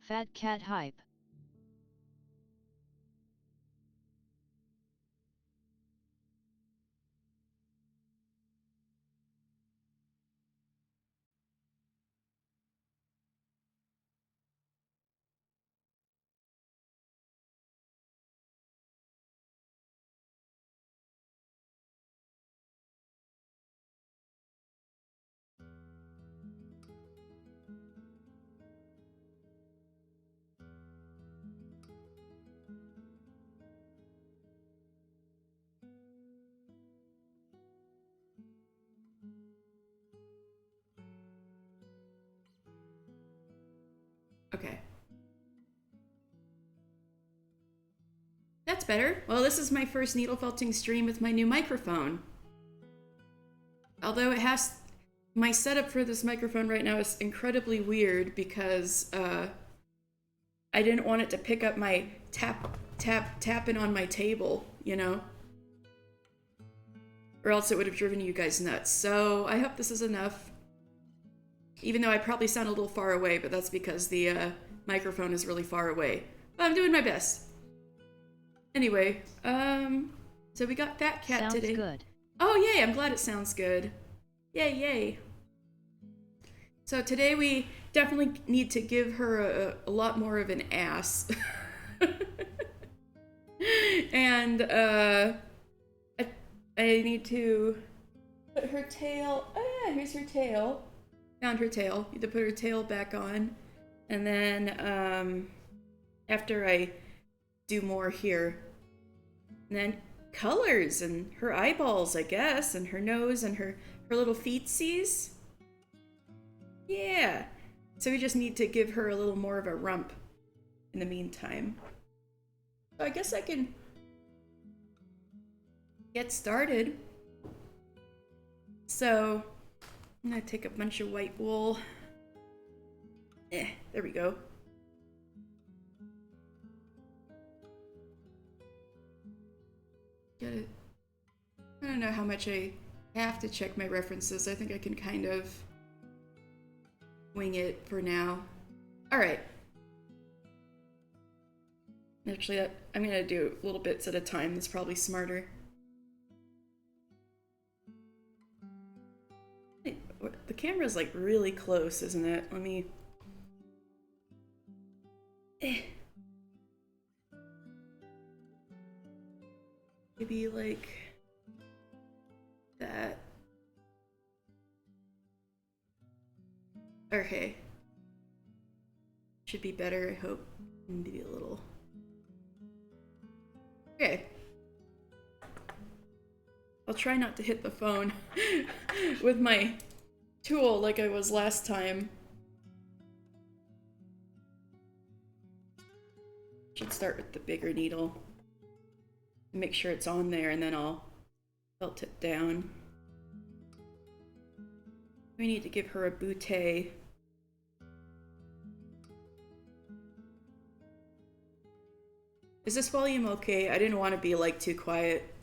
Fat cat hype. Okay. That's better. Well, this is my first needle felting stream with my new microphone. Although it has... My setup for this microphone right now is incredibly weird because I didn't want it to pick up my tapping on my table, you know? Or else it would have driven you guys nuts. So I hope this is enough. Even though I probably sound a little far away, but that's because the microphone is really far away. But I'm doing my best. Anyway, so we got Fat Cat today. Sounds good. Oh, yay, I'm glad it sounds good. Yay, yay. So today we definitely need to give her a lot more of an ass. And, I need to put her tail, oh yeah, here's her tail. Found her tail. Need to put her tail back on. And then, after I do more here, and then colors and her eyeballs, I guess, and her nose and her little feetsies. Yeah. So we just need to give her a little more of a rump in the meantime. So I guess I can get started. So I'm gonna take a bunch of white wool. There we go. Get it. I don't know how much I have to check my references. I think I can kind of wing it for now. All right. Actually, I'm gonna do little bits at a time. That's probably smarter. The camera's like really close, isn't it? Let me... Maybe like that. Okay. Should be better, I hope. Maybe a little. Okay. I'll try not to hit the phone with my tool like I was last time. Should start with the bigger needle. Make sure it's on there, and then I'll felt it down. We need to give her a bootay. Is this volume okay? I didn't want to be like too quiet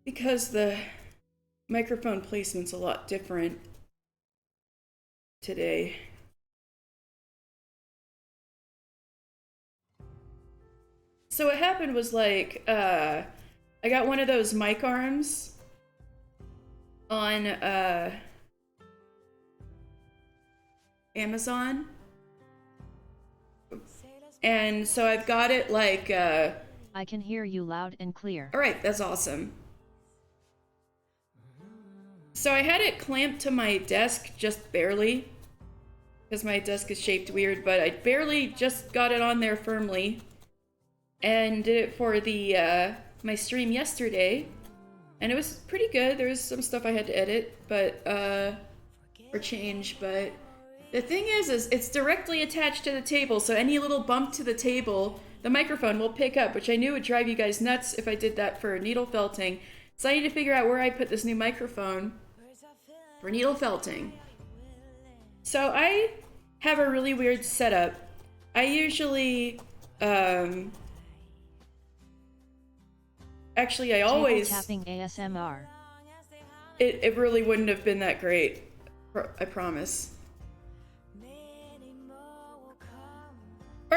because the microphone placement's a lot different today. So what happened was like, I got one of those mic arms on Amazon. And so I've got it like... I can hear you loud and clear. All right, that's awesome. So I had it clamped to my desk just barely, because my desk is shaped weird, but I barely just got it on there firmly. And did it for the my stream yesterday, and it was pretty good. There was some stuff I had to edit, but or change. But the thing is it's directly attached to the table, so any little bump to the table, the microphone will pick up, which I knew would drive you guys nuts if I did that for needle felting. So I need to figure out where I put this new microphone for needle felting. So I have a really weird setup. I usually actually, I always... Tapping ASMR. It really wouldn't have been that great. I promise.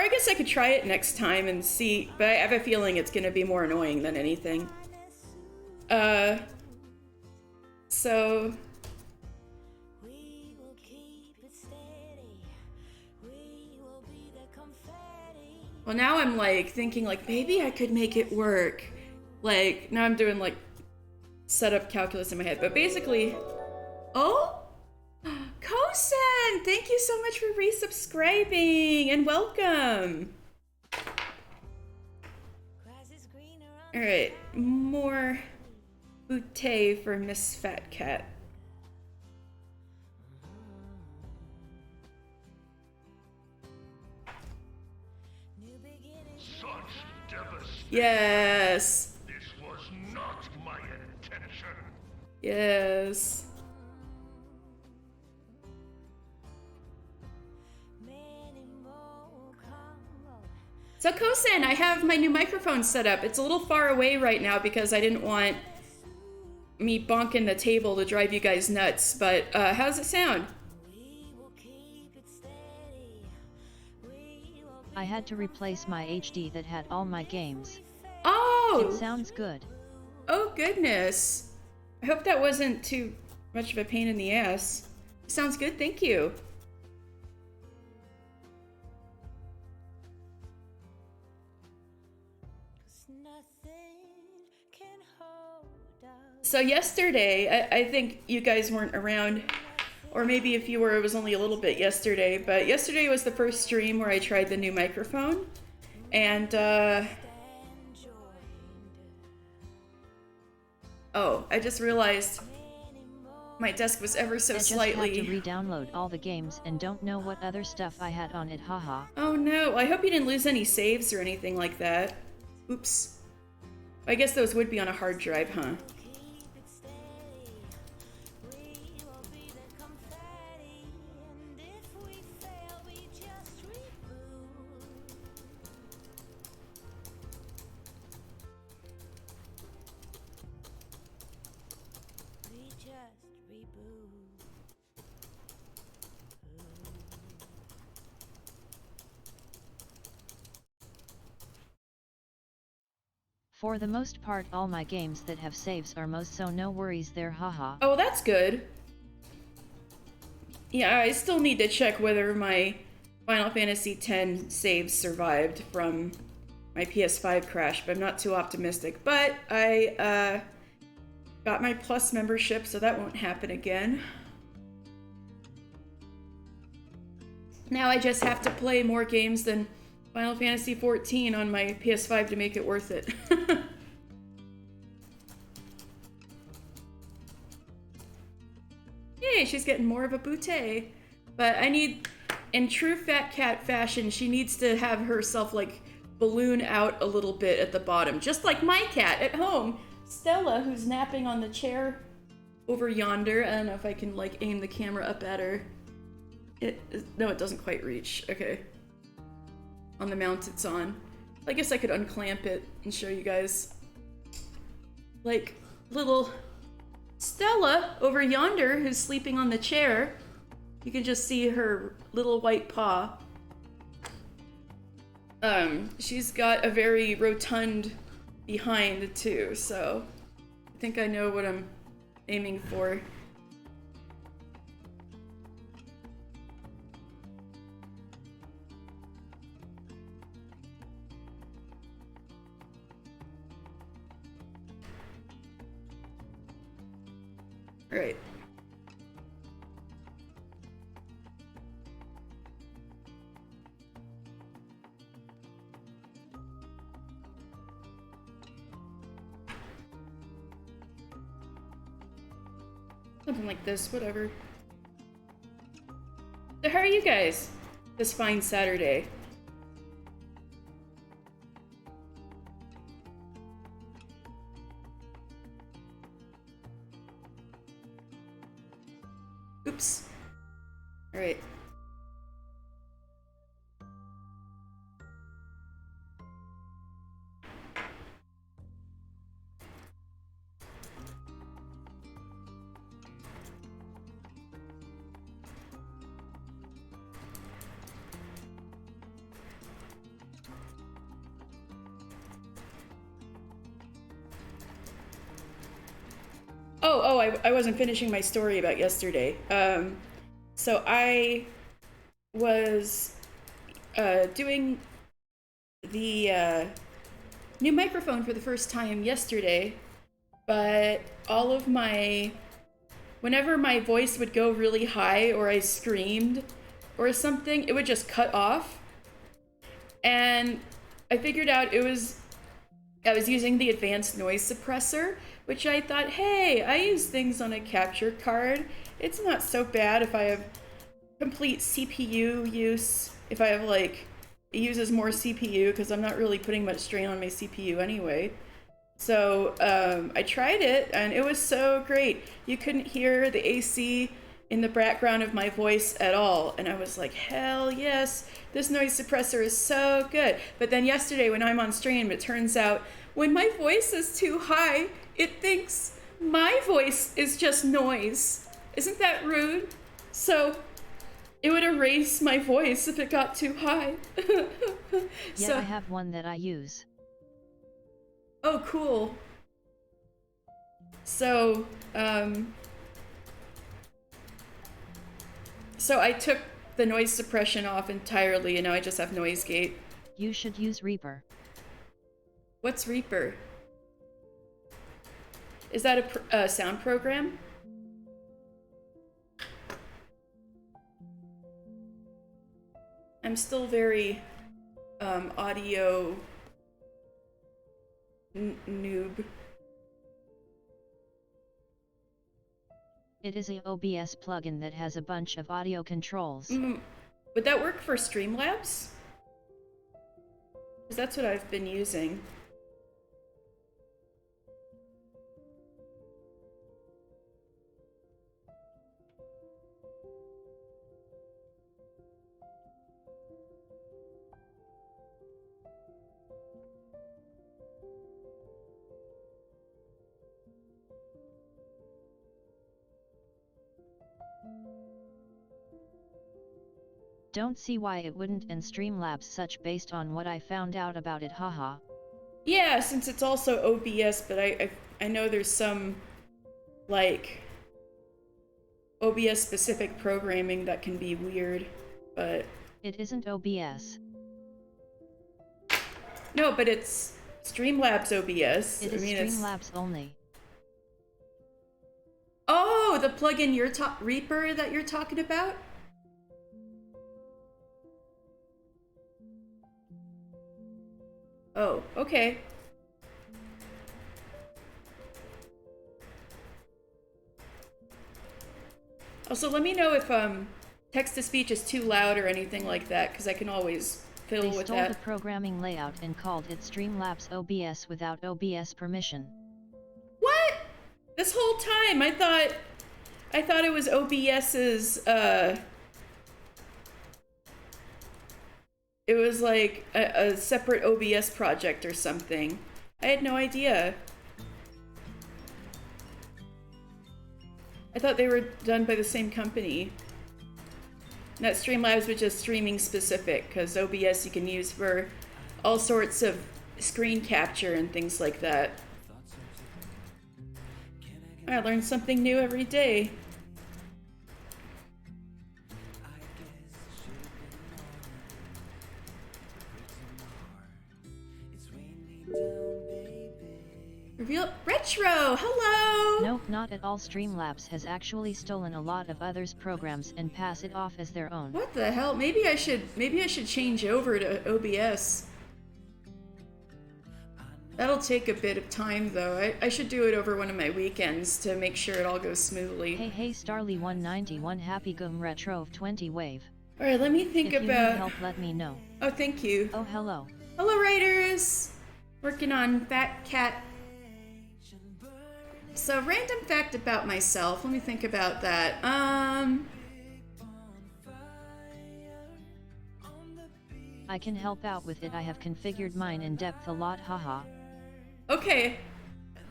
I guess I could try it next time and see, but I have a feeling it's gonna be more annoying than anything. So... Well, now I'm like thinking like maybe I could make it work. Like now I'm doing like setup calculus in my head, but basically, oh, Kosen, thank you so much for resubscribing and welcome. All right, more bouteille for Miss Fat Cat. Yes. This was not my intention. Yes. So Kosen, I have my new microphone set up. It's a little far away right now because I didn't want me bonking the table to drive you guys nuts, but how does it sound? I had to replace my HD that had all my games. Oh! It sounds good. Oh goodness. I hope that wasn't too much of a pain in the ass. Sounds good, thank you. So yesterday, I think you guys weren't around, or maybe if you were, it was only a little bit yesterday, but yesterday was the first stream where I tried the new microphone, and oh, I just realized my desk was ever so slightly... I just had to re-download all the games and don't know what other stuff I had on it, haha. Oh no, I hope you didn't lose any saves or anything like that. Oops. I guess those would be on a hard drive, huh? For the most part all my games that have saves are most, so no worries there, haha. Oh, well, that's good. Yeah, I still need to check whether my Final Fantasy X saves survived from my PS5 crash, but I'm not too optimistic. But I got my Plus membership, so that won't happen again. Now I just have to play more games than Final Fantasy XIV on my PS5 to make it worth it. Yay, she's getting more of a bouteille. But I need, in true Fat Cat fashion, she needs to have herself like balloon out a little bit at the bottom, just like my cat at home. Stella, who's napping on the chair over yonder. I don't know if I can like aim the camera up at her. No, it doesn't quite reach. Okay. On the mount it's on. I guess I could unclamp it and show you guys. Like, little Stella over yonder who's sleeping on the chair. You can just see her little white paw. She's got a very rotund behind too, so I think I know what I'm aiming for. Right. Something like this, whatever. So how are you guys this fine Saturday? Oops. All right. Oh, I wasn't finishing my story about yesterday. So I was doing the new microphone for the first time yesterday, but all of whenever my voice would go really high or I screamed or something, it would just cut off. And I figured out I was using the advanced noise suppressor, which I thought, hey, I use things on a capture card. It's not so bad if I have complete CPU use. If I have like, it uses more CPU because I'm not really putting much strain on my CPU anyway. So I tried it and it was so great. You couldn't hear the AC in the background of my voice at all. And I was like, hell yes, this noise suppressor is so good. But then yesterday when I'm on stream, it turns out when my voice is too high, it thinks my voice is just noise. Isn't that rude? So it would erase my voice if it got too high. Yeah, I have one that I use. Oh, cool. So, so I took the noise suppression off entirely and now I just have noise gate. You should use Reaper. What's Reaper? Is that a sound program? I'm still very audio noob. It is a OBS plugin that has a bunch of audio controls. Would that work for Streamlabs? Because that's what I've been using. Don't see why it wouldn't in Streamlabs such based on what I found out about it, haha. Yeah, since it's also OBS, but I know there's some like OBS specific programming that can be weird, but it isn't OBS. No, but it's Streamlabs OBS. It is Streamlabs only. Oh, the plugin Reaper that you're talking about? Oh, okay. Also, let me know if text-to-speech is too loud or anything like that, because I can always fiddle with that. They stole the programming layout and called it Streamlabs OBS without OBS permission. What? This whole time I thought it was OBS's it was like a separate OBS project or something. I had no idea. I thought they were done by the same company. And that Streamlabs was just streaming specific, because OBS you can use for all sorts of screen capture and things like that. I learn something new every day. Reveal Retro, hello! Nope, not at all. Streamlabs has actually stolen a lot of others' programs and pass it off as their own. What the hell? Maybe I should change over to OBS. That'll take a bit of time though. I should do it over one of my weekends to make sure it all goes smoothly. Hey Starly 191 Happy Gum Retro 20 Wave. Alright, let me think if about... If you need help, let me know. Oh, thank you. Oh, hello. Hello, writers! Working on Fat Cat. So, random fact about myself. Let me think about that. I can help out with it. I have configured mine in depth a lot, haha. Okay.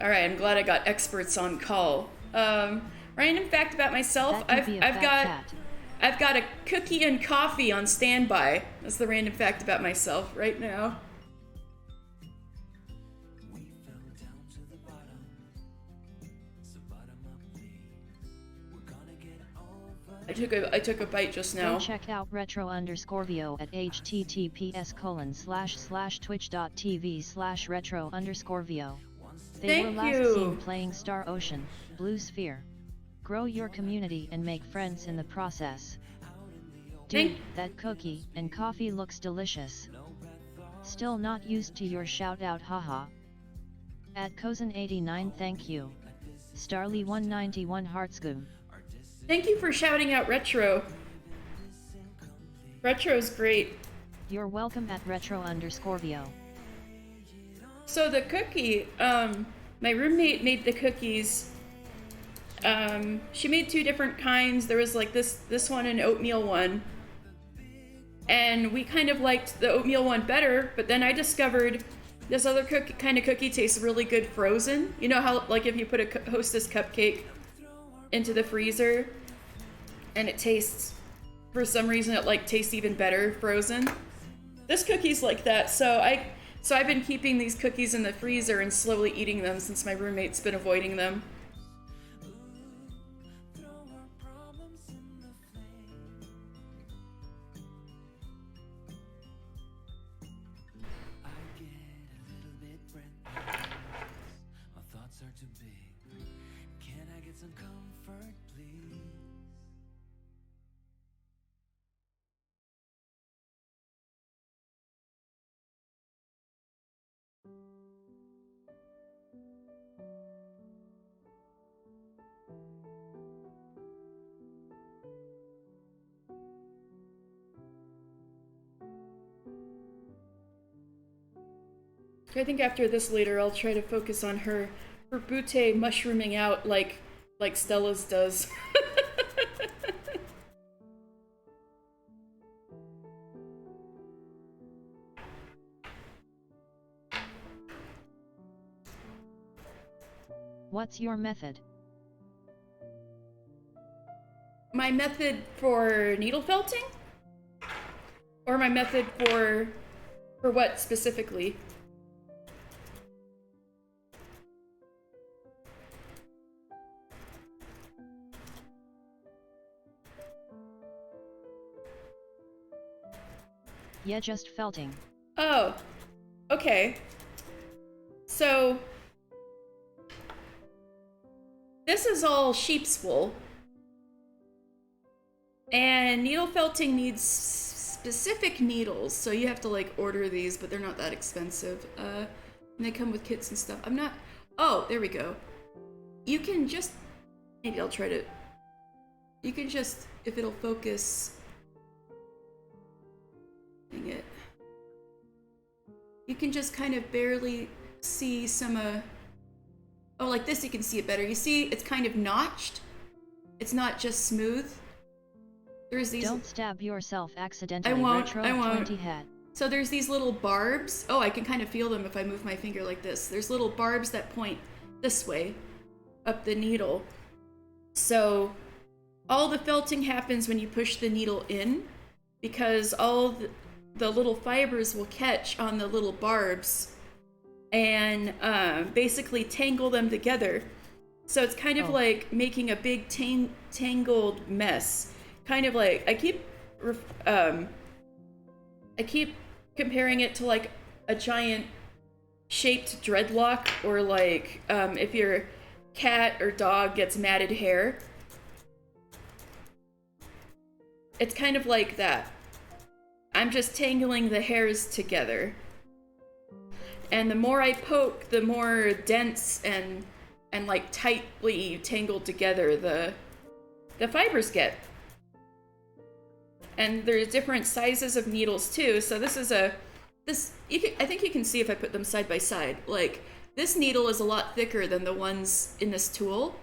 Alright, I'm glad I got experts on call. Random fact about myself. I've got a cookie and coffee on standby. That's the random fact about myself right now. I took a bite just now. Go check out retro_vio at https://twitch.tv/retro_vio. They were last seen playing Star Ocean, Blue Sphere. Grow your community and make friends in the process. Dude, that cookie and coffee looks delicious. Still not used to your shout out, haha. At Cozen89, thank you. Starly191 Heartsgoom. Thank you for shouting out Retro. Retro's great. You're welcome at retro_vio. So the cookie, my roommate made the cookies. She made two different kinds. There was like this one and oatmeal one. And we kind of liked the oatmeal one better, but then I discovered this other kind of cookie tastes really good frozen. You know how, like, if you put a Hostess cupcake into the freezer and it tastes, for some reason it like tastes even better frozen. This cookie's like that, so I've been keeping these cookies in the freezer and slowly eating them since my roommate's been avoiding them. I think after this later, I'll try to focus on her butte mushrooming out like Stella's does. What's your method? My method for needle felting? Or my method for what specifically? Yeah, just felting. Oh, okay. So, this is all sheep's wool. And needle felting needs specific needles, so you have to like order these, but they're not that expensive. And they come with kits and stuff. Oh, there we go. You can just, maybe I'll try to, you can just, if it'll focus, dang it. You can just kind of barely see some, oh, like this you can see it better. You see, it's kind of notched. It's not just smooth. There's these. Don't stab yourself accidentally. I won't. Retro I won't. 20 hat. So there's these little barbs. Oh, I can kind of feel them if I move my finger like this. There's little barbs that point this way up the needle. So all the felting happens when you push the needle in, because all the little fibers will catch on the little barbs and basically tangle them together. So it's kind of like making a big tangled mess. Kind of like, I keep comparing it to like a giant shaped dreadlock, or like if your cat or dog gets matted hair. It's kind of like that. I'm just tangling the hairs together. And the more I poke, the more dense and like tightly tangled together the fibers get. And there's different sizes of needles too. So this is I think you can see if I put them side by side. Like, this needle is a lot thicker than the ones in this tool.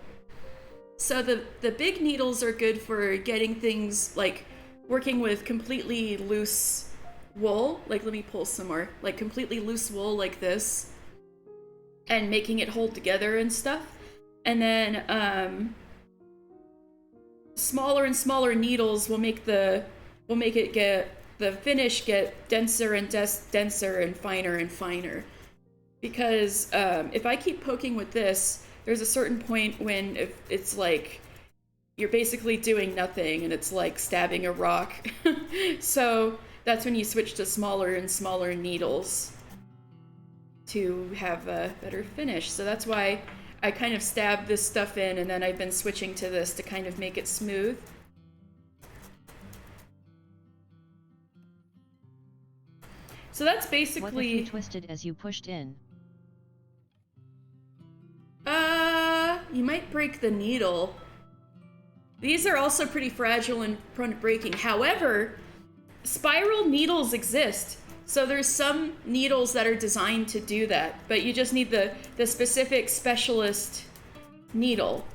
So the big needles are good for getting things like working with completely loose wool. Like, let me pull some more. Like completely loose wool like this, and making it hold together and stuff. And then smaller and smaller needles will make the finish get denser and denser and finer. Because if I keep poking with this, there's a certain point when it's like you're basically doing nothing, and it's like stabbing a rock. So that's when you switch to smaller and smaller needles to have a better finish. So that's why I kind of stab this stuff in, and then I've been switching to this to kind of make it smooth. So that's basically... What if you twisted as you pushed in? You might break the needle. These are also pretty fragile and prone to breaking. However, spiral needles exist. So there's some needles that are designed to do that, but you just need the specific specialist needle.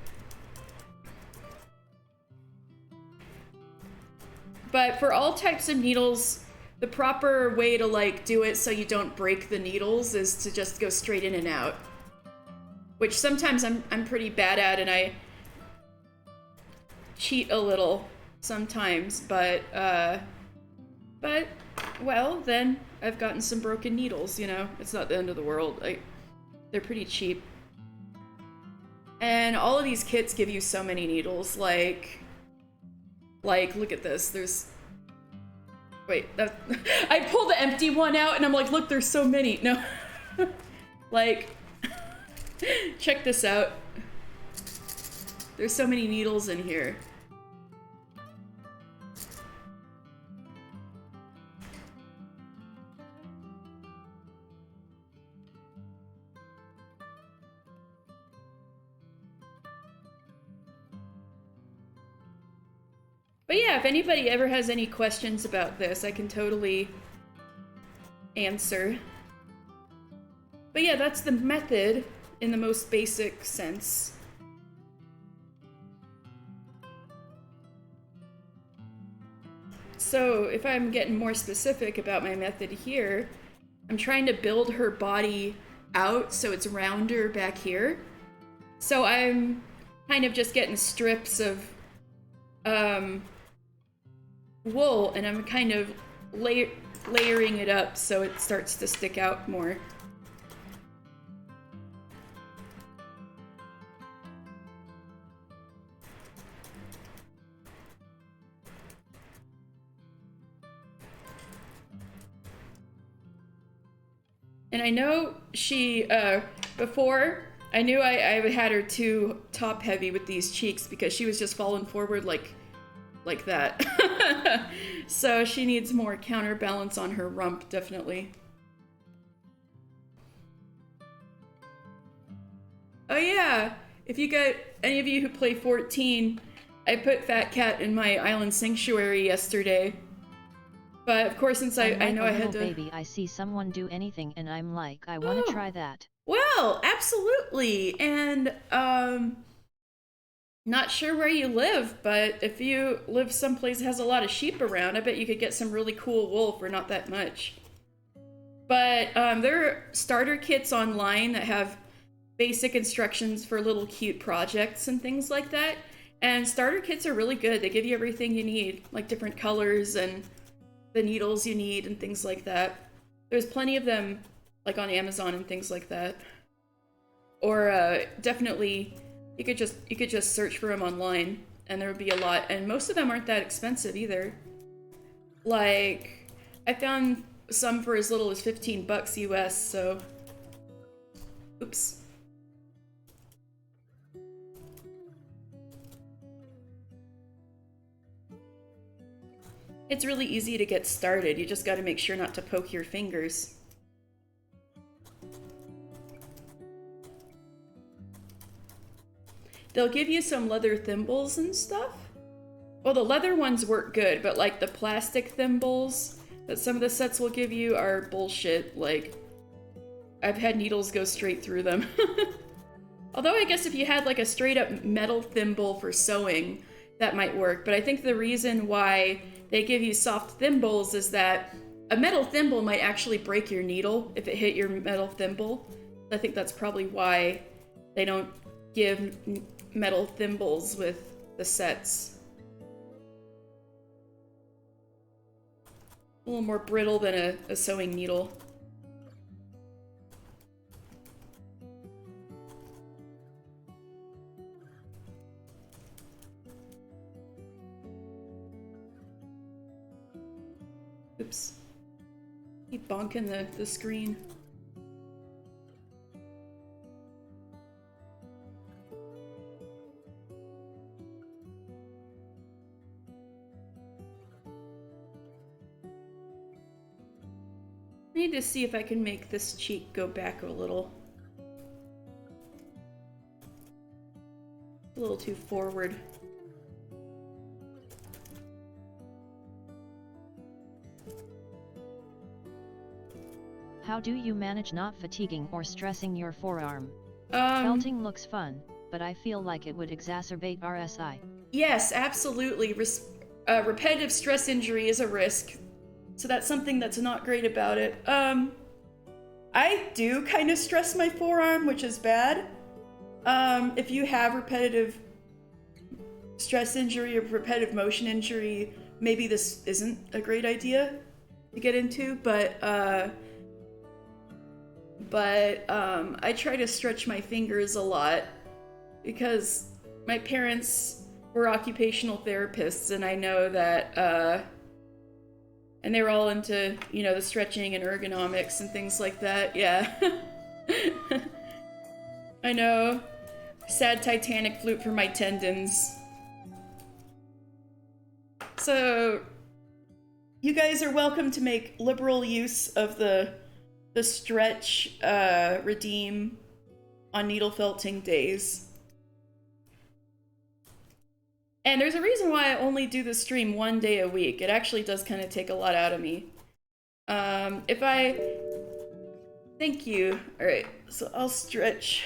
But for all types of needles, the proper way to like do it so you don't break the needles is to just go straight in and out. Which sometimes I'm pretty bad at, and I cheat a little sometimes, but well, then I've gotten some broken needles, you know? It's not the end of the world. They're pretty cheap. And all of these kits give you so many needles, like look at this, there's... Wait, I pulled the empty one out and I'm like, look, there's so many. No. Like, check this out. There's so many needles in here. But yeah, if anybody ever has any questions about this, I can totally answer. But yeah, that's the method in the most basic sense. So if I'm getting more specific about my method here, I'm trying to build her body out so it's rounder back here. So I'm kind of just getting strips of wool, and I'm kind of layering it up so it starts to stick out more. And I know she, before, I knew I had her too top heavy with these cheeks because she was just falling forward like that. So she needs more counterbalance on her rump, definitely. Oh yeah, if you got any of you who play 14, I put Fat Cat in my island sanctuary yesterday. But of course, since I know I had to... baby, I see someone do anything and I'm like, I want to try that. Well, absolutely. And not sure where you live, but if you live someplace that has a lot of sheep around, I bet you could get some really cool wool for not that much. But there are starter kits online that have basic instructions for little cute projects and things like that. And starter kits are really good. They give you everything you need, like different colors and the needles you need and things like that. There's plenty of them like on Amazon and things like that. Or definitely you could just search for them online and there would be a lot, and most of them aren't that expensive either. Like I found some for as little as $15 US, so oops. It's really easy to get started. You just got to make sure not to poke your fingers. They'll give you some leather thimbles and stuff. Well, the leather ones work good, but like the plastic thimbles that some of the sets will give you are bullshit. Like, I've had needles go straight through them. Although I guess if you had like a straight up metal thimble for sewing, that might work. But I think the reason why they give you soft thimbles is that a metal thimble might actually break your needle if it hit your metal thimble. I think that's probably why they don't give metal thimbles with the sets. A little more brittle than a sewing needle. Oops. Keep bonking the screen. I need to see if I can make this cheek go back a little. A little too forward. How do you manage not fatiguing or stressing your forearm? Um, Felting looks fun, but I feel like it would exacerbate RSI. Yes, absolutely. Repetitive stress injury is a risk. So that's something that's not great about it. I do kind of stress my forearm, which is bad. If you have repetitive stress injury or repetitive motion injury, maybe this isn't a great idea to get into, but I try to stretch my fingers a lot because my parents were occupational therapists, and I know that, and they were all into, you know, the stretching and ergonomics and things like that. Yeah. I know. Sad Titanic flute for my tendons. So, you guys are welcome to make liberal use of the stretch redeem on needle felting days. And there's a reason why I only do the stream 1 day a week. It actually does kind of take a lot out of me. Thank you. All right, so I'll stretch.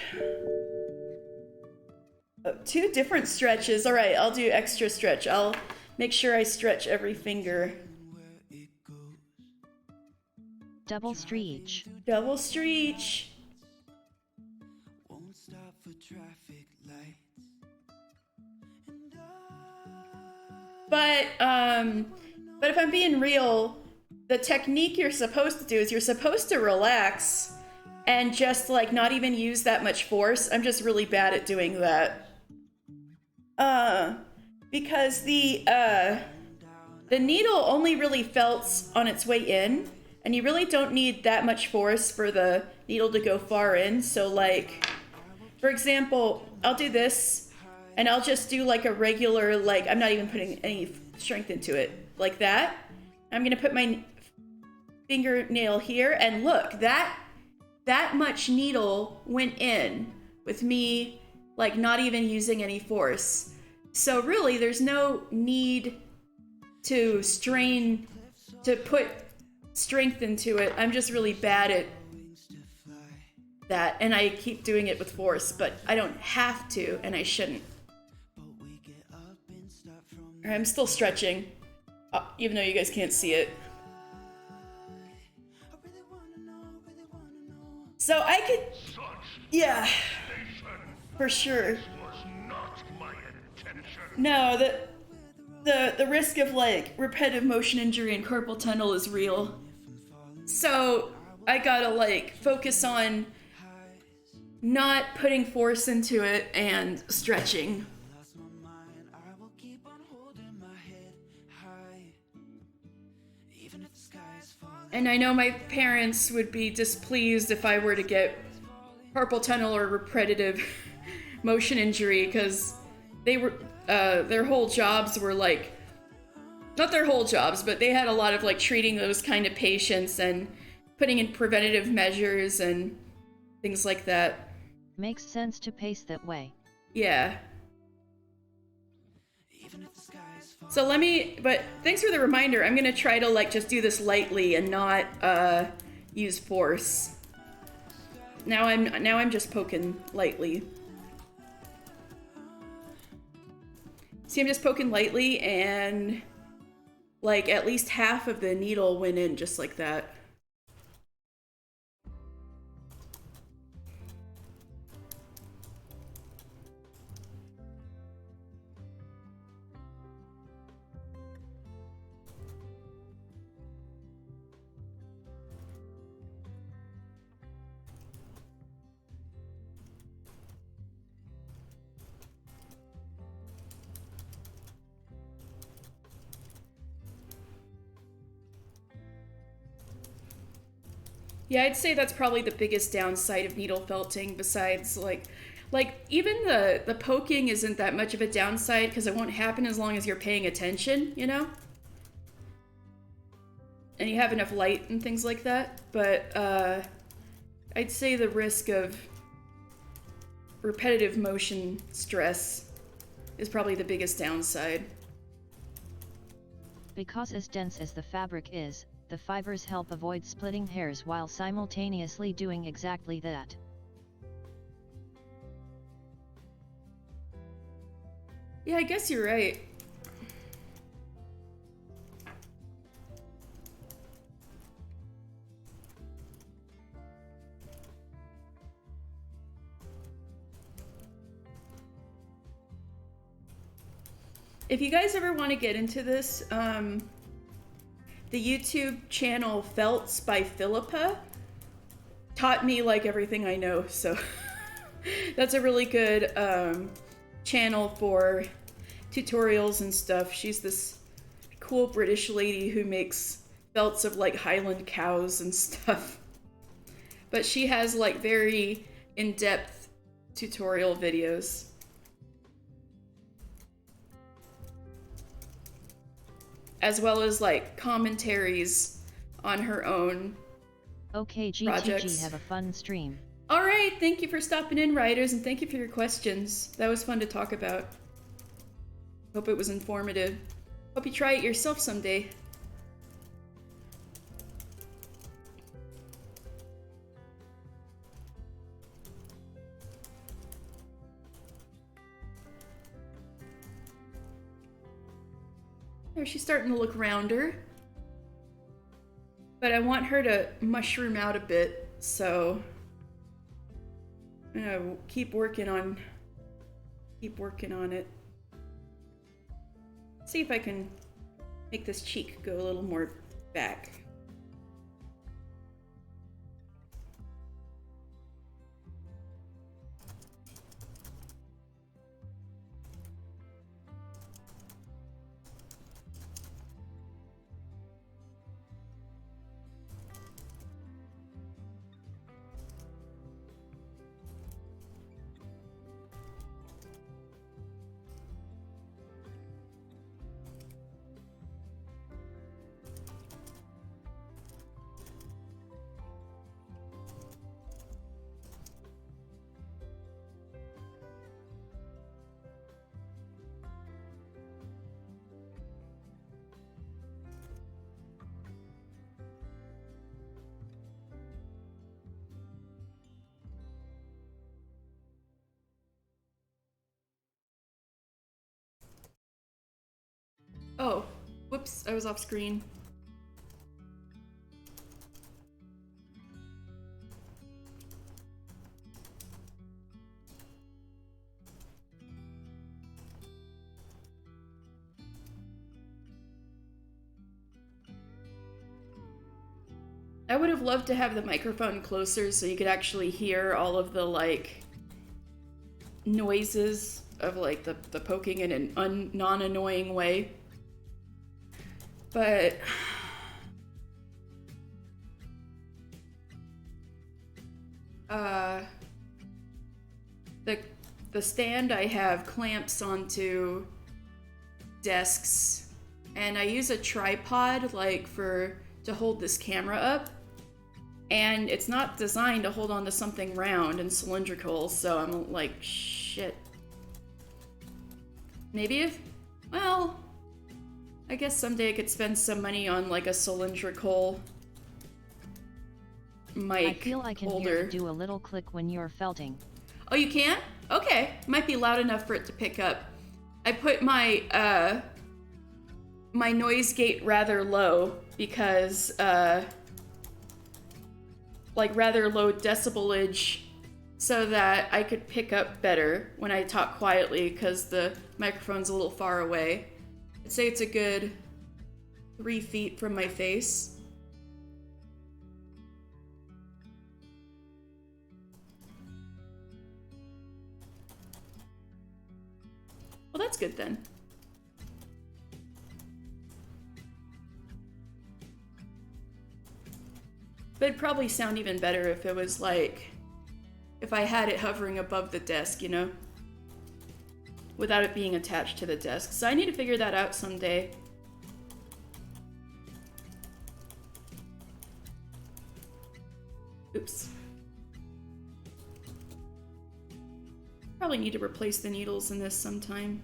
2 different stretches. All right, I'll do extra stretch. I'll make sure I stretch every finger. Double stretch. Double stretch. But if I'm being real, the technique you're supposed to do is you're supposed to relax and just like not even use that much force. I'm just really bad at doing that. Because the needle only really felts on its way in, and you really don't need that much force for the needle to go far in. So like, for example, I'll do this, and I'll just do like a regular, like, I'm not even putting any strength into it, like that. I'm gonna put my fingernail here, and look, that much needle went in with me, like, not even using any force. So really, there's no need to strain, to put strength into it. I'm just really bad at that, and I keep doing it with force, but I don't have to, and I shouldn't. I'm still stretching, even though you guys can't see it. So I could, yeah, for sure. No, the risk of like repetitive motion injury and carpal tunnel is real. So I gotta like focus on not putting force into it and stretching. And I know my parents would be displeased if I were to get carpal tunnel or repetitive motion injury, because they were, their whole jobs were like, not their whole jobs, but they had a lot of like treating those kind of patients and putting in preventative measures and things like that. Makes sense to pace that way. Yeah. So but thanks for the reminder. I'm gonna try to like just do this lightly and not use force. Now I'm just poking lightly. See, I'm just poking lightly, and like at least half of the needle went in just like that. Yeah, I'd say that's probably the biggest downside of needle felting besides like even the poking isn't that much of a downside because it won't happen as long as you're paying attention, you know? And you have enough light and things like that, but I'd say the risk of repetitive motion stress is probably the biggest downside. Because as dense as the fabric is, the fibers help avoid splitting hairs while simultaneously doing exactly that. Yeah, I guess you're right. If you guys ever want to get into this, the YouTube channel Felts by Philippa taught me like everything I know, so that's a really good channel for tutorials and stuff. She's this cool British lady who makes felts of like Highland cows and stuff. But she has like very in-depth tutorial videos. As well as like commentaries on her own Okay, GTG, projects. have a fun stream. All right, thank you for stopping in, writers, and thank you for your questions. That was fun to talk about. Hope it was informative. Hope you try it yourself someday. There, she's starting to look rounder. But I want her to mushroom out a bit, so I'm gonna keep working on it. See if I can make this cheek go a little more back. Oh, whoops, I was off screen. I would have loved to have the microphone closer so you could actually hear all of the like noises of like the poking in an non-annoying way. But the stand I have clamps onto desks, and I use a tripod like to hold this camera up, and it's not designed to hold on to something round and cylindrical, so I'm like, shit. Well, I guess someday I could spend some money on like a cylindrical mic I feel I can holder. hear you do a little click when you're felting. Oh, you can? Okay, might be loud enough for it to pick up. I put my my noise gate rather low because like rather low decibelage so that I could pick up better when I talk quietly because the microphone's a little far away. I'd say it's a good 3 feet from my face. Well, that's good then. But it'd probably sound even better if it was like, if I had it hovering above the desk, you know? Without it being attached to the desk. So I need to figure that out someday. Oops. Probably need to replace the needles in this sometime.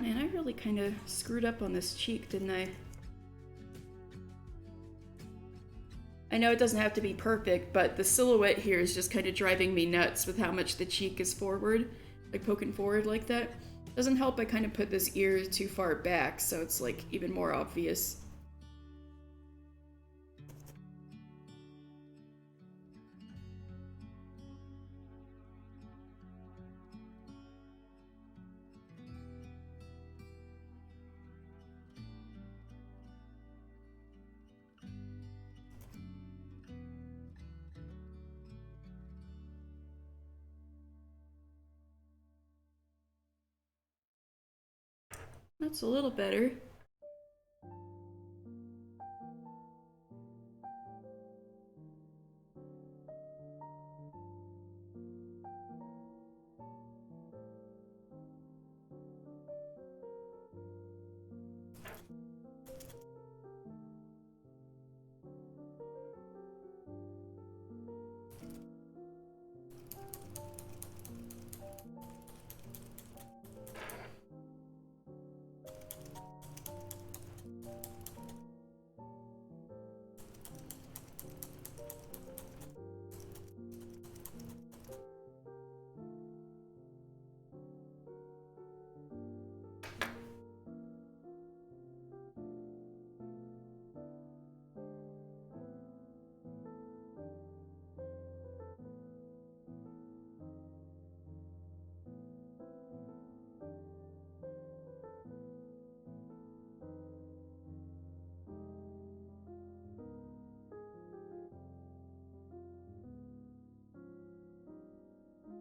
Man, I really kind of screwed up on this cheek, didn't I? I know it doesn't have to be perfect, but the silhouette here is just kind of driving me nuts with how much the cheek is forward, like poking forward like that. Doesn't help I kind of put this ear too far back, so it's like even more obvious. That's a little better.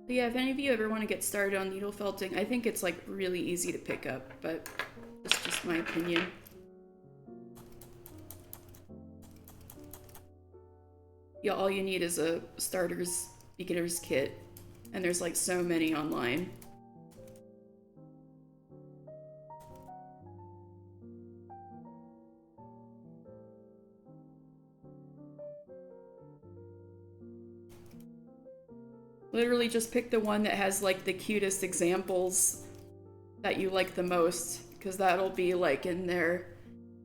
But yeah, if any of you ever want to get started on needle felting, I think it's like really easy to pick up, but it's just my opinion. Yeah, all you need is a starter's beginner's kit, and there's like so many online. Literally just pick the one that has like the cutest examples that you like the most, because that'll be like in their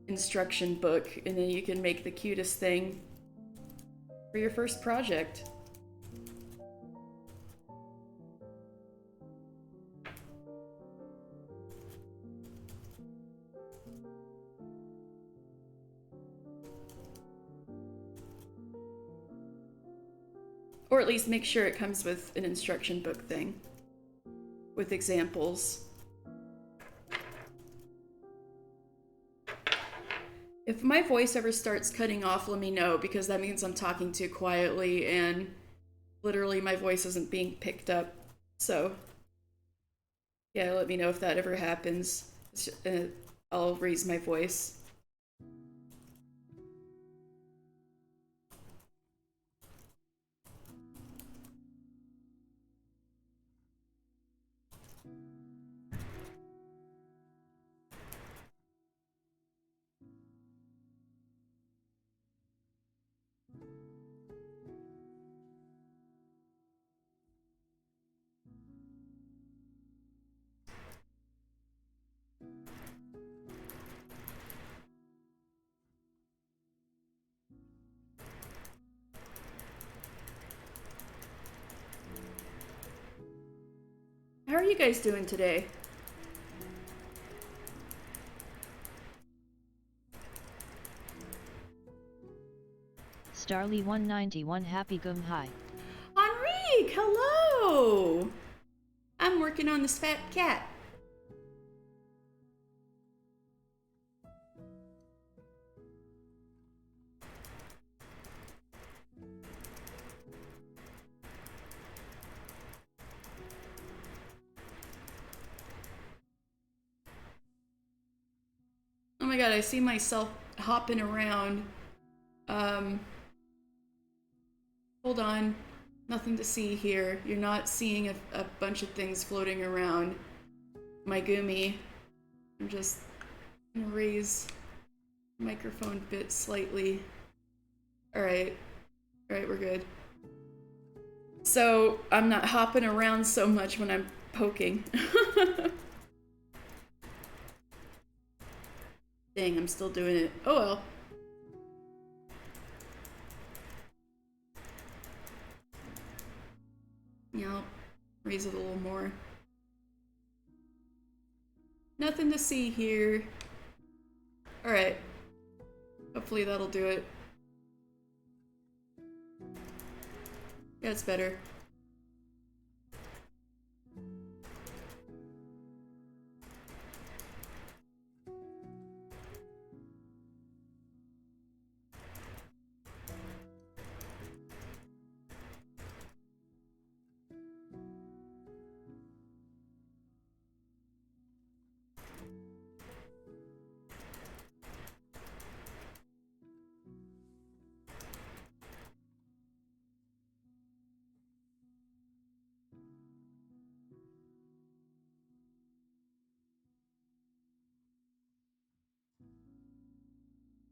instruction book, and then you can make the cutest thing for your first project. Or at least make sure it comes with an instruction book thing with examples. If my voice ever starts cutting off, let me know, because that means I'm talking too quietly and literally my voice isn't being picked up. So yeah, let me know if that ever happens. I'll raise my voice. How are you guys doing today? Starly 191 Happy Gum Hi. Enrique, hello! I'm working on this fat cat. my god, I see myself hopping around. Hold on. Nothing to see here. You're not seeing a bunch of things floating around my Gumi. I'm just gonna raise the microphone bit slightly. Alright. Alright, we're good. So I'm not hopping around so much when I'm poking. Dang, I'm still doing it. Oh well. Yeah, I'll raise it a little more. Nothing to see here. Alright. Hopefully that'll do it. Yeah, it's better.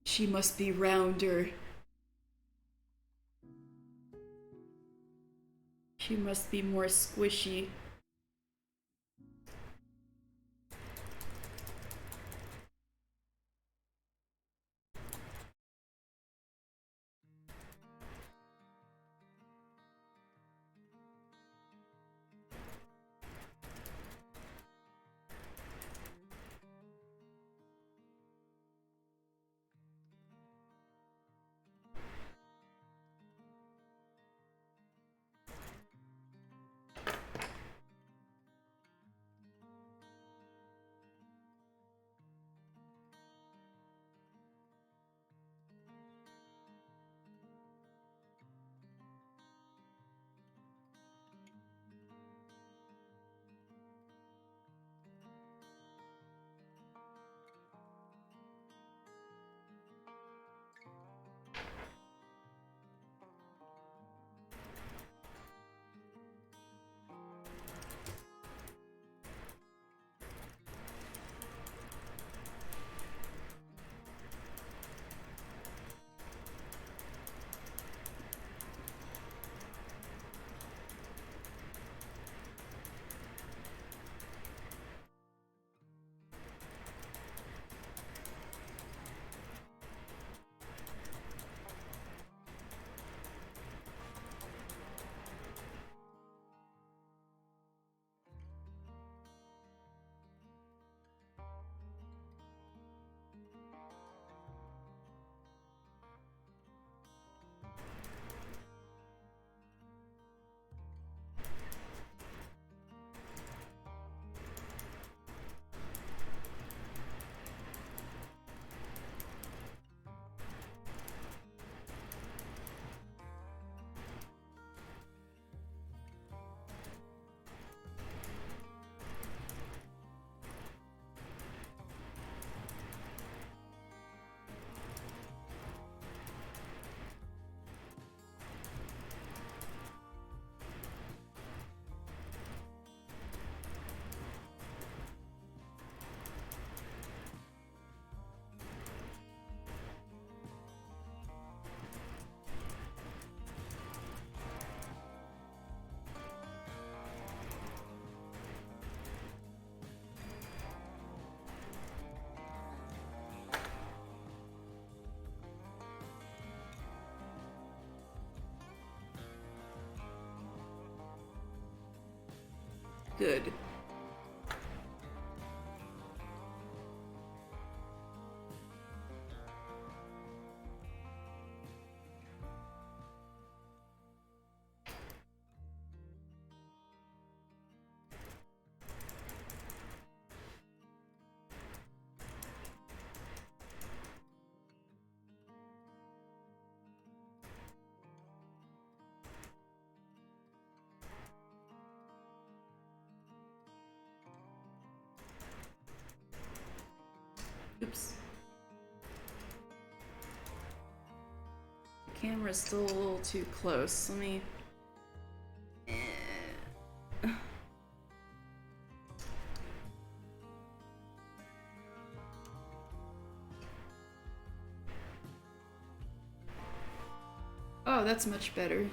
She must be rounder. She must be more squishy. Good. Oops. Camera's still a little too close. Let me... Oh, that's much better.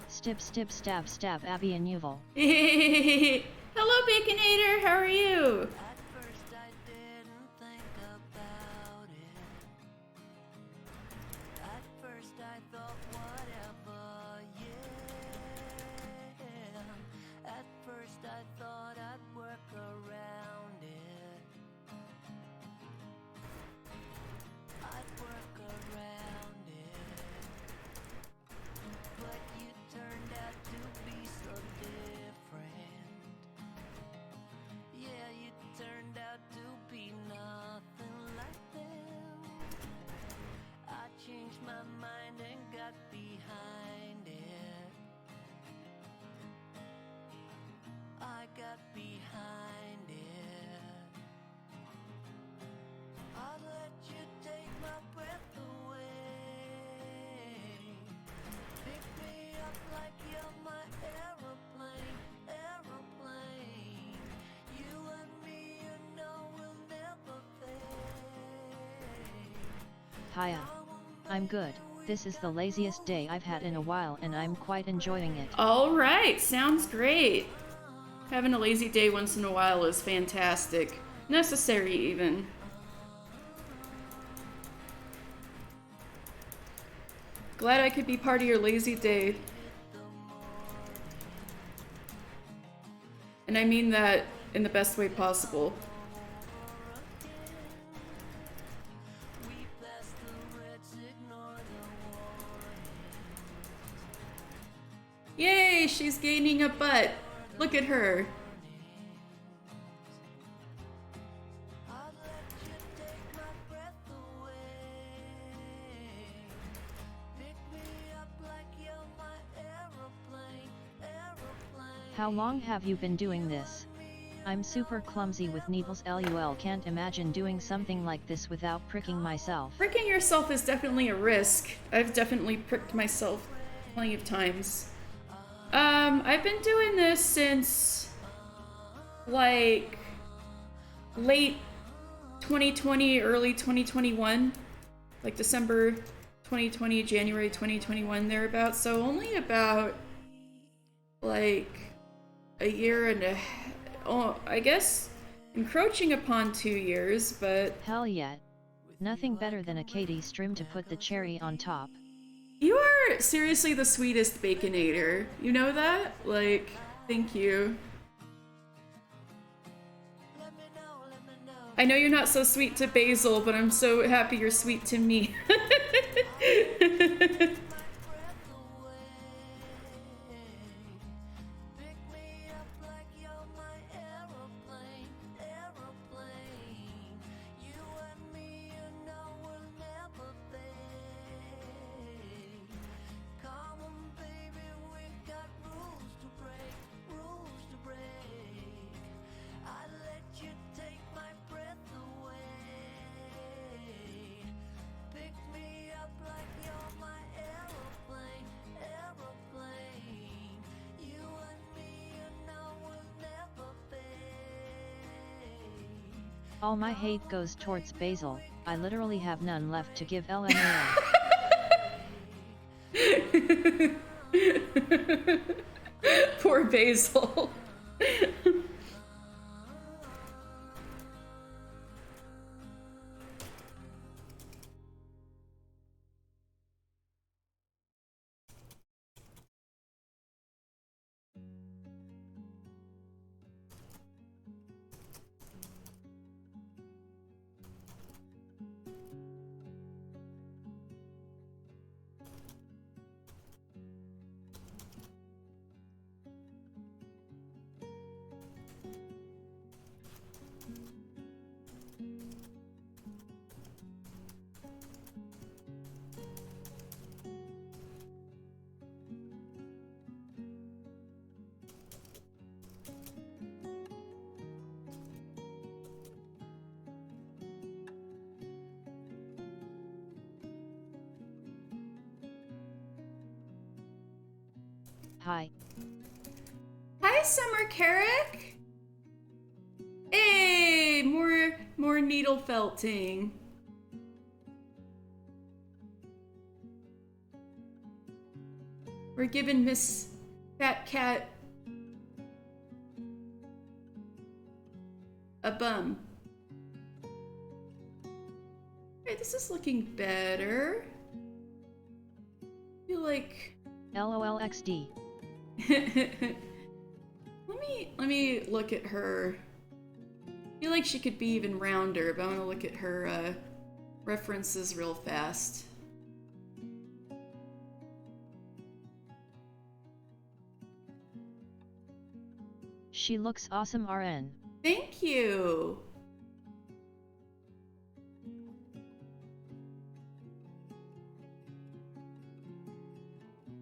Stip stip stab stab Abby and Yuval. Hello, Baconator. How are you? At first I didn't think about it. At first I thought whatever, yeah. At first I thought I'd work around it. I'd work around it. But you turned out to be so different. Yeah, you turned out to be nothing like them. I changed my mind and got behind it. I got behind it. I'd let you take my breath away. Pick me up like you're my aeroplane, aeroplane. You and me, you know, will never fade. Hiya. I'm good. This is the laziest day I've had in a while and I'm quite enjoying it. All right, sounds great. Having a lazy day once in a while is fantastic. Necessary, even. Glad I could be part of your lazy day. And I mean that in the best way possible. We passed the red signal, the warning. Yay, she's gaining a butt. Look at her. I'll let you take my breath away. Pick me up like you're my aeroplane, aeroplane. How long have you been doing this? I'm super clumsy with needles lol, can't imagine doing something like this without pricking myself. Pricking yourself is definitely a risk. I've definitely pricked myself plenty of times. I've been doing this since like late 2020, early 2021, like December 2020, January 2021, thereabouts. So only about like a year and a, oh, I guess encroaching upon 2 years, but Hell yeah. Nothing better than a Katie strim to put the cherry on top. you are seriously the sweetest baconator. You know that? Like, thank you. I know you're not so sweet to Basil, but I'm so happy you're sweet to me. All my hate goes towards Basil, I literally have none left to give LMAO. Poor Basil. Hi. Hi, Summer Carrick. Hey, more needle felting. We're giving Miss Fat Cat a bum. Okay, this is looking better. I feel like LOLXD. let me look at her. I feel like she could be even rounder, but I'm gonna look at her references real fast. She looks awesome RN. Thank you.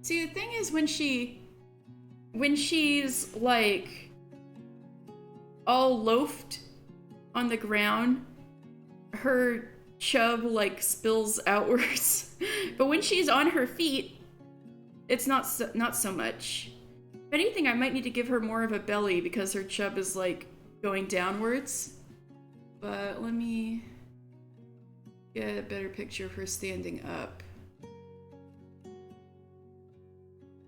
See, the thing is when she's like all loafed on the ground, her chub like spills outwards. But when she's on her feet, it's not so much. If anything, I might need to give her more of a belly because her chub is like going downwards. But let me get a better picture of her standing up.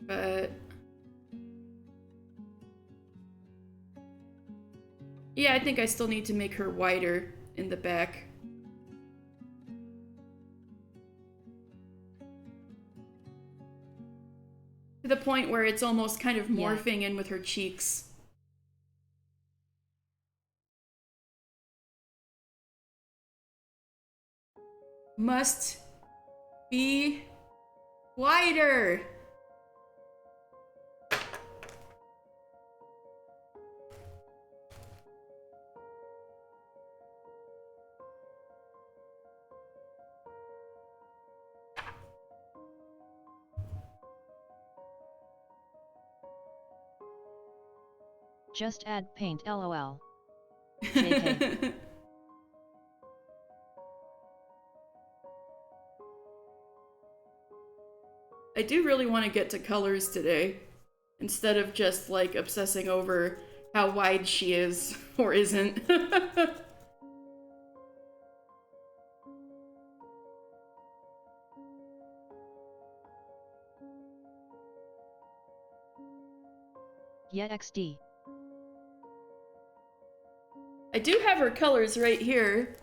But yeah, I think I still need to make her wider in the back. To the point where it's almost kind of morphing in with her cheeks. Must be wider. Just add paint LOL. JK. I do really want to get to colors today, instead of just like obsessing over how wide she is or isn't. Yeah, XD. I do have her colors right here.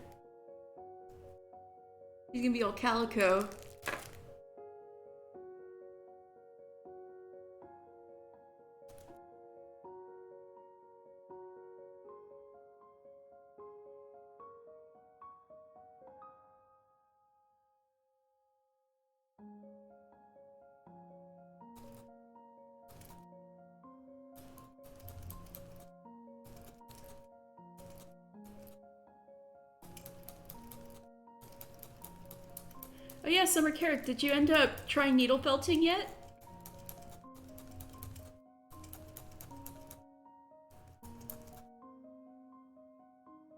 She's gonna be all calico. Oh yeah, Summer Carrick, did you end up trying needle felting yet?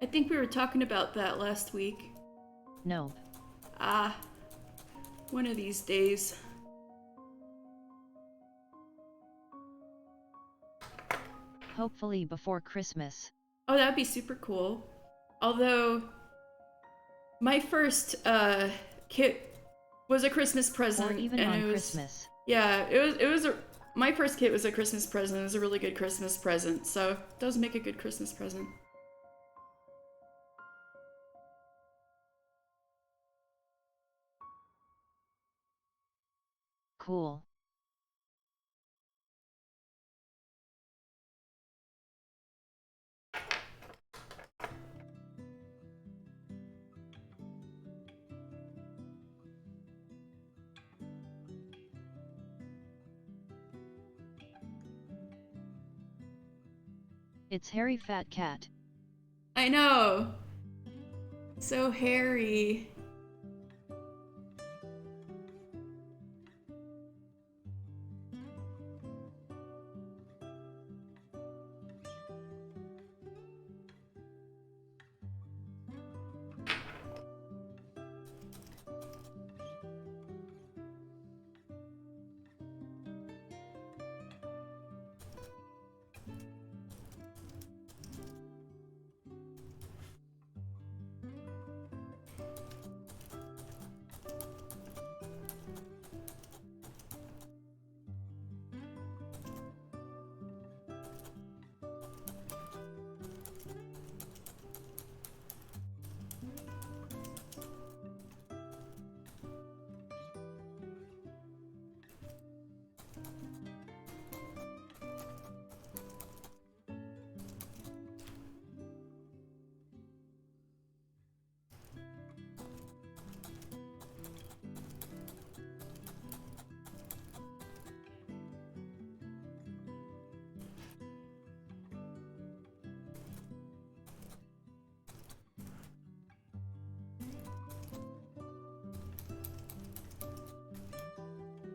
I think we were talking about that last week. No. Ah, one of these days. Hopefully before Christmas. Oh, that'd be super cool. Although, my first kit was a Christmas present, Or even and on it was, Christmas. yeah, my first kit was a Christmas present. It was a really good Christmas present, so it does make a good Christmas present. Cool. It's hairy fat cat. I know. So hairy.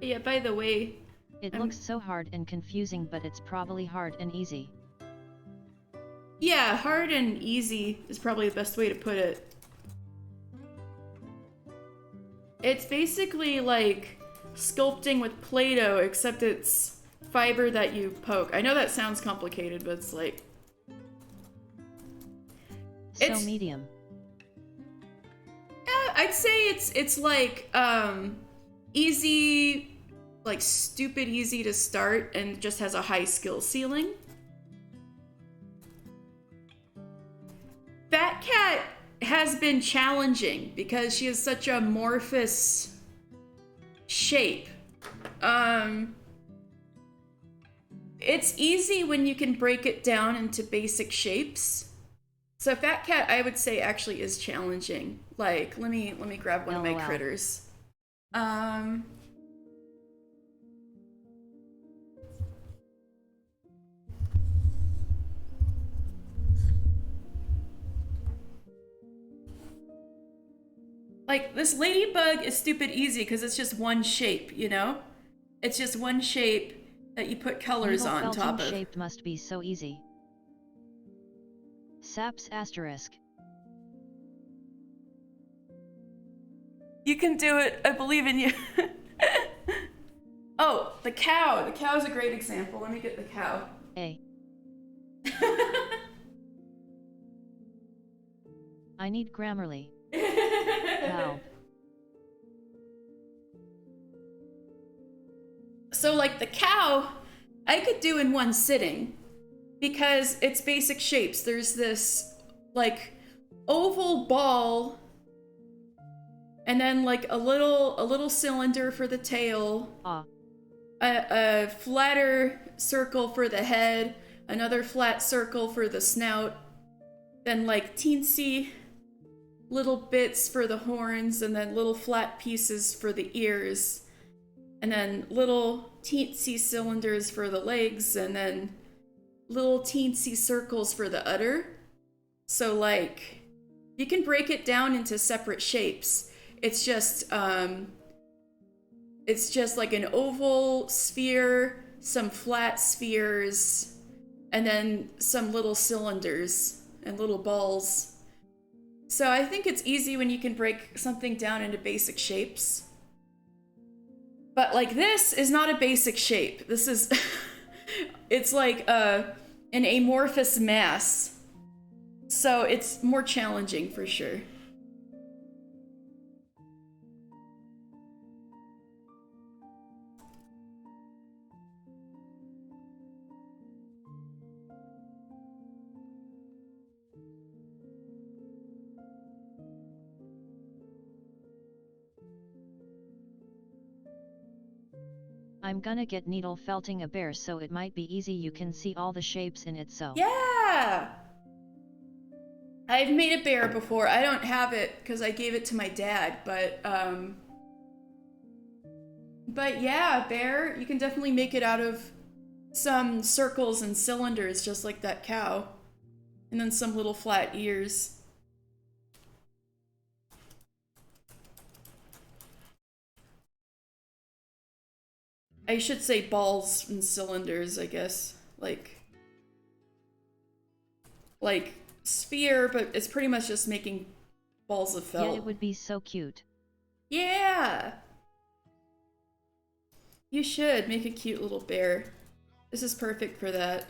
Yeah, by the way, It looks so hard and confusing, but it's probably hard and easy. yeah, hard and easy is probably the best way to put it. It's basically like sculpting with Play-Doh, except it's fiber that you poke. I know that sounds complicated, but it's like... So medium. Yeah, I'd say it's like, easy, like stupid easy to start and just has a high skill ceiling. Fat Cat has been challenging because she has such a amorphous shape. It's easy when you can break it down into basic shapes. So Fat Cat, I would say, actually is challenging. Like, let me grab one of my LOL. critters. Like, this ladybug is stupid easy because it's just one shape, you know? It's just one shape that you put colors Needle on felting top of. shaped must be so easy. Saps asterisk. You can do it. I believe in you. Oh, the cow. The cow is a great example. Let me get the cow. A. I need Grammarly. Help. So like the cow, I could do in one sitting because it's basic shapes. There's this like oval ball and then like a little cylinder for the tail. A flatter circle for the head, another flat circle for the snout, then like teensy little bits for the horns, and then little flat pieces for the ears, and then little teensy cylinders for the legs, and then little teensy circles for the udder. So like you can break it down into separate shapes. It's just like an oval sphere, some flat spheres, and then some little cylinders and little balls. So I think it's easy when you can break something down into basic shapes. But like this is not a basic shape. This is, it's like an amorphous mass. So it's more challenging for sure. I'm gonna get needle felting a bear so it might be easy. You can see all the shapes in it. So yeah, I've made a bear before. I don't have it because I gave it to my dad, but yeah, bear, you can definitely make it out of some circles and cylinders just like that cow, and then some little flat ears. I should say balls and cylinders, I guess. Like sphere, but it's pretty much just making balls of felt. Yeah, it would be so cute. Yeah! You should make a cute little bear. This is perfect for that.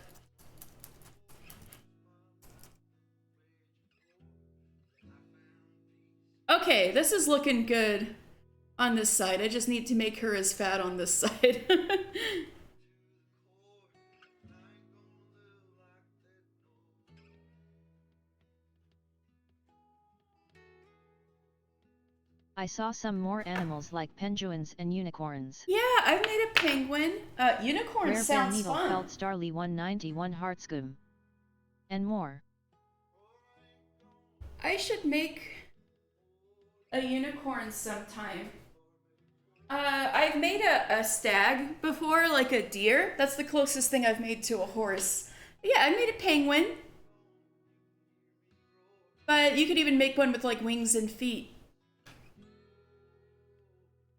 Okay, this is looking good on this side. I just need to make her as fat on this side. I saw some more animals like penguins and unicorns. Yeah, I've made a penguin. Unicorn Rare sounds needle fun. felt Starly 191 Heartscum. And more. I should make a unicorn sometime. I've made a stag before, like a deer. That's the closest thing I've made to a horse. But yeah, I made a penguin. But you could even make one with like wings and feet.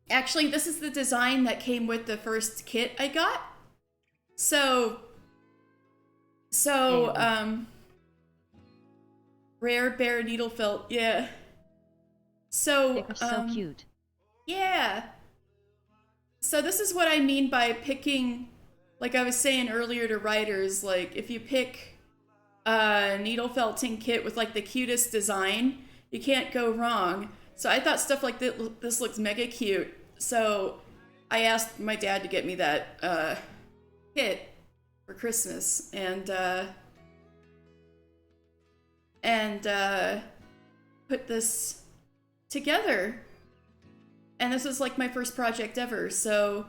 Actually, this is the design that came with the first kit I got. So, rare bear needle felt, yeah. So, They're so cute. Yeah. So this is what I mean by picking, like I was saying earlier to writers, like if you pick a needle felting kit with like the cutest design, you can't go wrong. So I thought stuff like this looks mega cute. So I asked my dad to get me that kit for Christmas, and put this together. And this is like my first project ever. So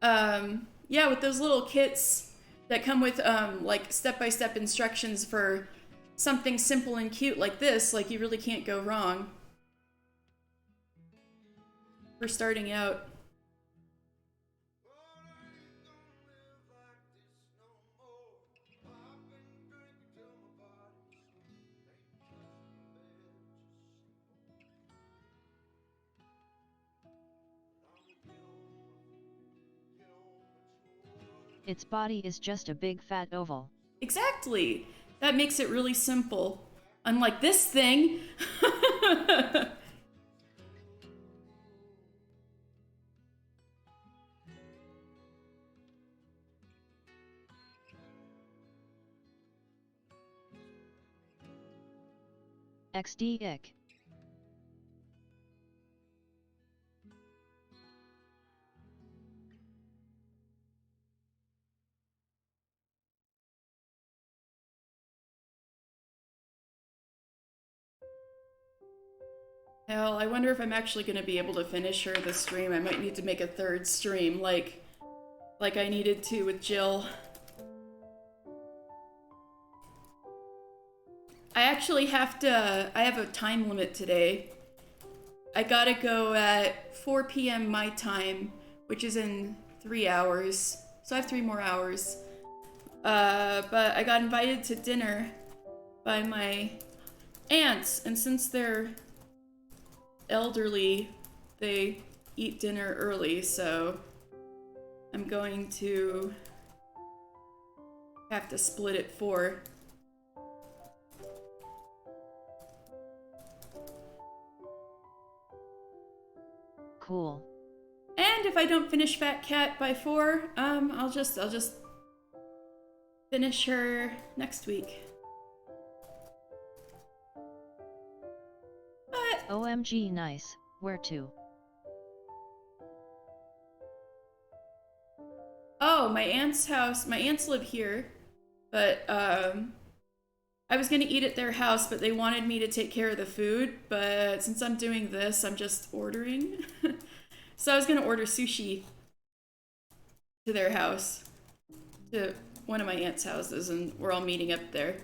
yeah, with those little kits that come with like step-by-step instructions for something simple and cute like this, like you really can't go wrong for starting out. Its body is just a big fat oval. Exactly. That makes it really simple. Unlike this thing. XD-ick. Hell, I wonder if I'm actually gonna be able to finish her this stream. I might need to make a third stream, like I needed to with Jill. I actually have to, I have a time limit today. I gotta go at 4 p.m. my time, which is in 3 hours. So I have 3 more hours. But I got invited to dinner by my aunts, and since they're elderly, they eat dinner early, so I'm going to have to split it 4. Cool. And if I don't finish Fat Cat by 4, I'll just finish her next week. But OMG nice. Where to? oh, my aunt's house. My aunts live here, but I was gonna eat at their house, but they wanted me to take care of the food. But since I'm doing this, I'm just ordering. So I was gonna order sushi to their house, to one of my aunt's houses, and we're all meeting up there.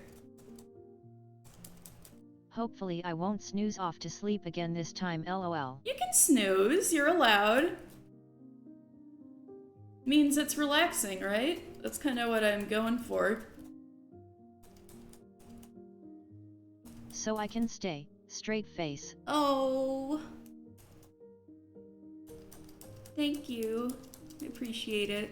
Hopefully I won't snooze off to sleep again this time, lol. You can snooze, you're allowed. Means it's relaxing, right? That's kind of what I'm going for. So I can stay, straight face. Oh. Thank you. I appreciate it.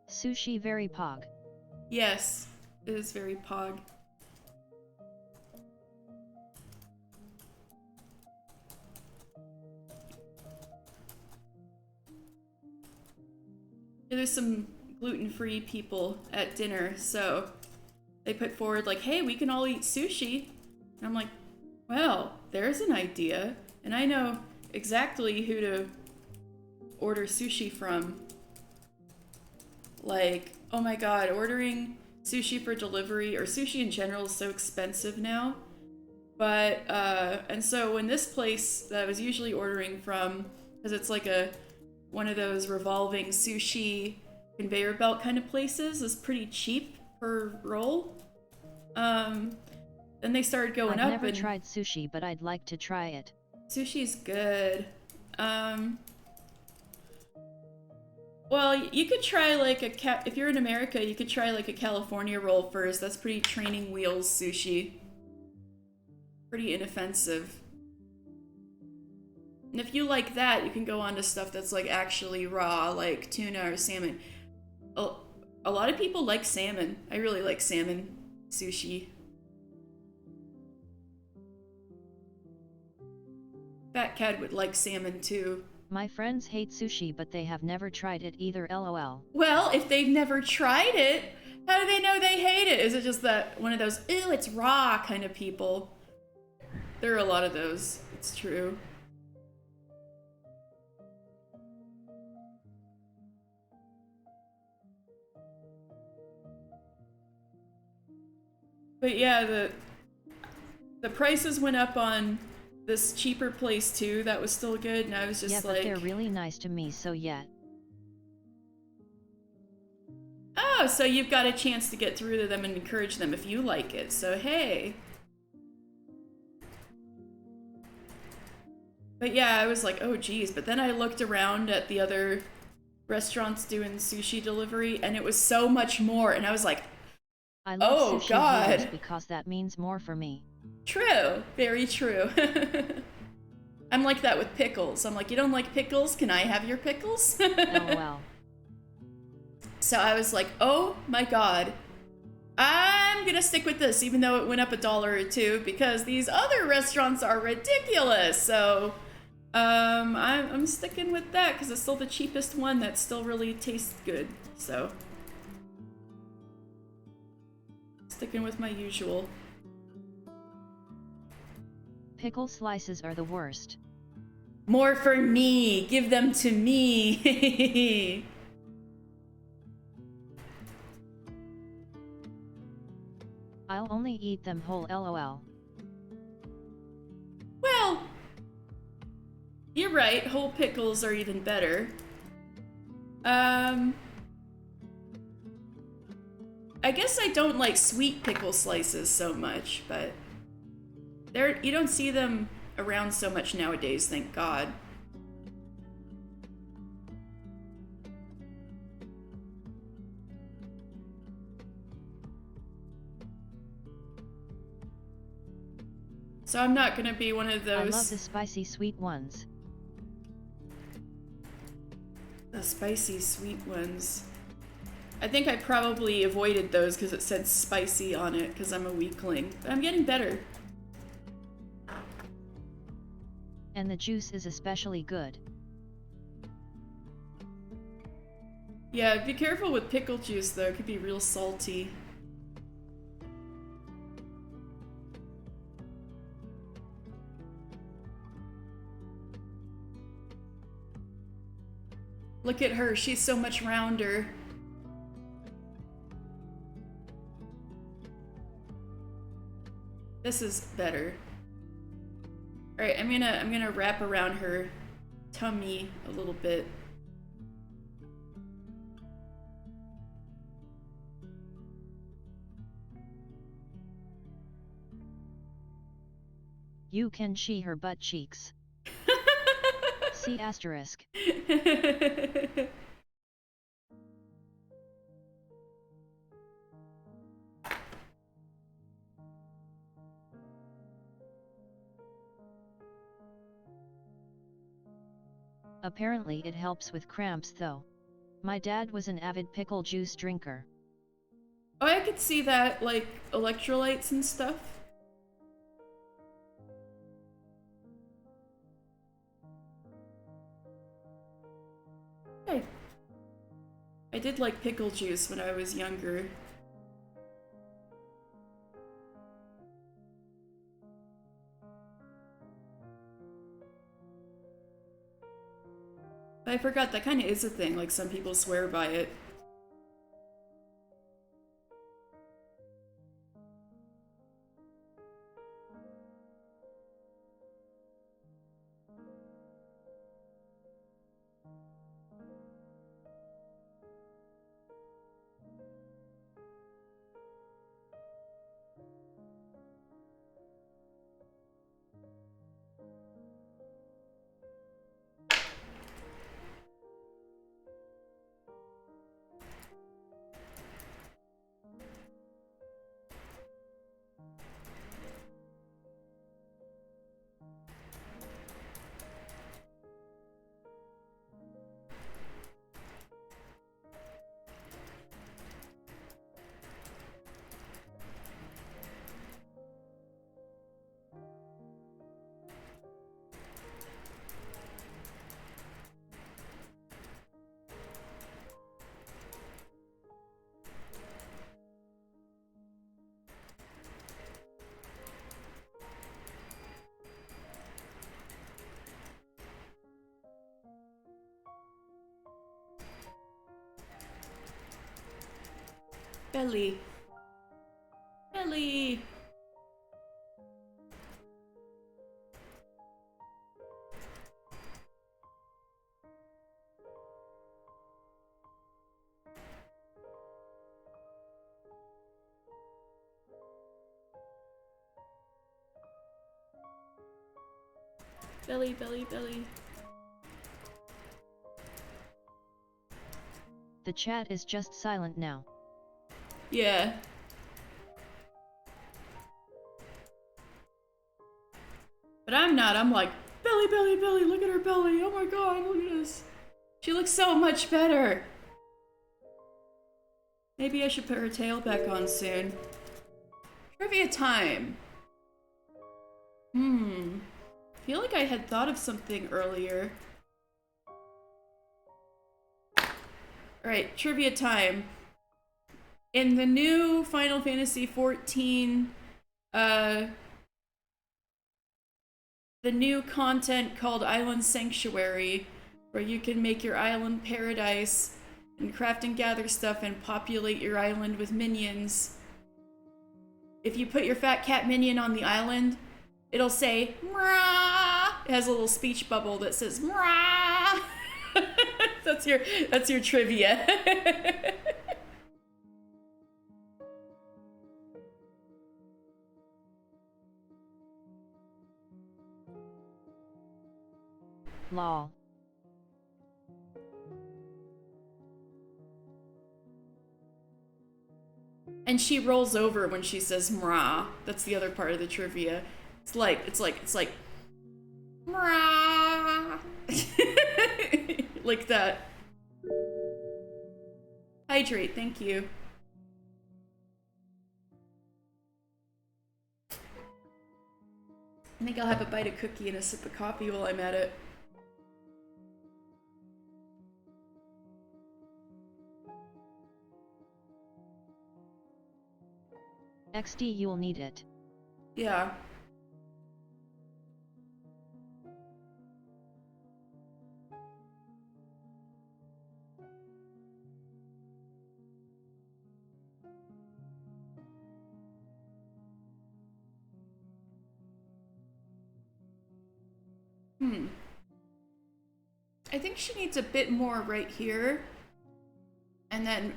Sushi very pog. Yes, it is very pog. There's some gluten-free people at dinner, so they put forward like, hey, we can all eat sushi. And I'm like, well, there's an idea, and I know exactly who to order sushi from. Like, oh my god, ordering sushi for delivery, or sushi in general, is so expensive now. But, and so when this place that I was usually ordering from, because it's like one of those revolving sushi conveyor belt kind of places, is pretty cheap per roll. Then they started going up. I've never tried sushi, but I'd like to try it. Sushi's good. Well, you could try like if you're in America, you could try like a California roll first. That's pretty training wheels sushi. Pretty inoffensive. And if you like that, you can go on to stuff that's like actually raw, like tuna or salmon. A lot of people like salmon. I really like salmon sushi. Fat Cat would like salmon too. My friends hate sushi, but they have never tried it either, lol. Well, if they've never tried it, how do they know they hate it? Is it just that one of those, ew, it's raw kind of people? There are a lot of those. It's true. But yeah, the prices went up on this cheaper place too. That was still good, and I was just yeah, like, but they're really nice to me, so yeah. oh, so you've got a chance to get through to them and encourage them if you like it. So hey. But yeah, I was like, oh geez. But then I looked around at the other restaurants doing sushi delivery, and it was so much more. And I was like, I love oh sushi god, videos because that means more for me. True, very true. I'm like that with pickles. I'm like, you don't like pickles? Can I have your pickles? LOL. So I was like, oh my god, I'm gonna stick with this even though it went up $1 or $2 because these other restaurants are ridiculous. So I'm sticking with that because it's still the cheapest one that still really tastes good. So sticking with my usual. Pickle slices are the worst. More for me. Give them to me. I'll only eat them whole, lol. Well, you're right. Whole pickles are even better. I guess I don't like sweet pickle slices so much, but you don't see them around so much nowadays, thank God. So I'm not gonna be one of those. I love the spicy sweet ones. The spicy sweet ones. I think I probably avoided those because it said spicy on it because I'm a weakling. But I'm getting better. And the juice is especially good. Yeah, be careful with pickle juice though, it could be real salty. Look at her, she's so much rounder. This is better. All right, I'm gonna wrap around her tummy a little bit. You can see her butt cheeks. See asterisk. Apparently it helps with cramps though. My dad was an avid pickle juice drinker. Oh, I could see that, like electrolytes and stuff. Hey. I did like pickle juice when I was younger. But I forgot that kind of is a thing, like some people swear by it. Belly. Belly. Belly, belly, belly. The chat is just silent now. Yeah. But I'm not. I'm like, belly, belly, belly. Look at her belly. Oh my god, look at this. She looks so much better. Maybe I should put her tail back on soon. Trivia time. I feel like I had thought of something earlier. Alright, trivia time. In the new Final Fantasy XIV, the new content called Island Sanctuary, where you can make your island paradise and craft and gather stuff and populate your island with minions. If you put your fat cat minion on the island, it'll say, "Mrah!" It has a little speech bubble that says, "Mrah!" That's your trivia. Lol. And she rolls over when she says "mrah." That's the other part of the trivia. It's like "mrah." Like that. Hydrate, thank you. I think I'll have a bite of cookie and a sip of coffee while I'm at it. XD, you'll need it. Yeah. I think she needs a bit more right here, and then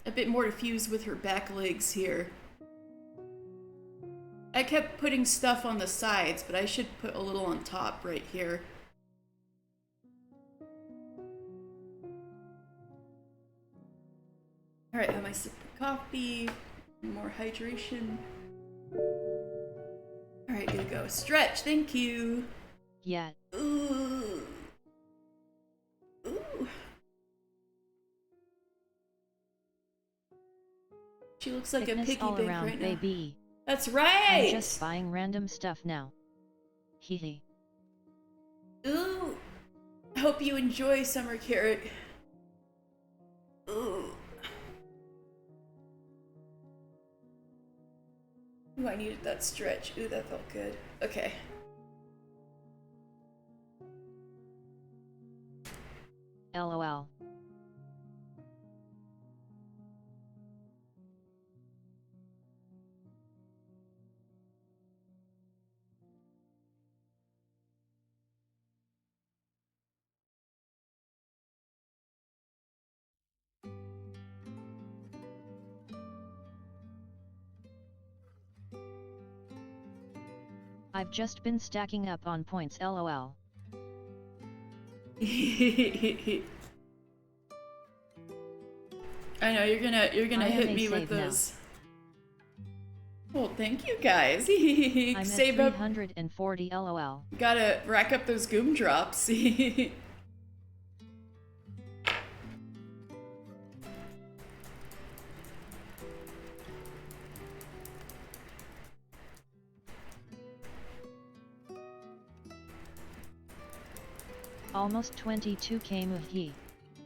a bit more to fuse with her back legs here. I kept putting stuff on the sides, but I should put a little on top right here. Alright, have my sip of coffee, more hydration. Alright, here we go. Stretch, thank you. Yeah. Ooh. Ooh. She looks like Fitness a piggy all bank around, right now. baby. That's right! I'm just buying random stuff now. Hehe. Ooh. I hope you enjoy Summer Carrot. Ooh. Ooh, I needed that stretch. Ooh, that felt good. Okay. LOL. I've just been stacking up on points, LOL. I know you're gonna hit me with those. Well, thank you guys. I'm Save at up. 340 LOL. Gotta rack up those goom drops. Almost 22k of he.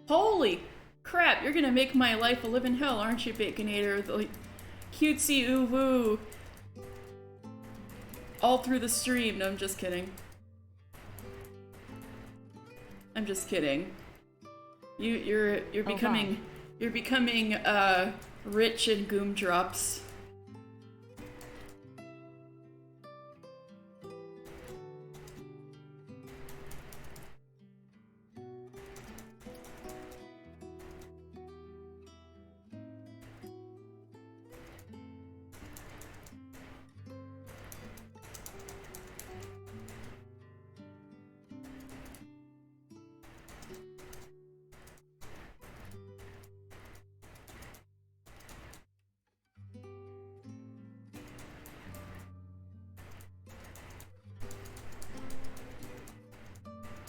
Holy crap, you're gonna make my life a living hell, aren't you, Baconator? The cutesy ooh woo. All through the stream. No, I'm just kidding. I'm just kidding. You're becoming rich in goom drops.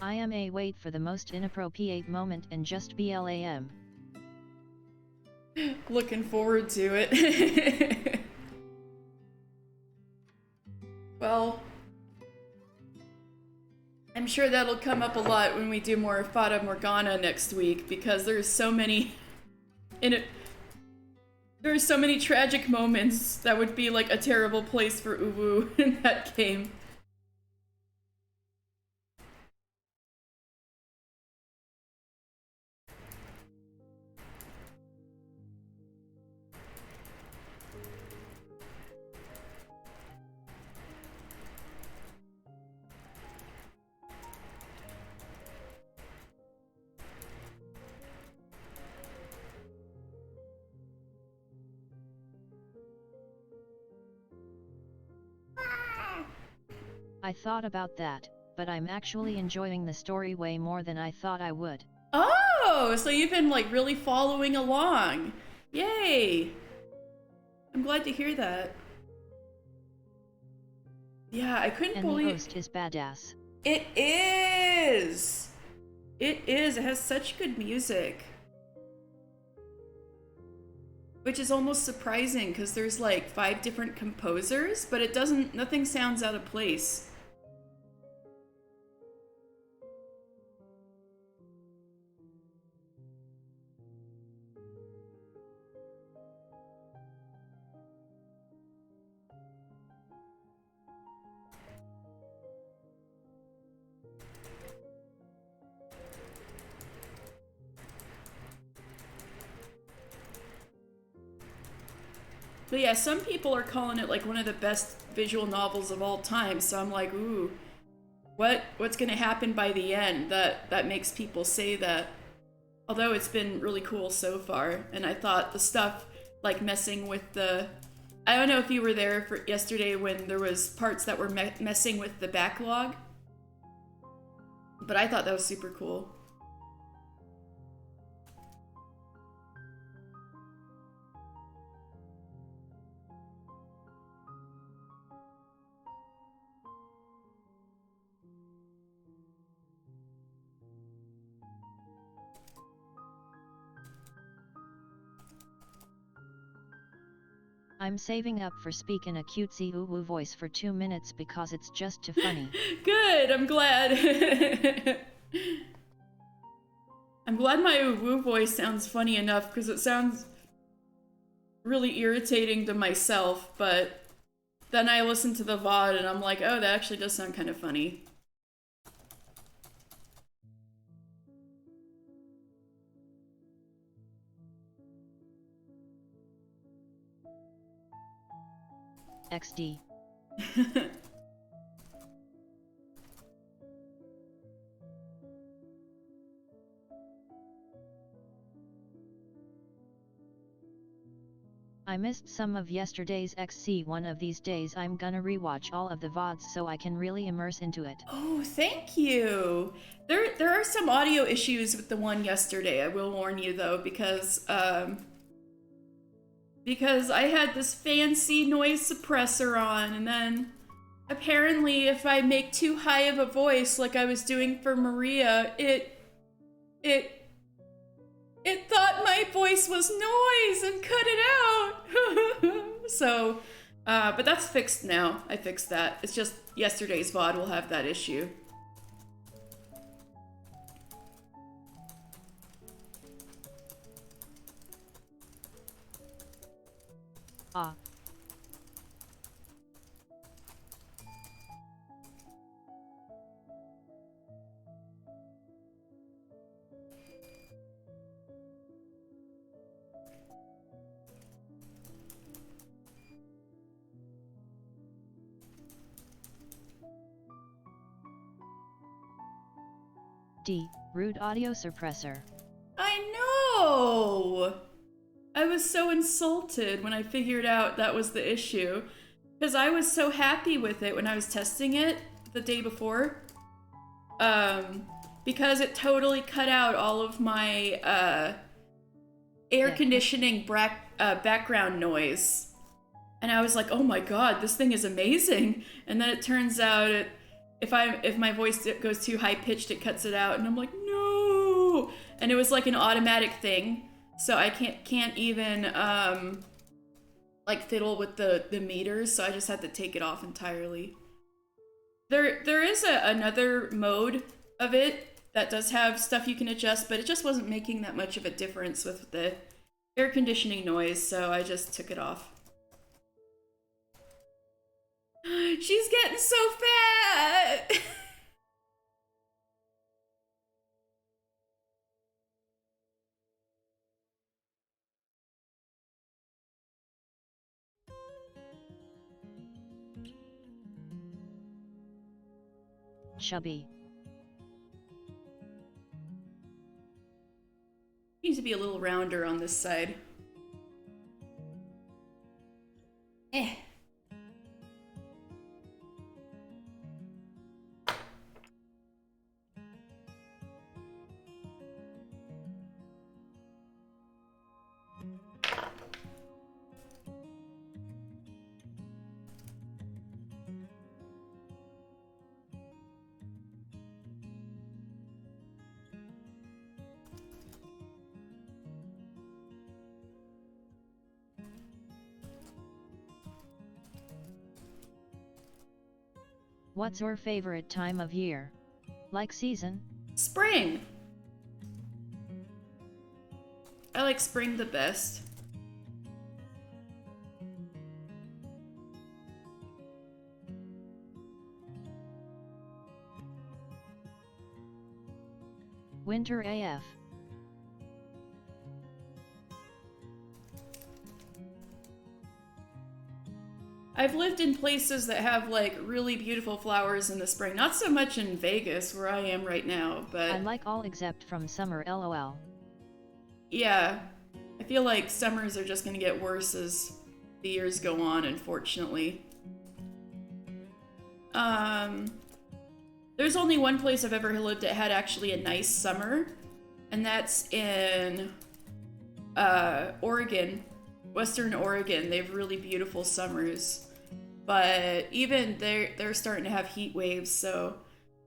I am a wait for the most inappropriate moment and just BLAM. Looking forward to it. Well, I'm sure that'll come up a lot when we do more Fata Morgana next week, because there's so many in it. There are so many tragic moments that would be like a terrible place for Uwu in that game. I thought about that, but I'm actually enjoying the story way more than I thought I would. Oh, so you've been like really following along. Yay! I'm glad to hear that. Yeah, I couldn't And believe the host is badass. it is. It is. It has such good music. Which is almost surprising because there's like 5 different composers, but it doesn't, nothing sounds out of place. But yeah, some people are calling it like one of the best visual novels of all time, so I'm like, ooh, what's gonna happen by the end that makes people say that? Although it's been really cool so far, and I thought the stuff like messing with the, I don't know if you were there for yesterday when there was parts that were messing with the backlog, but I thought that was super cool. I'm saving up for speaking a cutesy Uwu voice for 2 minutes because it's just too funny. Good, I'm glad. I'm glad my Uwu voice sounds funny enough, because it sounds really irritating to myself, but then I listen to the VOD and I'm like, oh, that actually does sound kind of funny. XD. I missed some of yesterday's XC. One of these days I'm gonna rewatch all of the VODs so I can really immerse into it. Oh, thank you. There are some audio issues with the one yesterday, I will warn you though, because I had this fancy noise suppressor on, and then apparently if I make too high of a voice like I was doing for Maria, it thought my voice was noise and cut it out. So, but that's fixed now. I fixed that. It's just yesterday's VOD will have that issue. Ah. D. Rude audio suppressor. I know! I was so insulted when I figured out that was the issue, because I was so happy with it when I was testing it the day before, because it totally cut out all of my air conditioning background noise. And I was like, oh my god, this thing is amazing. And then it turns out if my voice goes too high pitched, it cuts it out, and I'm like, no. And it was like an automatic thing. so I can't even like fiddle with the meters, so I just had to take it off entirely. There is another mode of it that does have stuff you can adjust, but it just wasn't making that much of a difference with the air conditioning noise, so I just took it off. She's getting so fat! Chubby. Needs to be a little rounder on this side. Eh. What's your favorite time of year? Like season? Spring! I like spring the best. Winter AF. I've lived in places that have like really beautiful flowers in the spring. Not so much in Vegas where I am right now, but I like all except from summer LOL. yeah, I feel like summers are just gonna get worse as the years go on, unfortunately. There's only one place I've ever lived that had actually a nice summer, and that's in Oregon, Western Oregon. They have really beautiful summers, but even they're starting to have heat waves, so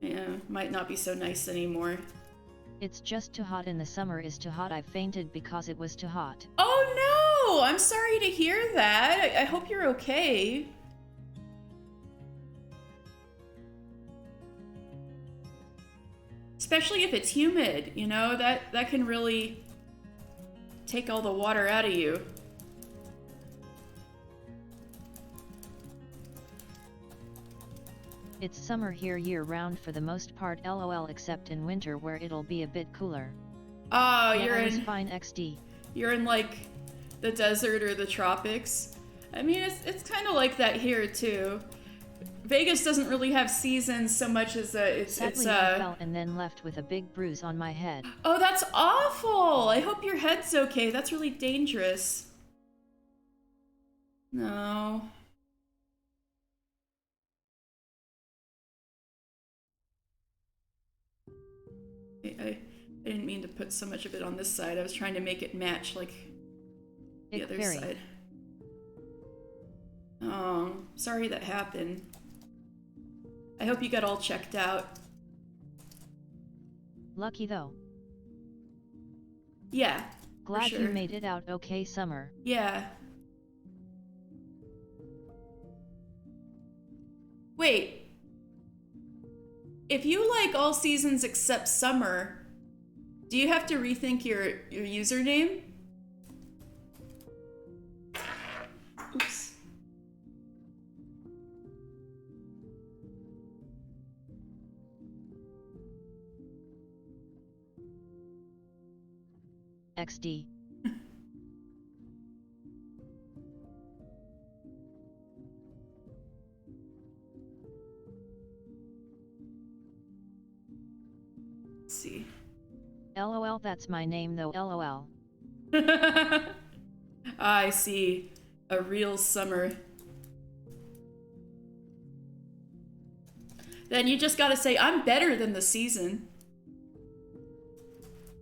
yeah, might not be so nice anymore. It's just too hot in the summer is too hot. I fainted because it was too hot. Oh no! I'm sorry to hear that. I hope you're okay. Especially if it's humid, you know, that can really take all the water out of you. It's summer here year-round for the most part LOL except in winter where it'll be a bit cooler. Oh, Yeah, you're I was in fine XD. you're in like the desert or the tropics. I mean, it's kind of like that here too. Vegas doesn't really have seasons so much as Sadly, I fell and then left with a big bruise on my head. Oh, that's awful. I hope your head's okay. That's really dangerous. No. I didn't mean to put so much of it on this side. I was trying to make it match like the other side. Oh, sorry that happened. I hope you got all checked out. Lucky though. Yeah. Glad sure. you made it out okay summer. Yeah. Wait. If you like all seasons except summer, do you have to rethink your username? Oops. XD. Let's see. LOL, that's my name though LOL. I see. A real summer. Then you just gotta say, I'm better than the season.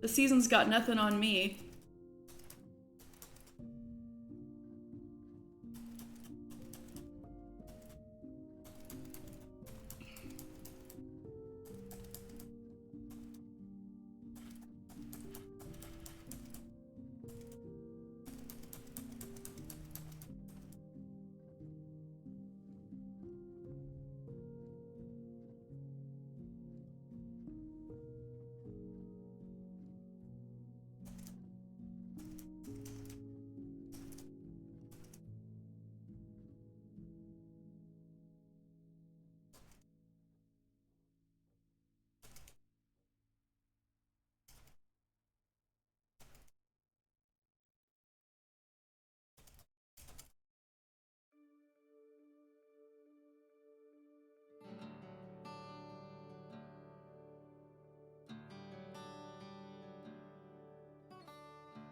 The season's got nothing on me.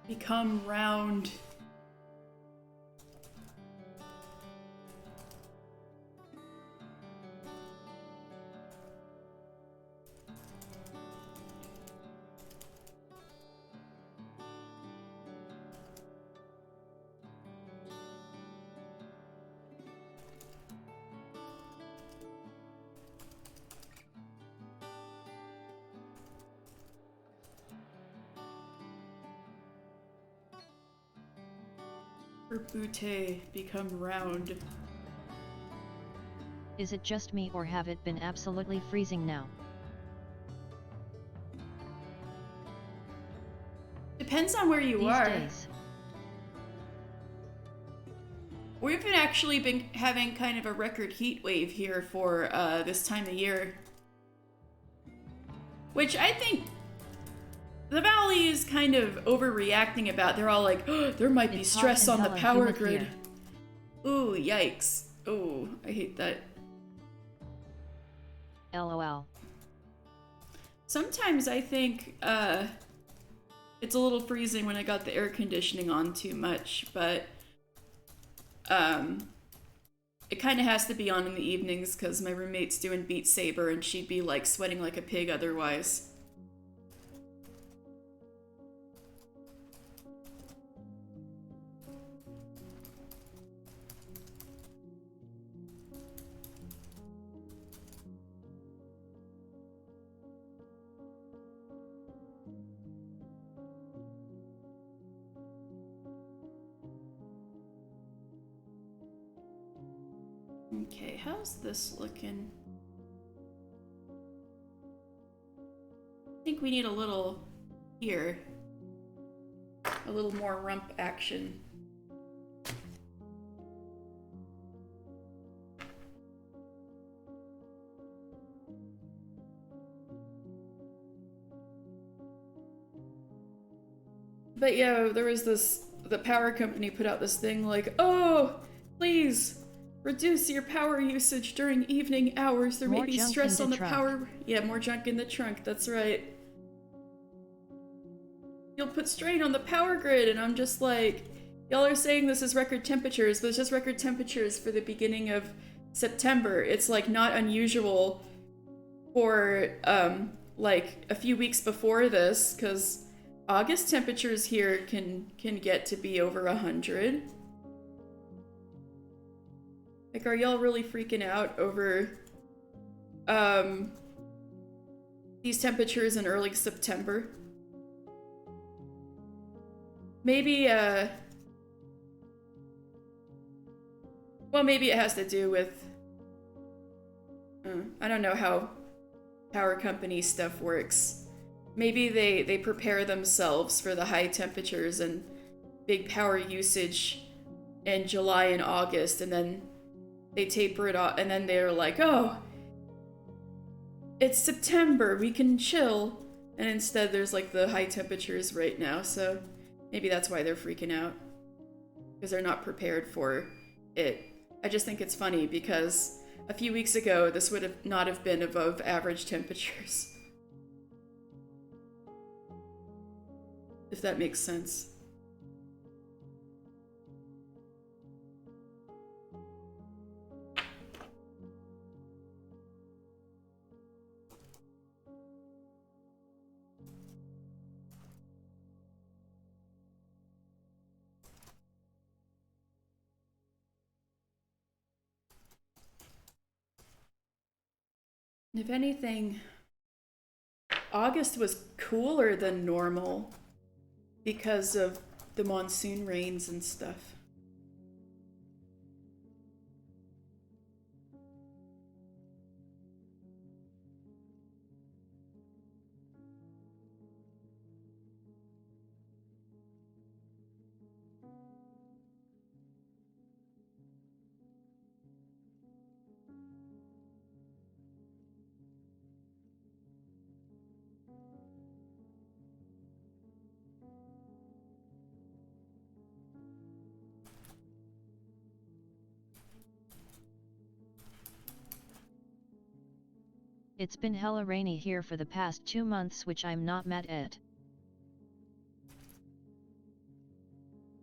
become round. Boutte become round. Is it just me or have it been absolutely freezing now? Depends on where you These are. days. We've been having kind of a record heat wave here for this time of year. Which I think the Valley is kind of overreacting about. They're all like, oh, there might be It's stress hot on and the hella power humid grid. here. Ooh, yikes. Ooh, I hate that. LOL. Sometimes I think it's a little freezing when I got the air conditioning on too much, but it kind of has to be on in the evenings because my roommate's doing Beat Saber and she'd be like sweating like a pig otherwise. Okay, how's this looking? I think we need a little here. A little more rump action. But yeah, there was the power company put out this thing like, oh, please reduce your power usage during evening hours. There may More be junk stress in on the the trunk. power. Yeah, more junk in the trunk. That's right. You'll put strain on the power grid, and I'm just like, y'all are saying this is record temperatures, but it's just record temperatures for the beginning of September. It's like not unusual for like a few weeks before this, because August temperatures here can get to be over 100. Like, are y'all really freaking out over these temperatures in early September? Maybe well, maybe it has to do with I don't know how power company stuff works. Maybe they prepare themselves for the high temperatures and big power usage in July and August, and then they taper it off, and then they're like, oh, it's September, we can chill. And instead there's like the high temperatures right now, so maybe that's why they're freaking out. Because they're not prepared for it. I just think it's funny because a few weeks ago this would have not have been above average temperatures. If that makes sense. If anything, August was cooler than normal because of the monsoon rains and stuff. It's been hella rainy here for the past 2 months, which I'm not mad at.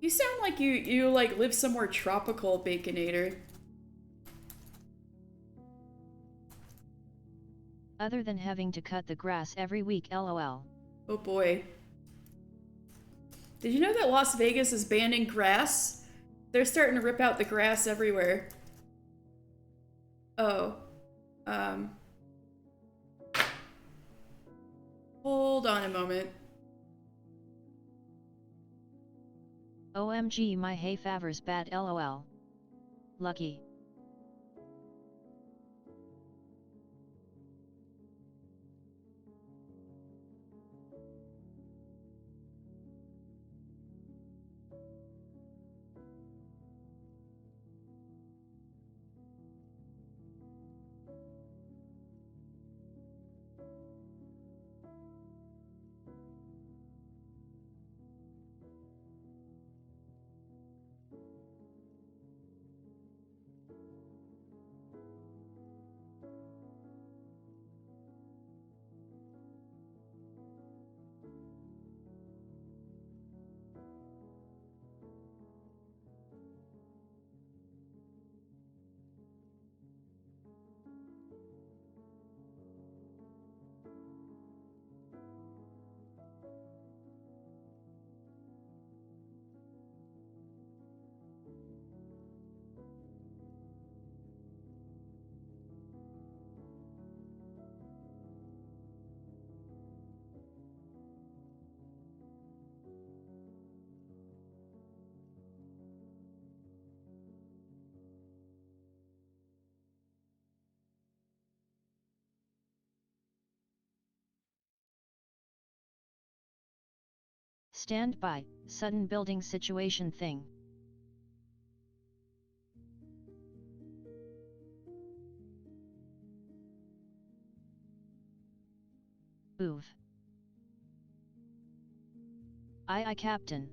You sound like you like live somewhere tropical, Baconator. Other than having to cut the grass every week, lol. Oh boy. Did you know that Las Vegas is banning grass? They're starting to rip out the grass everywhere. Oh. Hold on a moment. OMG, my hay favors bad, lol. Lucky. Stand by, sudden building situation thing. Oof. Aye, Captain.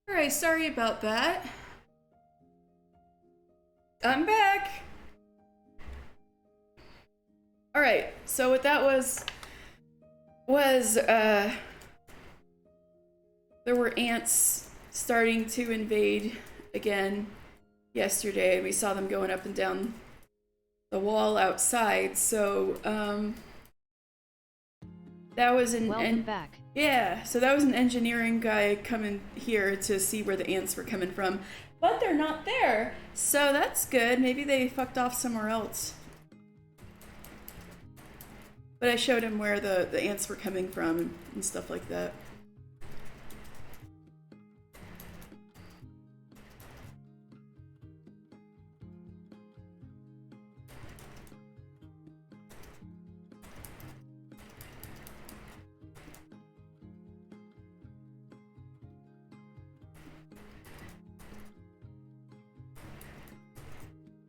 Alright, sorry about that. I'm back! Alright, so what that was there were ants starting to invade again yesterday. We saw them going up and down the wall outside, so that was Welcome back. Yeah, so that was an engineering guy coming here to see where the ants were coming from, but they're not there, so that's good. Maybe they fucked off somewhere else. But I showed him where the ants were coming from and stuff like that.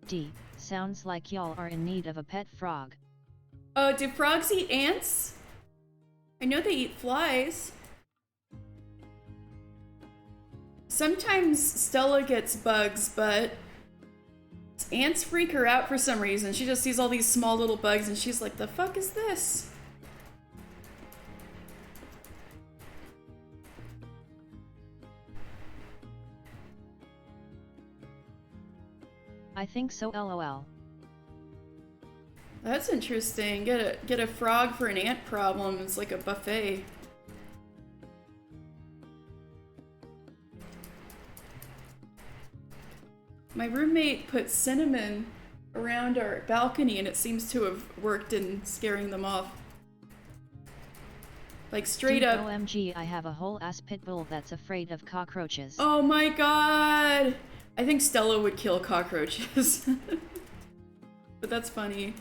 D. Sounds like y'all are in need of a pet frog. Oh, do frogs eat ants? I know they eat flies. Sometimes Stella gets bugs, but ants freak her out for some reason. She just sees all these small little bugs and she's like, the fuck is this? I think so, lol. That's interesting. Get a frog for an ant problem. It's like a buffet. My roommate put cinnamon around our balcony and it seems to have worked in scaring them off. Like straight Dude, up. OMG, I have a whole ass pit bull that's afraid of cockroaches. Oh my god! I think Stella would kill cockroaches. But that's funny.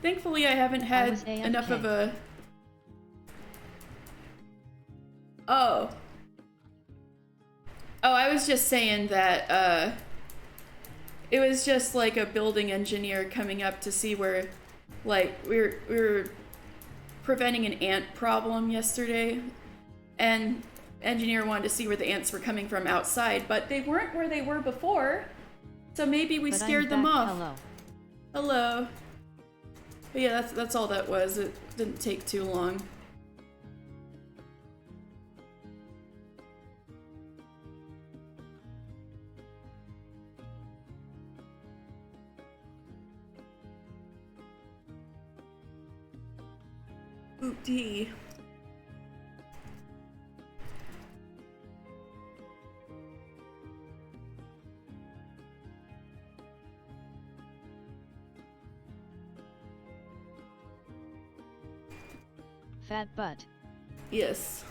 Thankfully, I haven't had enough of a... Oh. Oh, I was just saying that, it was just like a building engineer coming up to see where, like, we were preventing an ant problem yesterday, and engineer wanted to see where the ants were coming from outside, but they weren't where they were before, so maybe we scared them off. Hello. Hello. But yeah, that's all that was. It didn't take too long. Oopty. Fat butt. Yes.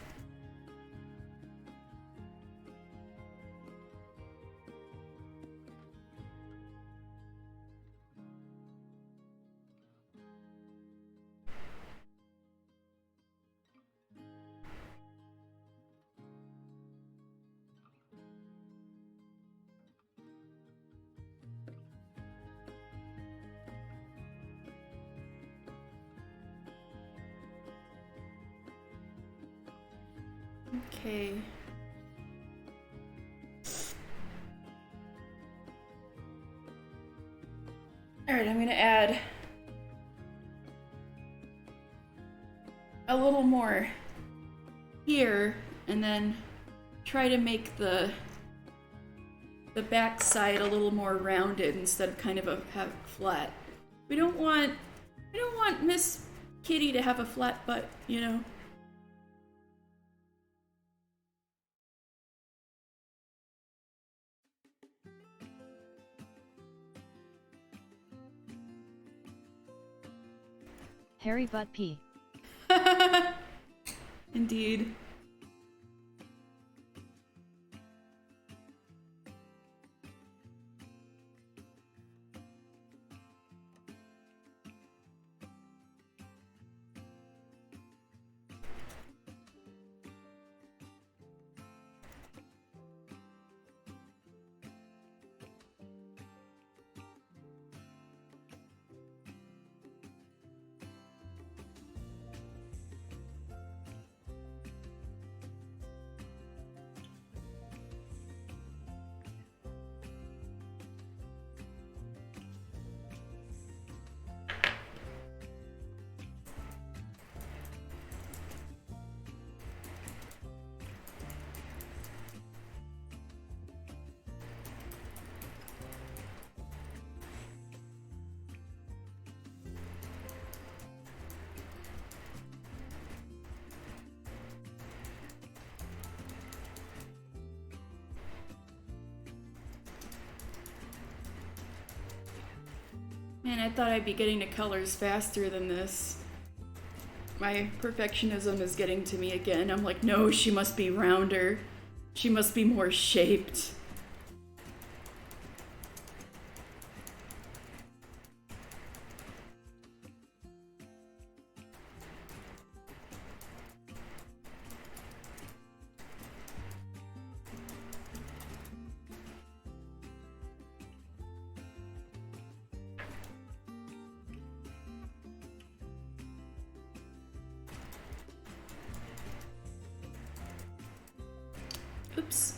Okay. Alright, I'm gonna add a little more here and then try to make the back side a little more rounded instead of kind of have flat. We don't want Miss Kitty to have a flat butt, you know? Hairy butt pee. Indeed. Man, I thought I'd be getting to colors faster than this. My perfectionism is getting to me again. I'm like, no, she must be rounder. She must be more shaped. Oops.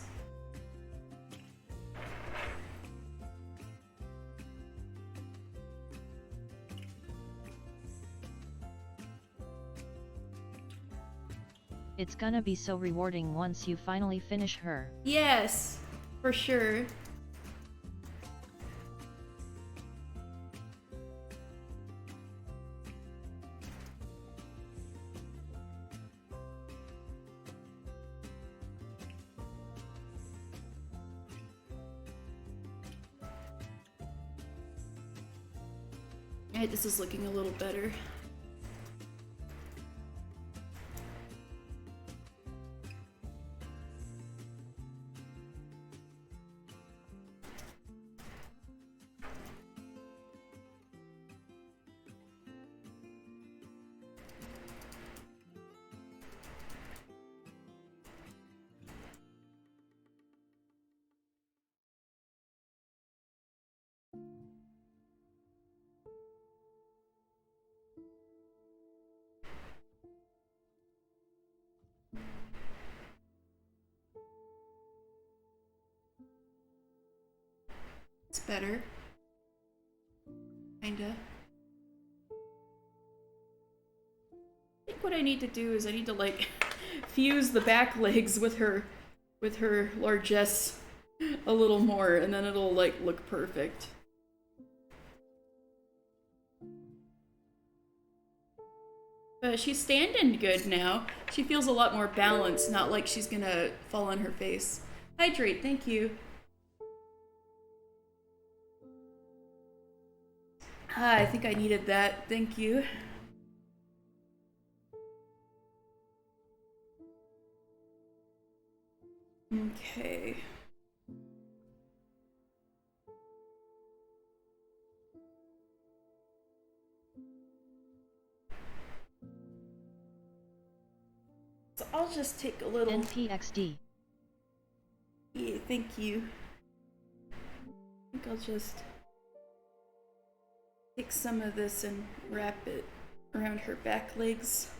It's gonna be so rewarding once you finally finish her. Yes, for sure. Alright, this is looking a little better. It's better. Kinda. I think what I need to do is I need to like fuse the back legs with her largesse a little more, and then it'll like look perfect. But she's standing good now. She feels a lot more balanced, not like she's gonna fall on her face. Hydrate, thank you. Ah, I think I needed that. Thank you. Okay. So I'll just take a little... NPXD. Yeah, thank you. I think I'll just take some of this and wrap it around her back legs.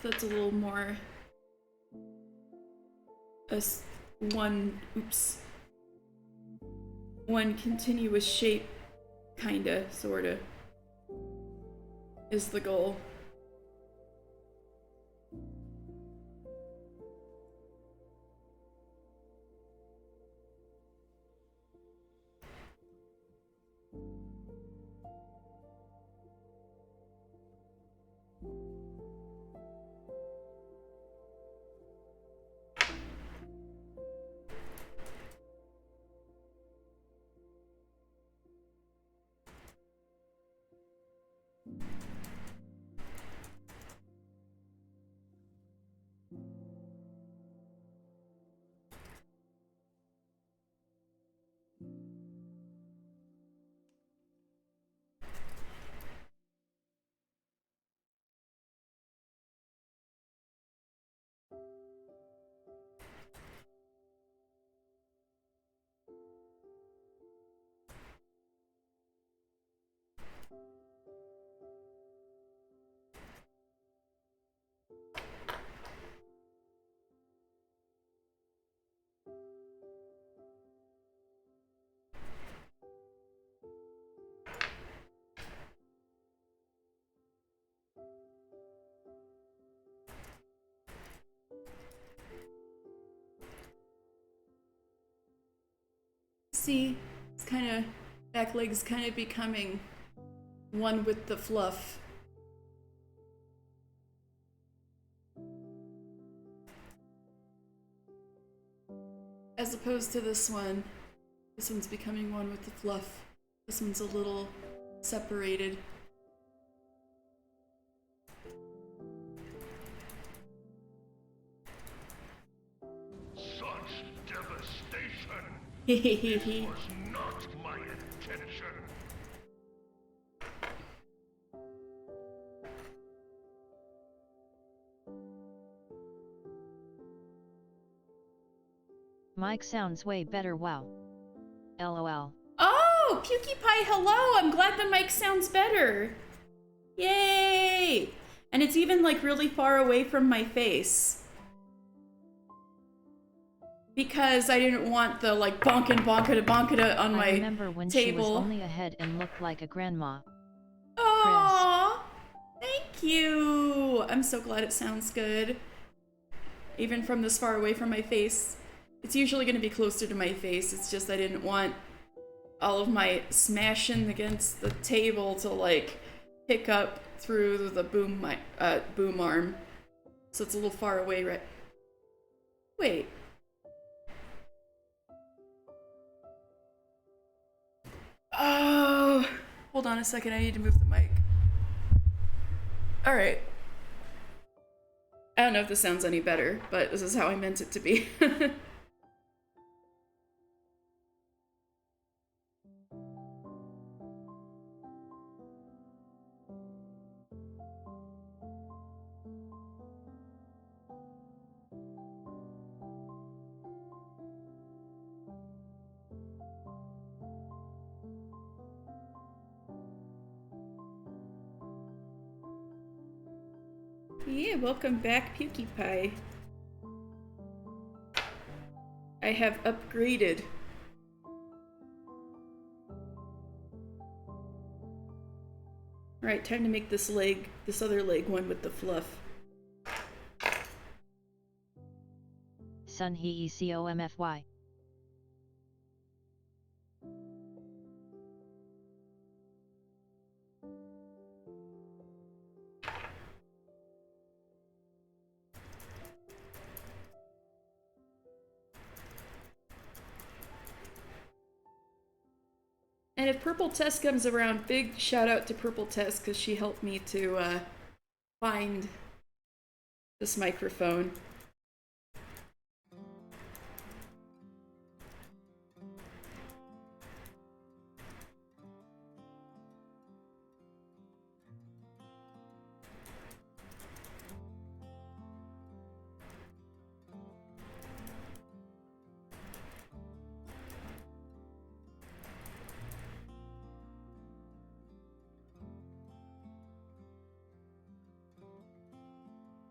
So it's a little more one continuous shape, kinda, sorta, is the goal. See, it's kind of, back legs kind of becoming one with the fluff. As opposed to this one, This one's becoming one with the fluff. This one's a little separated. Such devastation! Hehehehe. Was not my intention. Mike sounds way better, wow. LOL. Oh, PewDiePie, hello! I'm glad the mic sounds better. Yay! And it's even like really far away from my face. Because I didn't want the like bonkin bonkada bonkada on my I remember when table. she was only a head and looked like a grandma. Aww! Thank you! I'm so glad it sounds good. Even from this far away from my face. It's usually going to be closer to my face, it's just I didn't want all of my smashing against the table to like pick up through the boom arm. So it's a little far away, right? Wait. Oh, hold on a second, I need to move the mic. Alright. I don't know if this sounds any better, but this is how I meant it to be. Yeah, welcome back, PewDiePie. I have upgraded. Alright, time to make this other leg one with the fluff. Sun he comfy. And if Purple Tess comes around, big shout out to Purple Tess because she helped me to find this microphone.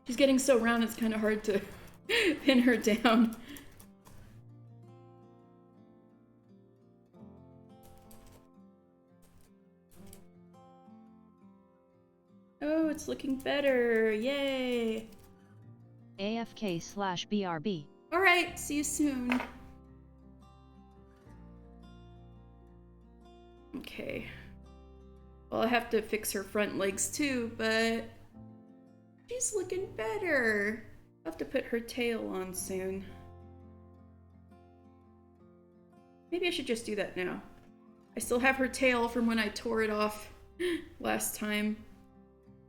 She's getting so round it's kind of hard to pin her down. Oh, it's looking better. Yay. AFK/BRB. Alright, see you soon. Okay. Well, I have to fix her front legs too, but she's looking better. I'll have to put her tail on soon. Maybe I should just do that now. I still have her tail from when I tore it off last time.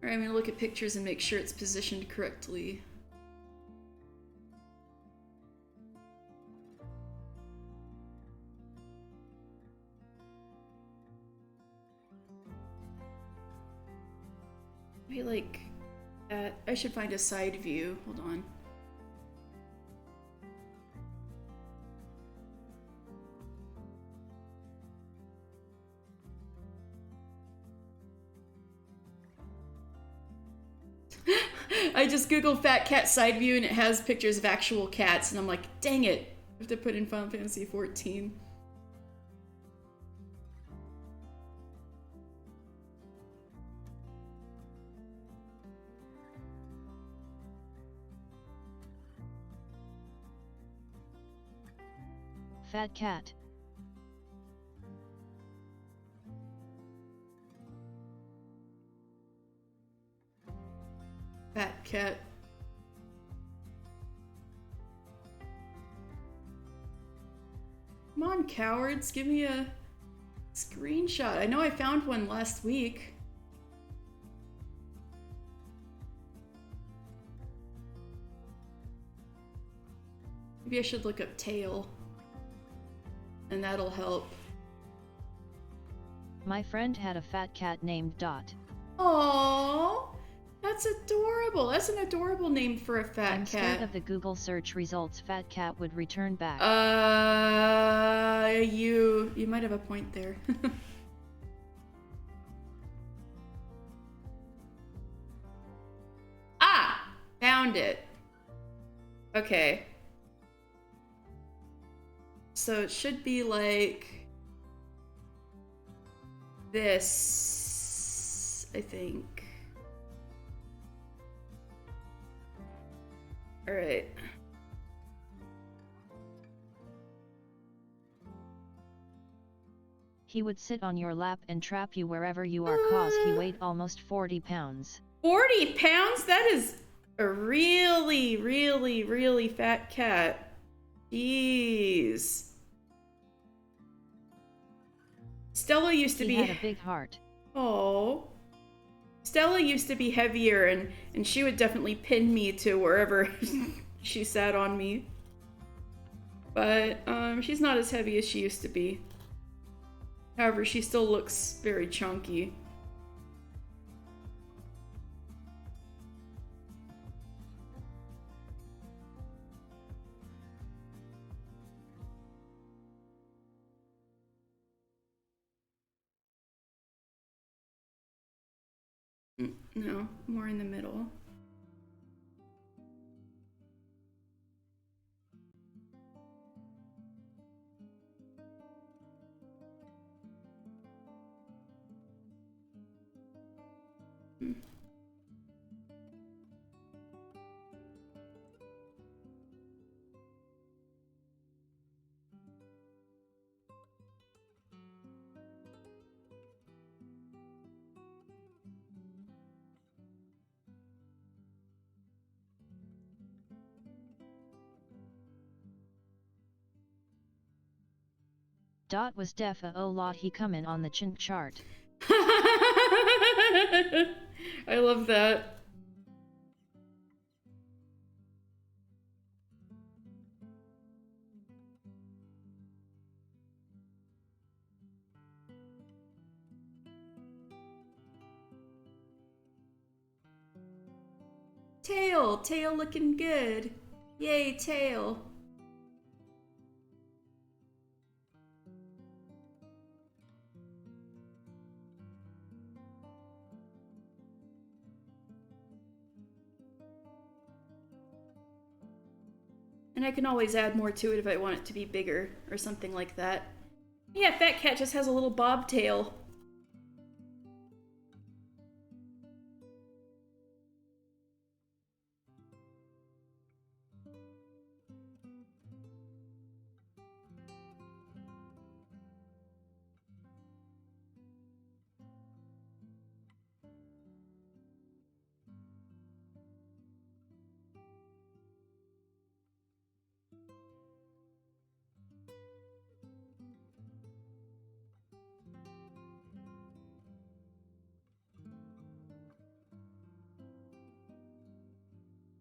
Alright, I'm gonna look at pictures and make sure it's positioned correctly. Maybe like that. I should find a side view. Hold on. I just googled fat cat side view and it has pictures of actual cats and I'm like, dang it, I have to put in Final Fantasy XIV. Fat cat. Fat cat. Come on, cowards, give me a screenshot. I know I found one last week. Maybe I should look up tail, and that'll help. My friend had a fat cat named Dot. Aww, that's adorable. That's an adorable name for a fat I'm cat. scared of the Google search results fat cat would return back. You might have a point there. Ah, found it. Okay. So it should be like this, I think. All right. He would sit on your lap and trap you wherever you are cause he weighed almost 40 pounds. 40 pounds? That is a really, really, really fat cat. Jeez. Stella used to He be... had a big heart. Oh. Stella used to be heavier, and she would definitely pin me to wherever she sat on me. But she's not as heavy as she used to be. However, she still looks very chunky. No, more in the middle. Dot was def a lot he come in on the chin chart. I love that. Tail looking good. Yay, tail. And I can always add more to it if I want it to be bigger or something like that. Yeah, Fat Cat just has a little bobtail.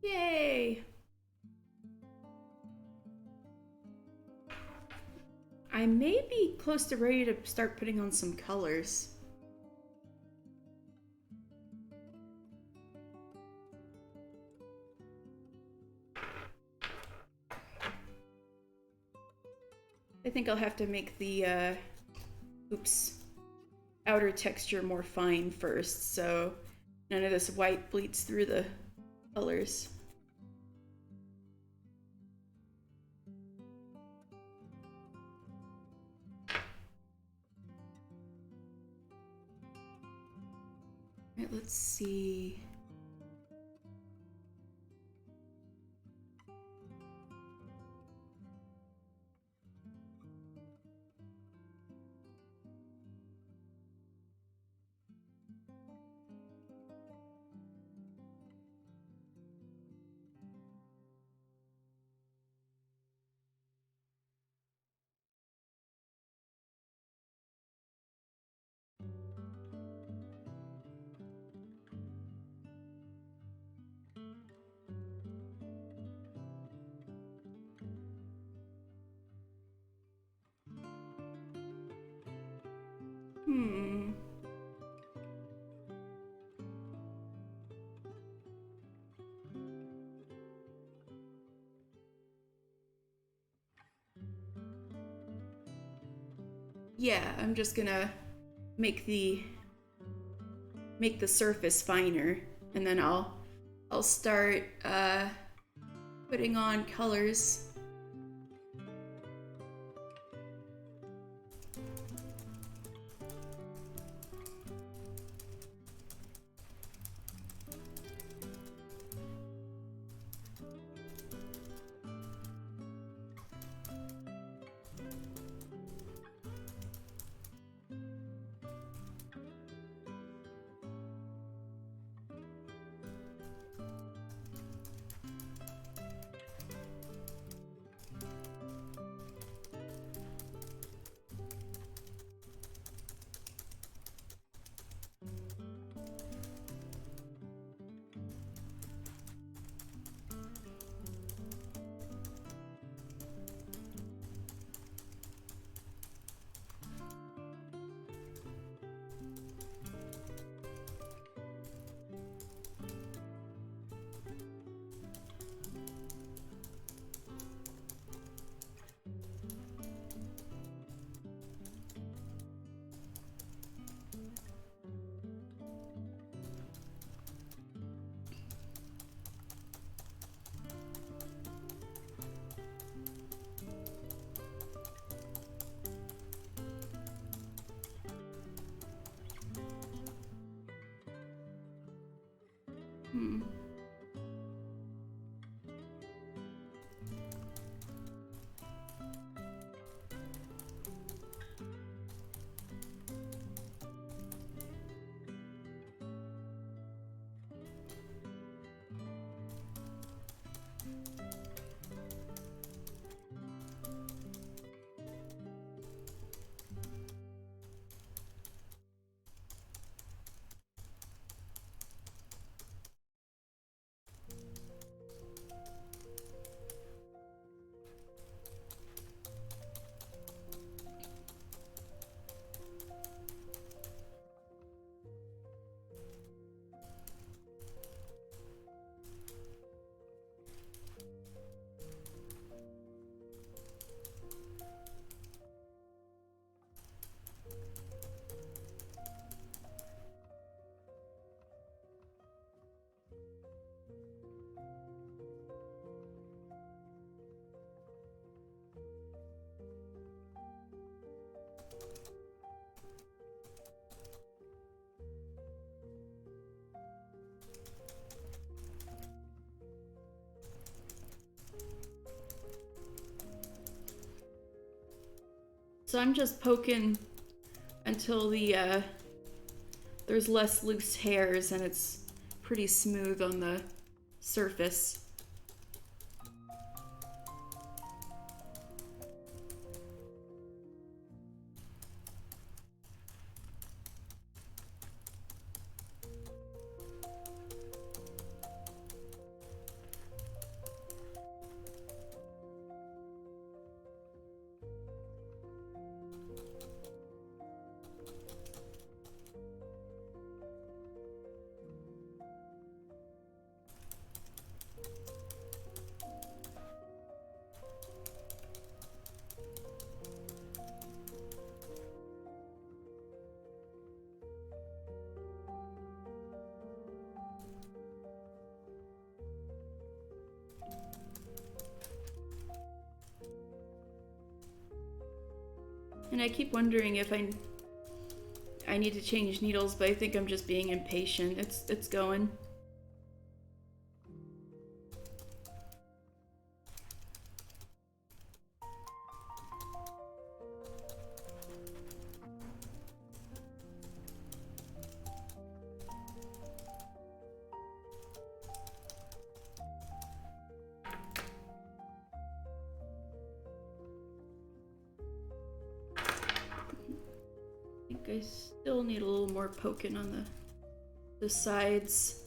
Yay! I may be close to ready to start putting on some colors. I think I'll have to make the, outer texture more fine first, so none of this white bleeds through the colors. Alright, let's see. Hmm. Yeah, I'm just gonna make the surface finer, and then I'll start putting on colors. Hmm. So I'm just poking until the there's less loose hairs and it's pretty smooth on the surface. And I keep wondering if I need to change needles, but I think I'm just being impatient. It's going. I think I still need a little more poking on the sides.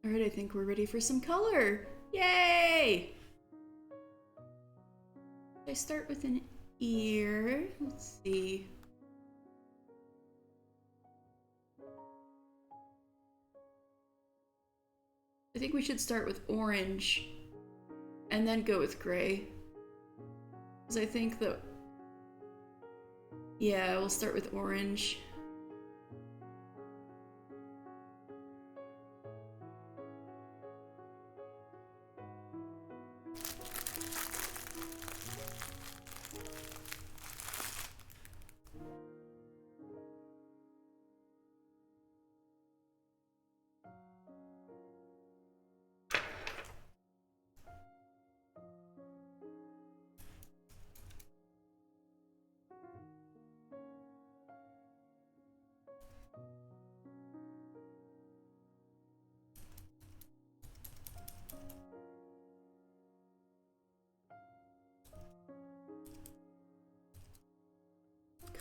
Alright, I think we're ready for some color. Yay! I start with an ear. Let's see. I think we should start with orange and then go with gray. Because I think that... Yeah, we'll start with orange.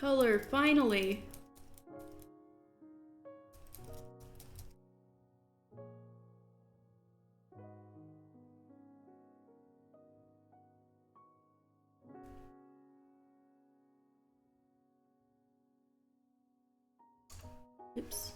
Color, finally! Oops.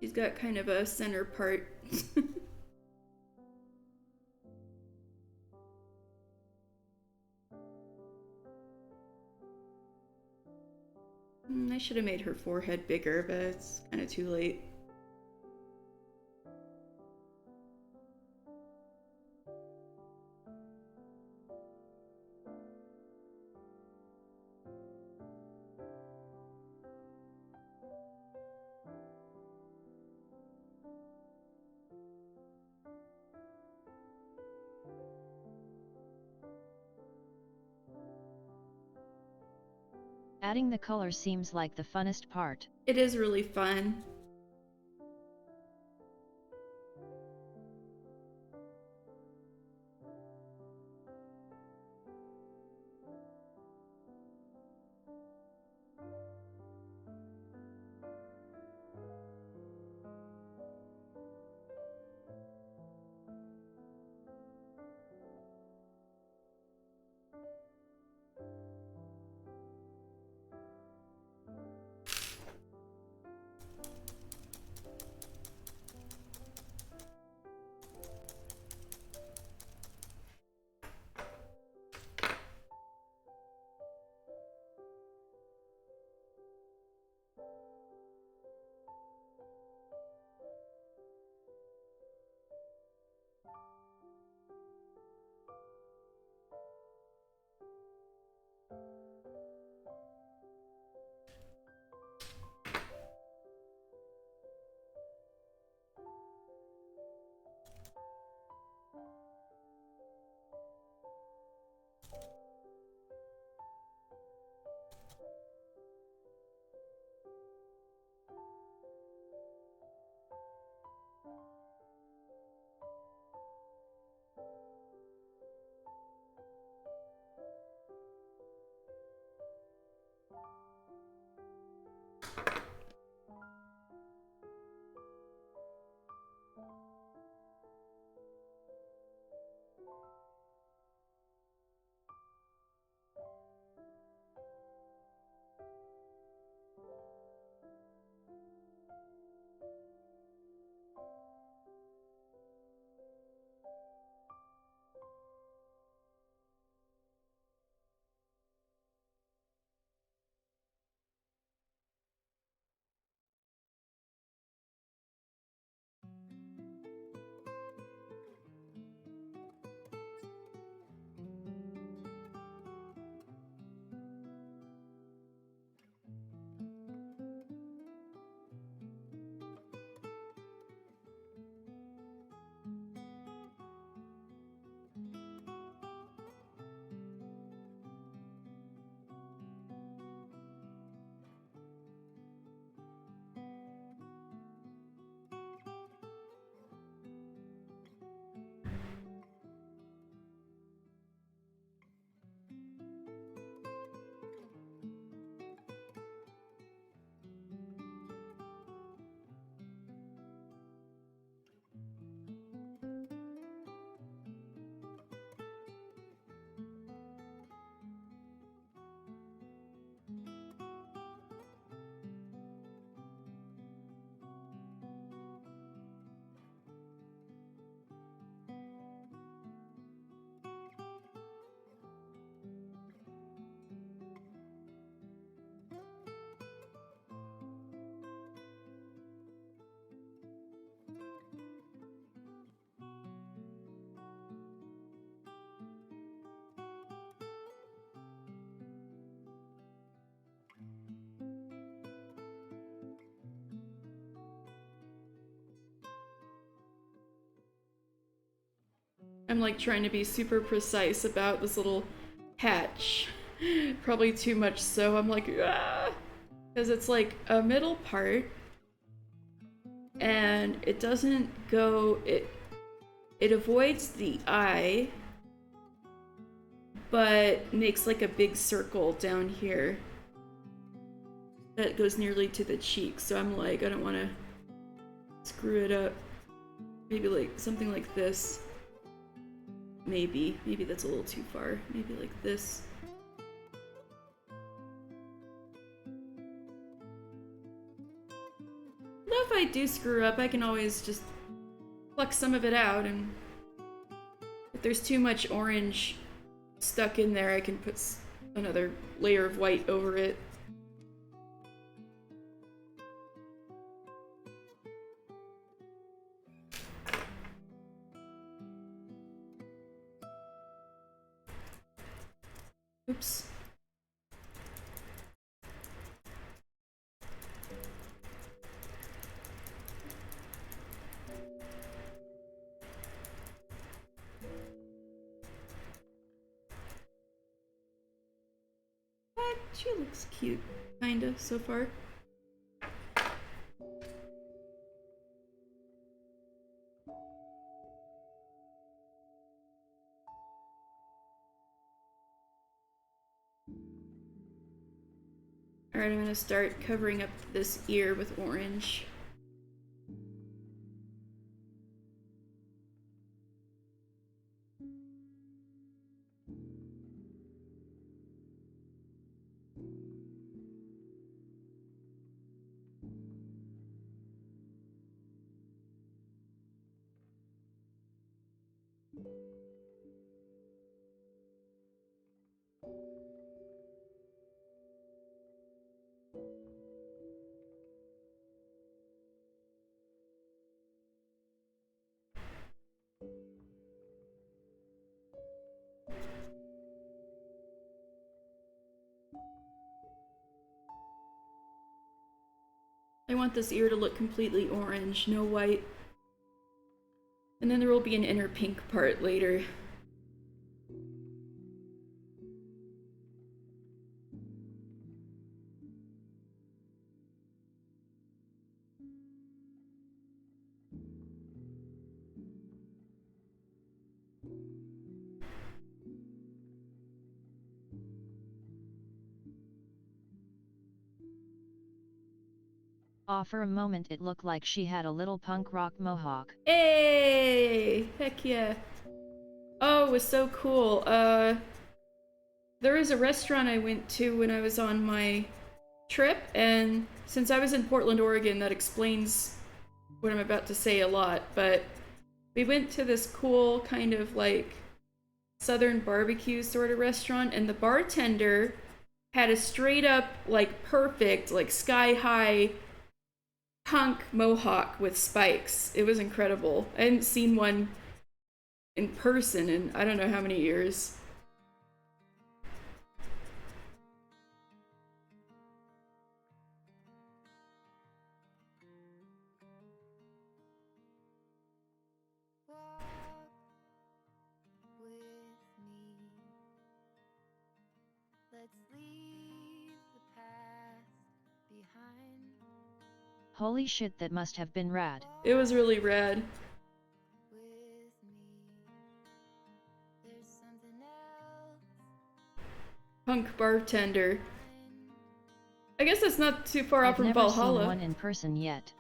She's got kind of a center part. I should have made her forehead bigger, but it's kind of too late. Adding the color seems like the funnest part. It is really fun. I'm like trying to be super precise about this little patch. Probably too much so. I'm like, ah! Because it's like a middle part and it doesn't go, it avoids the eye, but makes like a big circle down here that goes nearly to the cheek. So I'm like, I don't want to screw it up. Maybe like something like this. Maybe that's a little too far. Maybe like this. Although if I do screw up, I can always just pluck some of it out, and if there's too much orange stuck in there, I can put another layer of white over it. Oops. She looks cute, kinda, so far. Alright, I'm gonna start covering up this ear with orange. I want this ear to look completely orange, no white. And then there will be an inner pink part later. For a moment it looked like she had a little punk rock mohawk. Hey! Heck yeah. Oh, it was so cool. There was a restaurant I went to when I was on my trip, and since I was in Portland, Oregon, that explains what I'm about to say a lot, but we went to this cool kind of like southern barbecue sort of restaurant, and the bartender had a straight up like perfect like sky high punk mohawk with spikes. It was incredible. I hadn't seen one in person in I don't know how many years. Walk with me. Let's leave the past behind. Holy shit, that must have been rad. It was really rad. With me. There's something else. Punk bartender. I guess that's not too far off I've from never Valhalla. seen one in person yet.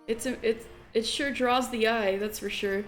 It sure draws the eye, that's for sure.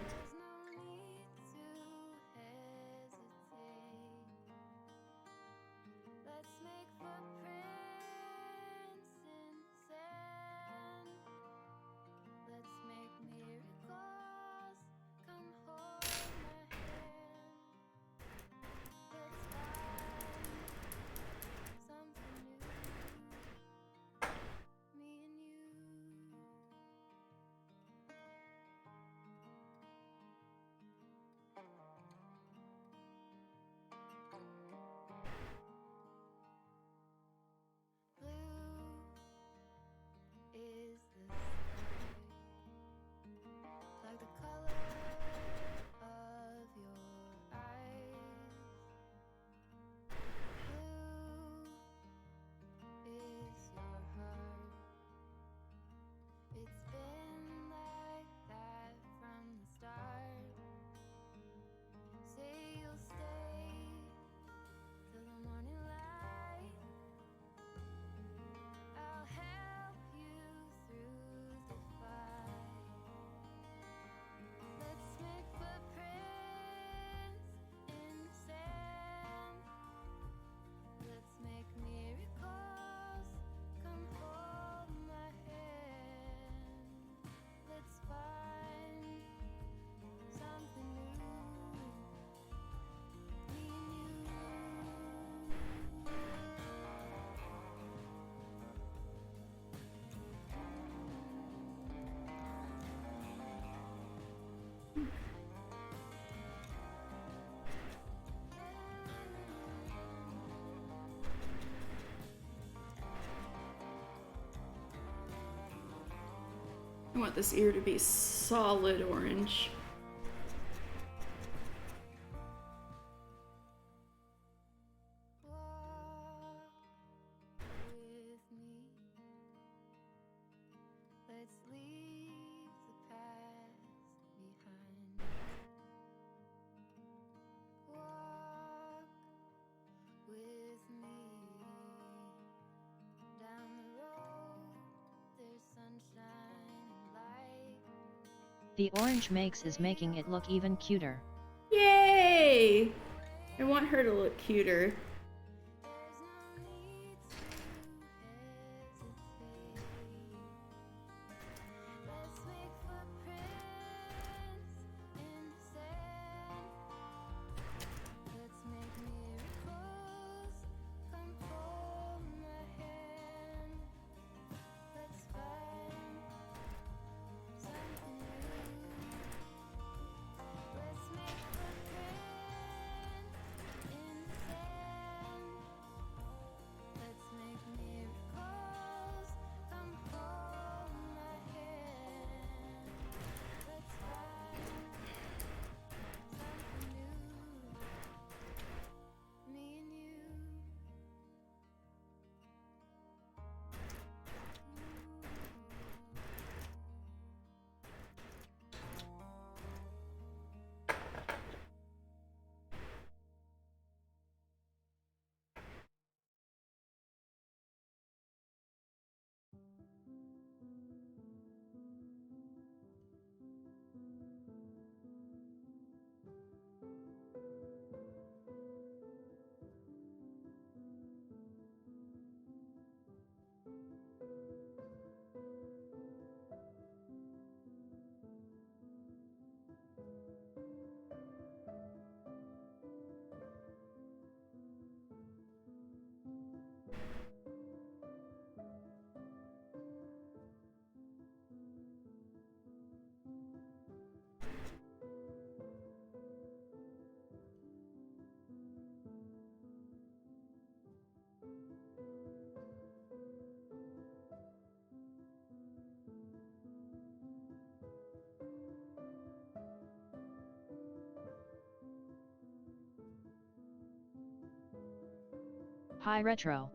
I want this ear to be solid orange. With me, let's leave the past behind. Walk with me down the road. There's sunshine and light. The orange mix is making it look even cuter. Yay! I want her to look cuter. There's no need to hesitate. Let's make footprints in the sand. Let's make miracles come hold my hand. Let's find something new. Let's make footprints in the sand. Let's make miracles come hold my hand. Let's find something new. Me and you. Hi Retro.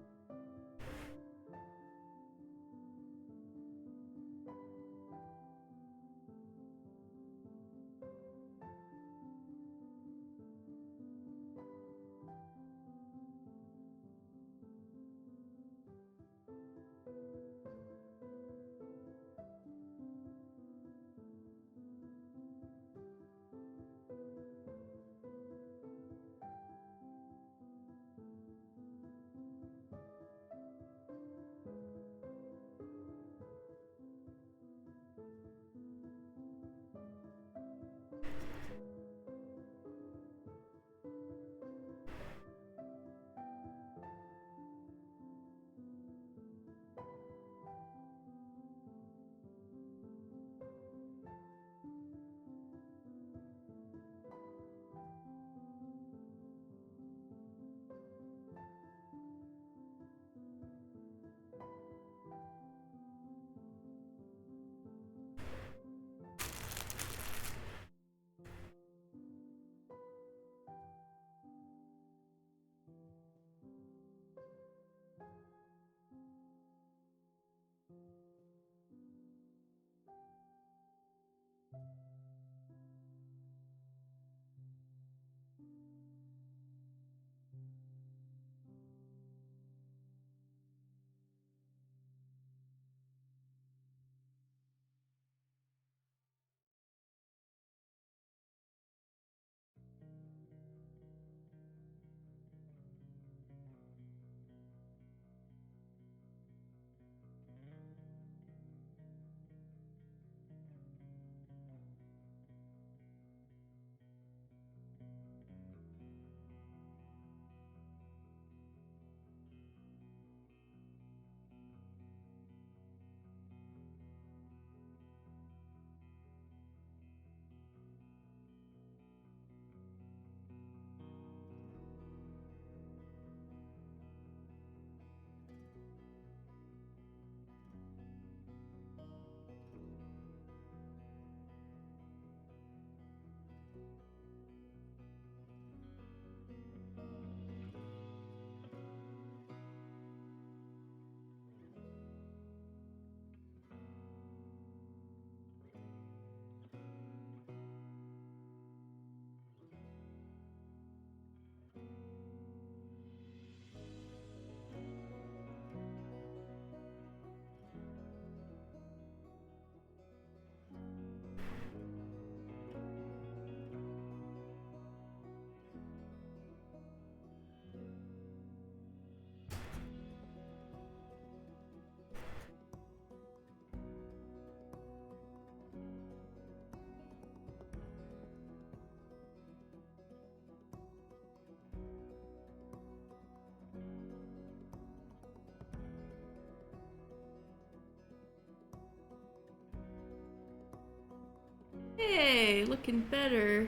Hey, looking better.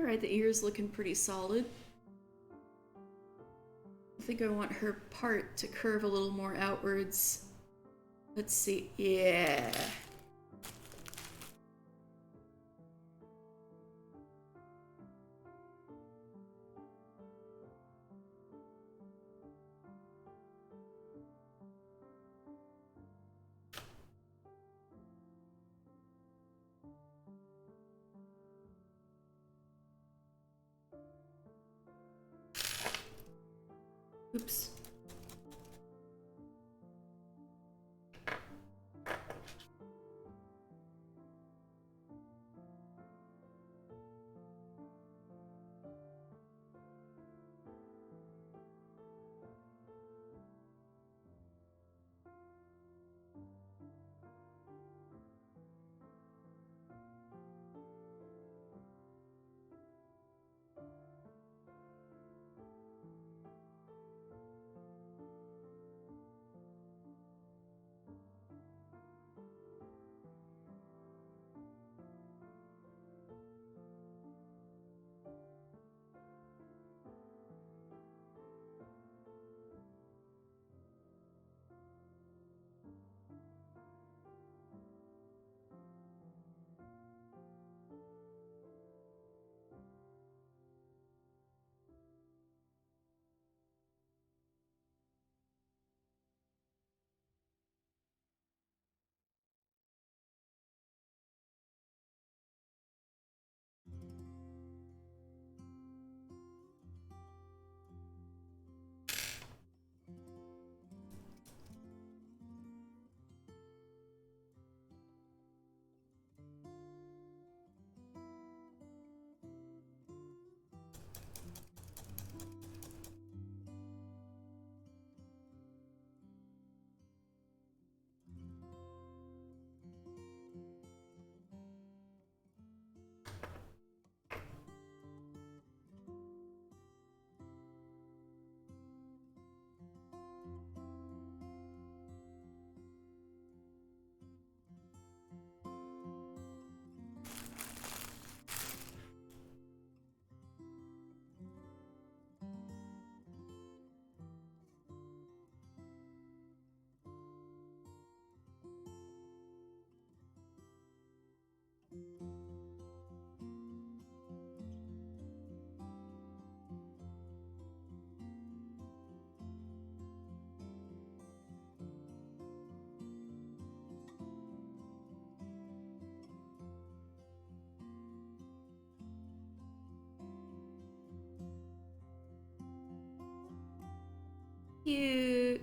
Alright, the ear's looking pretty solid. I think I want her part to curve a little more outwards. Let's see. Yeah. Oops. Cute.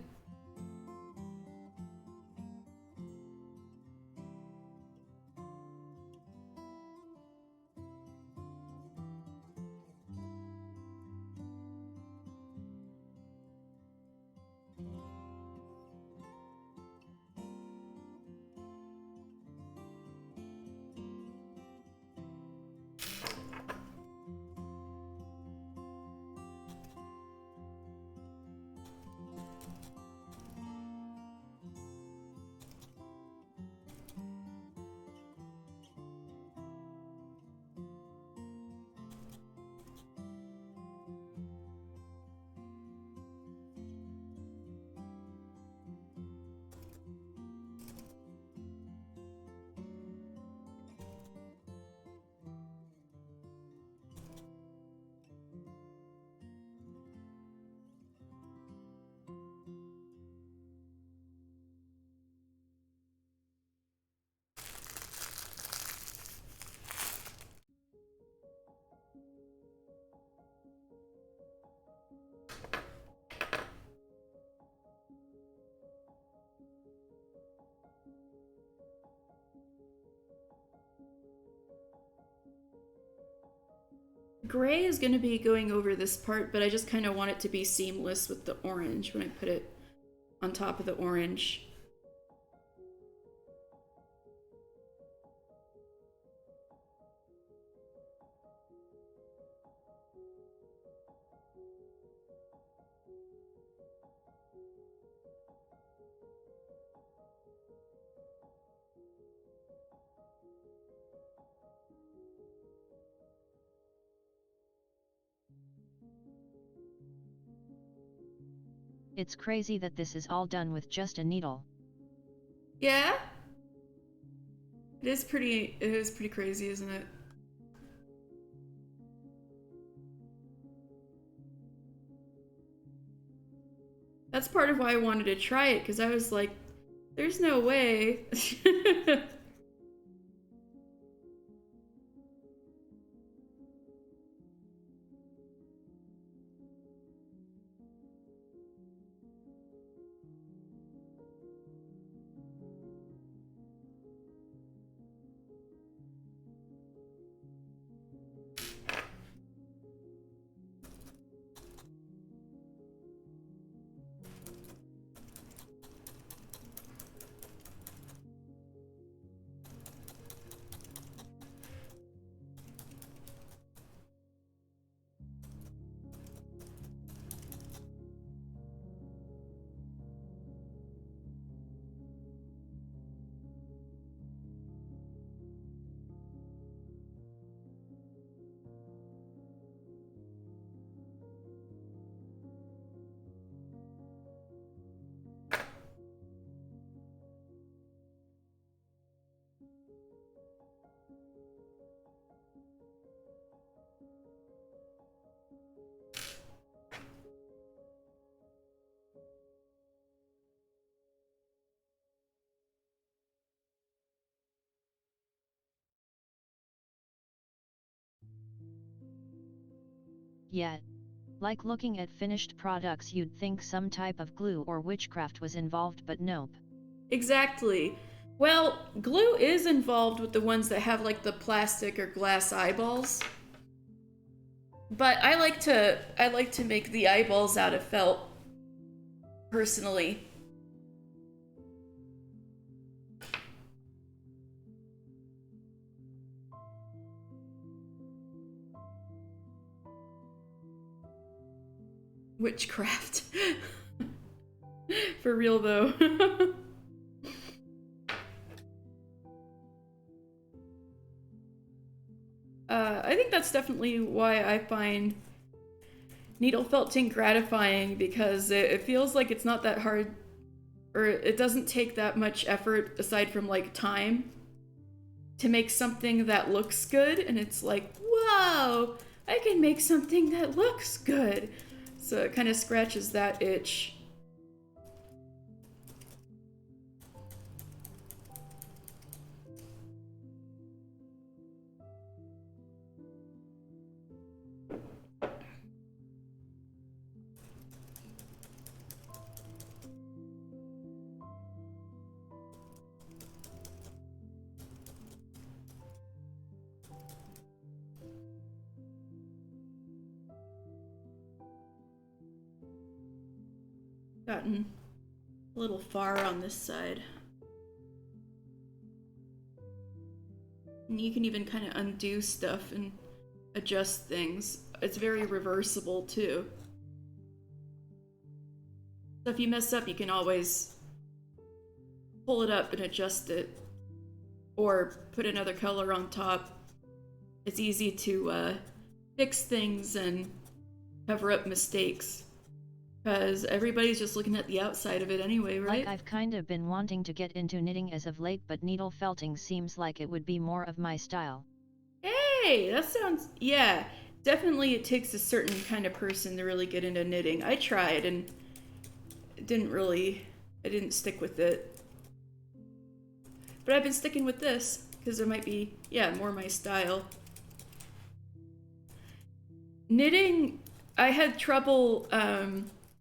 Gray is going to be going over this part, but I just kind of want it to be seamless with the orange when I put it on top of the orange. It's crazy that this is all done with just a needle. Yeah? It is pretty crazy, isn't it? That's part of why I wanted to try it, because I was like, there's no way. Yet, like looking at finished products, you'd think some type of glue or witchcraft was involved, but nope. Exactly. Well, glue is involved with the ones that have like the plastic or glass eyeballs. But I like to make the eyeballs out of felt, personally. Witchcraft. For real though. I think that's definitely why I find needle felting gratifying, because it feels like it's not that hard, or it doesn't take that much effort aside from like time to make something that looks good, and it's like, whoa, I can make something that looks good. So it kind of scratches that itch. Gotten a little far on this side. And you can even kind of undo stuff and adjust things. It's very reversible too. So if you mess up, you can always pull it up and adjust it, or put another color on top. It's easy to fix things and cover up mistakes, because everybody's just looking at the outside of it anyway, right? Like I've kinda been wanting to get into knitting as of late, but needle felting seems like it would be more of my style. Hey, that sounds, yeah, definitely it takes a certain kind of person to really get into knitting. I tried and it I didn't stick with it. But I've been sticking with this because it might be, yeah, more my style. Knitting, I had trouble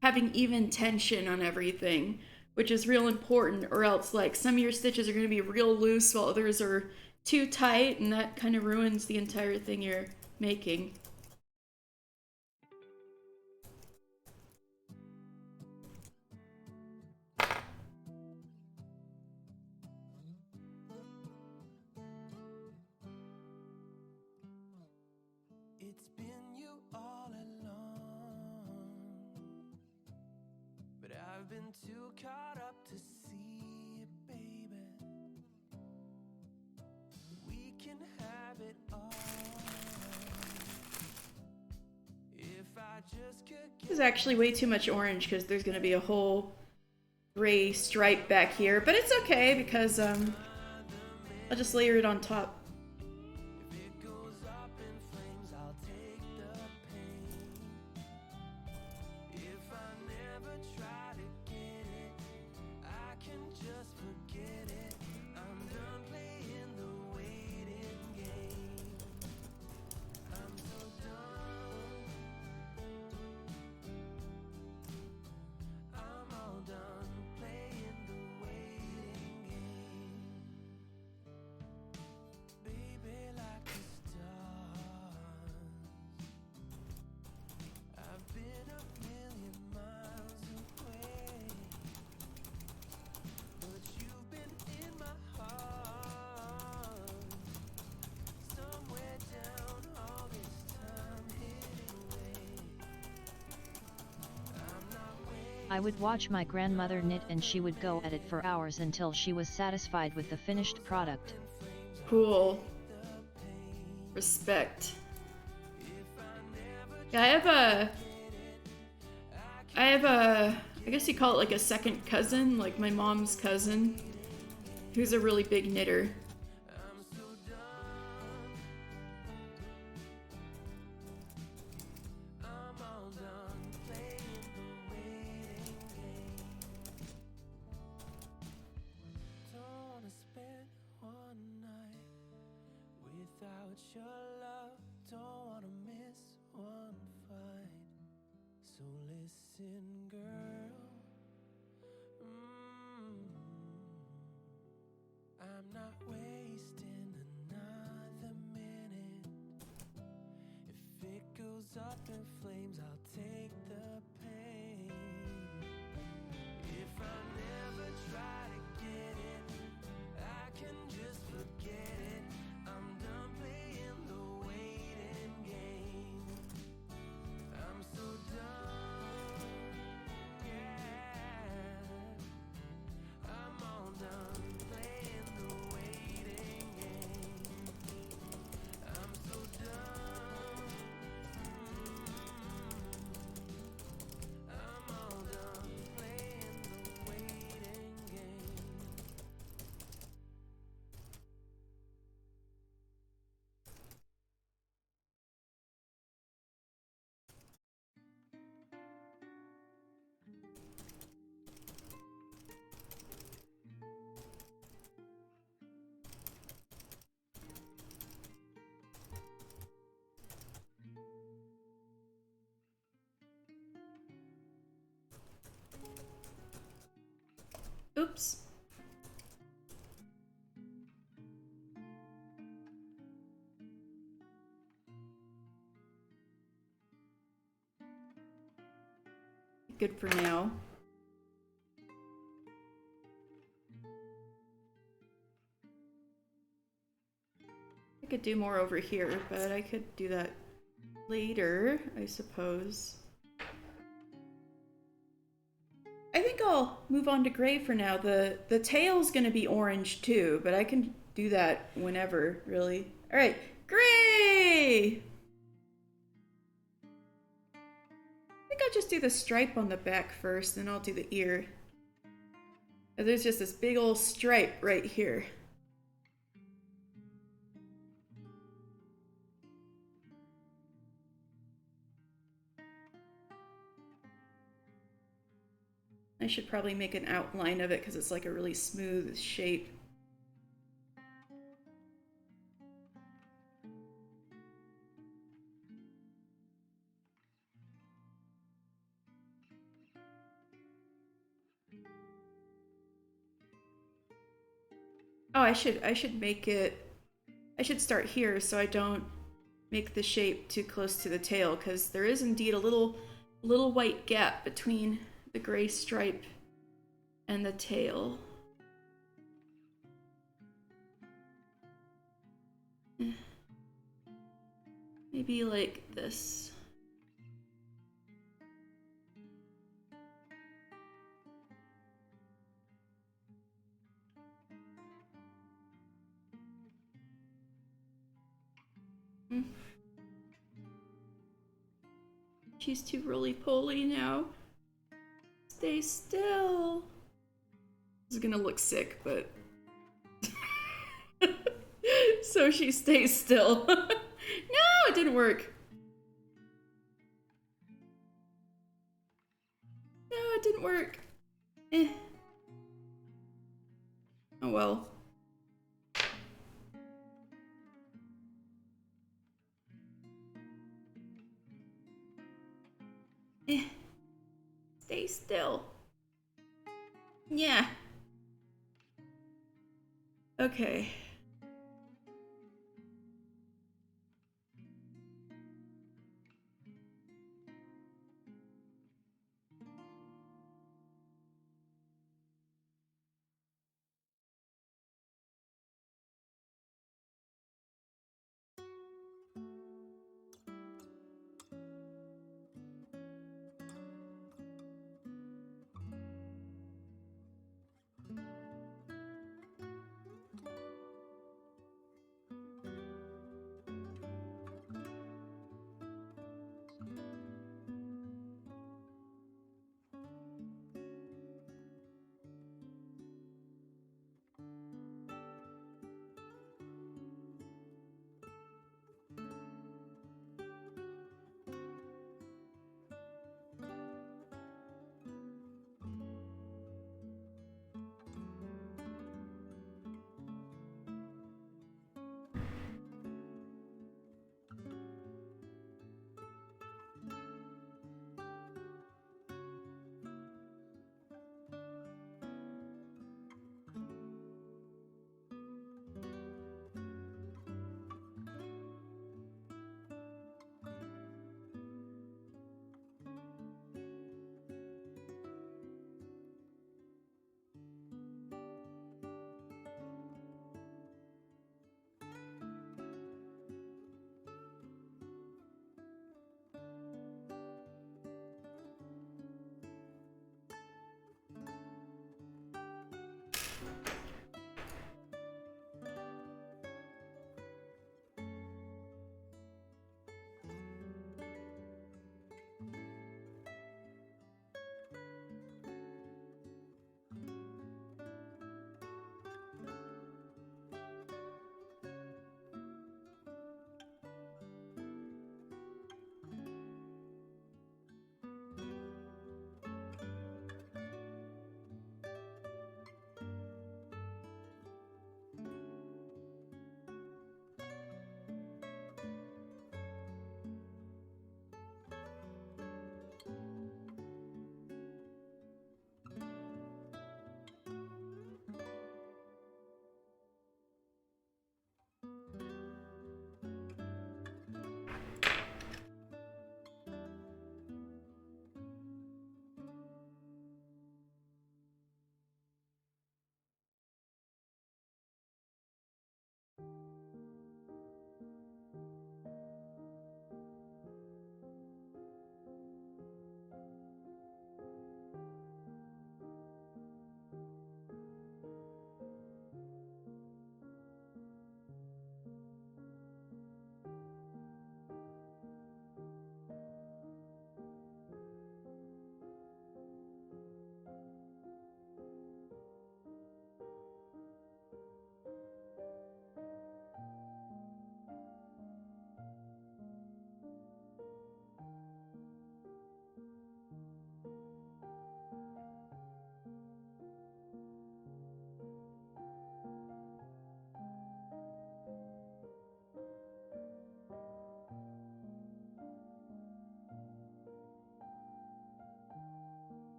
having even tension on everything, which is real important, or else like some of your stitches are going to be real loose while others are too tight, and that kind of ruins the entire thing you're making. It's been you all along, but I've been too caught up to see it, baby. We can have it all if I just could This is actually way too much orange because there's going to be a whole gray stripe back here, but it's okay because I'll just layer it on top. If it goes up in flames, I'll take the pain. If I never try to get it, I can just forget it. I'm done playing the waiting game. I'm so done. I'm all done playing the waiting game. Baby, like the stars, I've been a million miles away, but you've been in my heart, somewhere down all this time hidden away. I'm not waiting. I would watch my grandmother knit and she would go at it for hours until she was satisfied with the finished product. Cool. Respect. Yeah, I guess you call it like a second cousin, like my mom's cousin, who's a really big knitter. I'm all done playing the waiting game. Don't wanna spend one night without your love. Don't wanna miss one fight. So listen, girl. I'm not wasting another minute. If it goes up in flames, I'll take the pain. If I never try to get it, I can just forget it. I'm done playing the waiting game. I'm so done, yeah. I'm all done playing the waiting game. I'm so done. I'm all done playing the waiting game. Oops. good for now. I could do more over here, but I could do that later, I suppose. I think I'll move on to gray for now. The tail's gonna be orange too, but I can do that whenever, really. All right, gray! I think I'll just do the stripe on the back first, then I'll do the ear. And there's just this big old stripe right here. I should probably make an outline of it because it's like a really smooth shape. Oh, I should make it, I should start here so I don't make the shape too close to the tail, because there is indeed a little white gap between the gray stripe and the tail. Maybe like this. She's too roly-poly now. Stay still. This is gonna look sick, but... So she stays still. No, it didn't work. No, it didn't work. Eh. Oh well. Eh. Stay still. Yeah. Okay.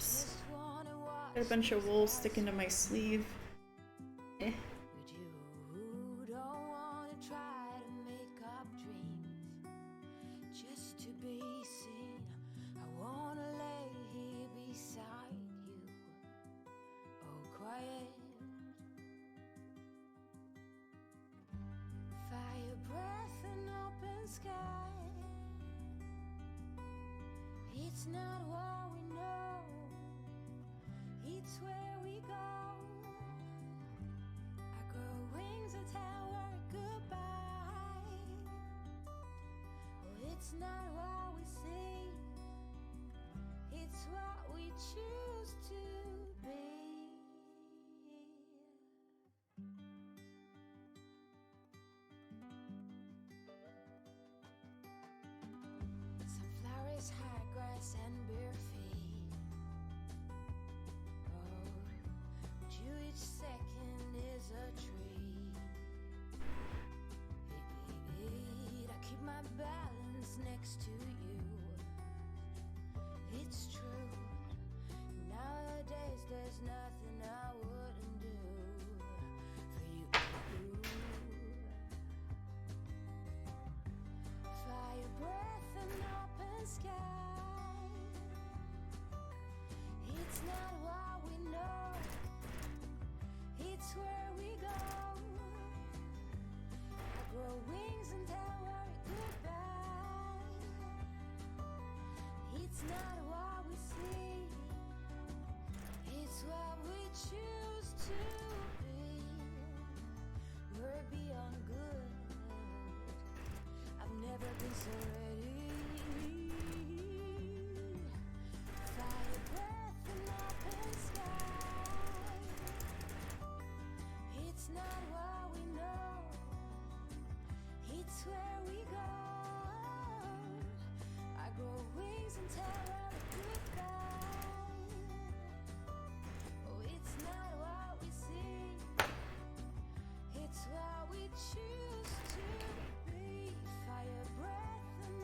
Oops. Got a bunch of wool sticking to my sleeve. Eh. With you who don't wanna try to make up dreams just to be seen. I wanna lay here beside you, oh quiet. Fire breath and open sky. It's not what we know, it's where we go. I grow wings and tell her goodbye. Oh, it's not what we see, it's what we choose to be. Sunflowers, high grass, and bare feet. Oh, but you each second is a treat. I keep my balance next to you. It's true. Nowadays there's nothing I wouldn't do for you. Fire breath and open sky. It's not what we know, it's where we go. I grow wings and tell her goodbye. It's not what we see, it's what we choose to be. We're beyond good. I've never been so ready. Fire breath and open sky. It's not what we know, it's where we go. I grow wings and tell her goodbye. Oh, it's not what we see, it's what we choose to be. Fire breath and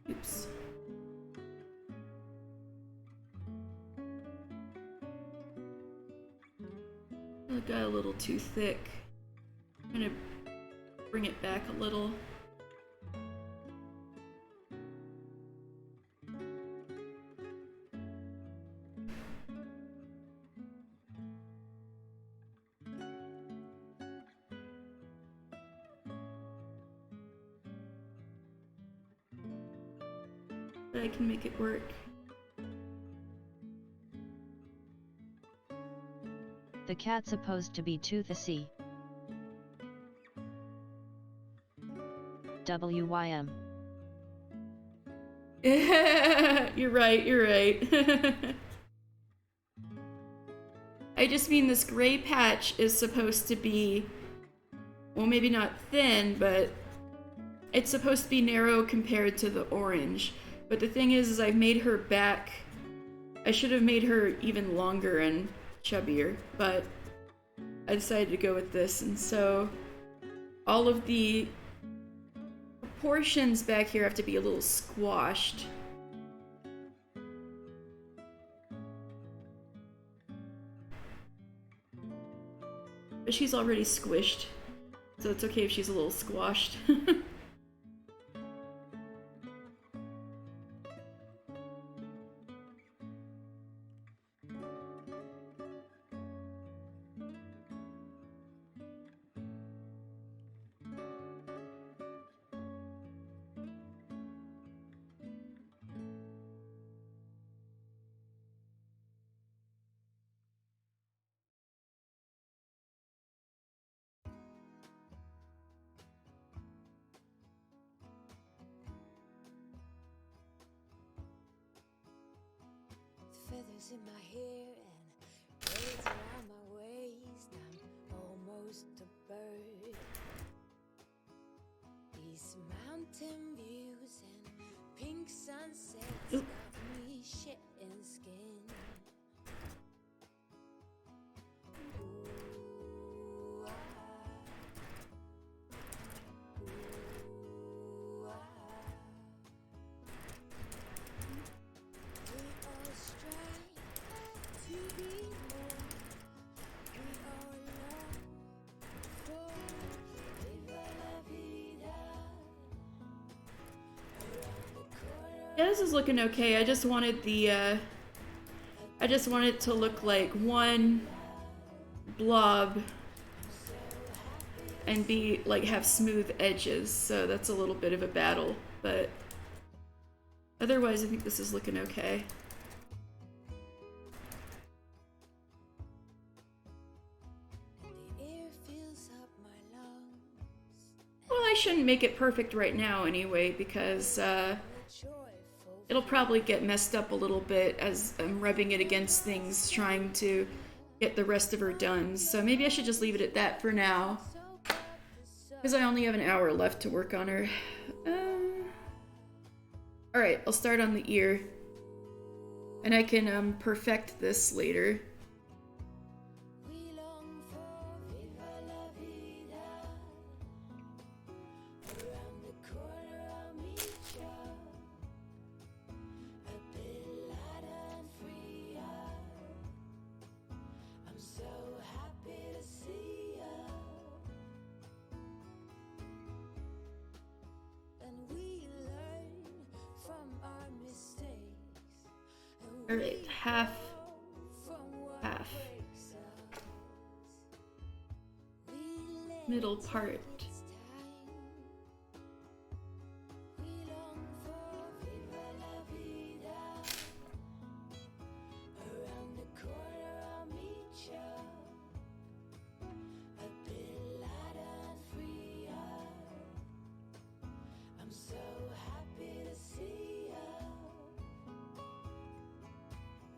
Oops. It got a little too thick. I'm gonna bring it back a little. But I can make it work. The cat's supposed to be toothy. WYM. You're right, you're right. I just mean this gray patch is supposed to be, well, maybe not thin, but it's supposed to be narrow compared to the orange. But the thing is I've made her back, I should have made her even longer and chubbier, but I decided to go with this, and so all of the proportions back here have to be a little squashed. But she's already squished, so it's okay if she's a little squashed. Feathers in my hair and braids around my waist. I'm almost a bird. These mountain views and pink sunsets got me shitting skin. Ooh, ooh, we all strive to be more. We all long for viva la vida. Around the corner, Yeah, this is looking okay. I just wanted the, I just want it to look like one blob and be, like, have smooth edges, so that's a little bit of a battle, but otherwise I think this is looking okay. and the air fills up my lungs. Well, I shouldn't make it perfect right now anyway, because Joyful it'll probably get messed up a little bit as I'm rubbing it against things, trying to get the rest of her done. So maybe I should just leave it at that for now, because I only have an hour left to work on her. Alright, I'll start on the ear, and I can perfect this later. we long for viva la vida. Around the corner I'll meet ya. A bit lighter and freer. I'm so happy to see ya. And we learn from our mistakes. And we Alright, half, grow from what half, breaks us. We let middle part. its time. We long for viva la vida. Around the corner I'll meet ya. A bit lighter and freer. I'm so happy to see ya.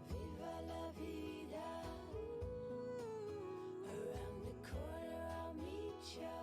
Viva la vida. Around the corner I'll meet ya.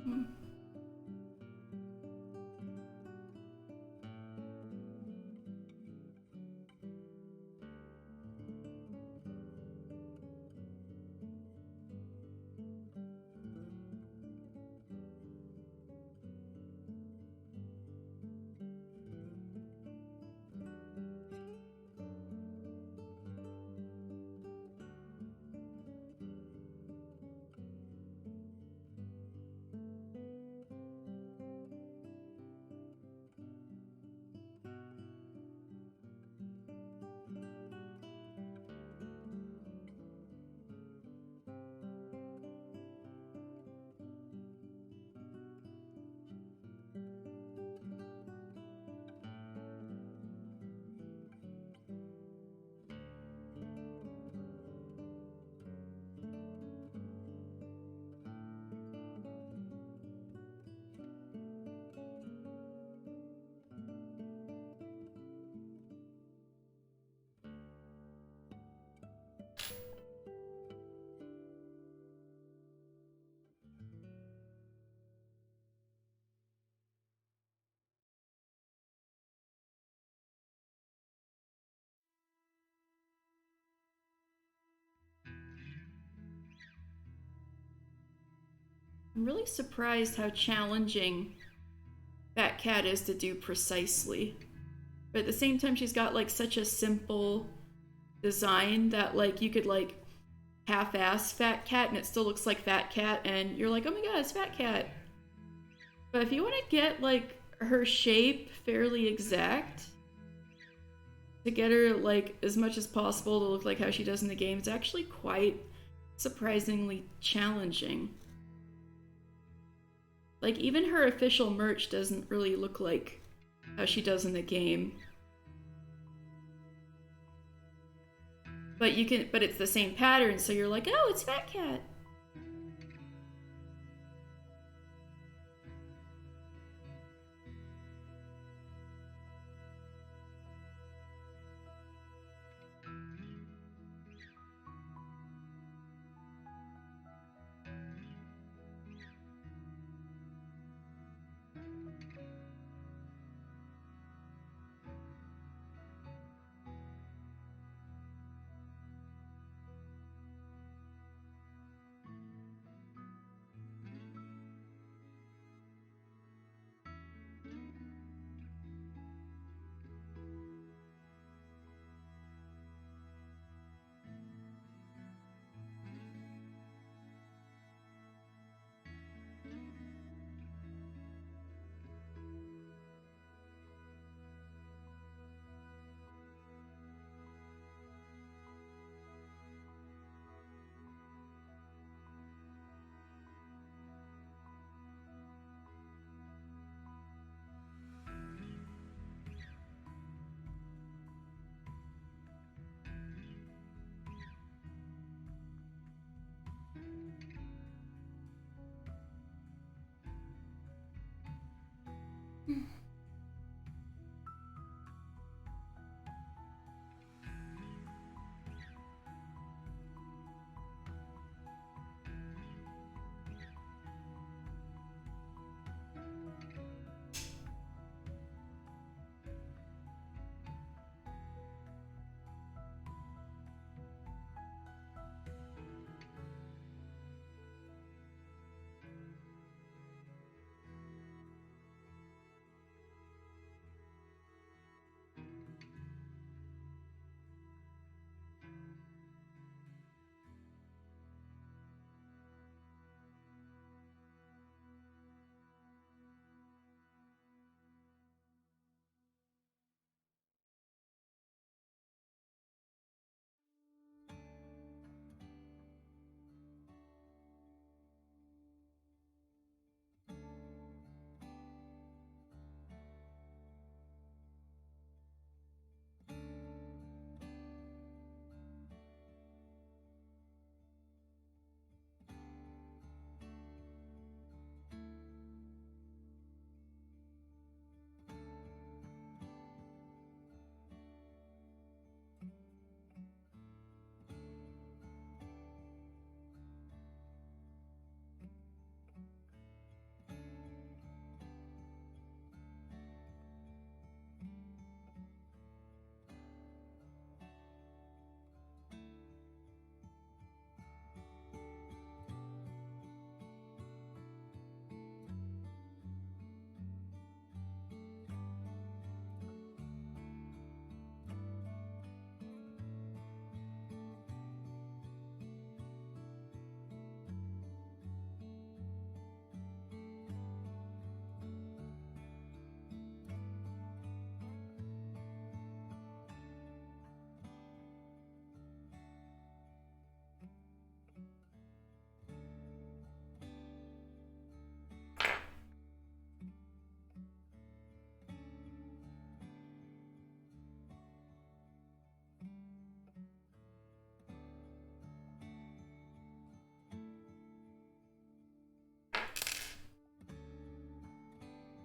Hmm. I'm really surprised how challenging that cat is to do precisely. But at the same time, she's got like such a simple design that like you could like half-ass fat cat and it still looks like fat cat and you're like, oh my god, it's fat cat. But if you want to get like her shape fairly exact, to get her like as much as possible to look like how she does in the game, it's actually quite surprisingly challenging. Like even her official merch doesn't really look like how she does in the game. But you can, but it's the same pattern, so you're like, oh, it's fat cat.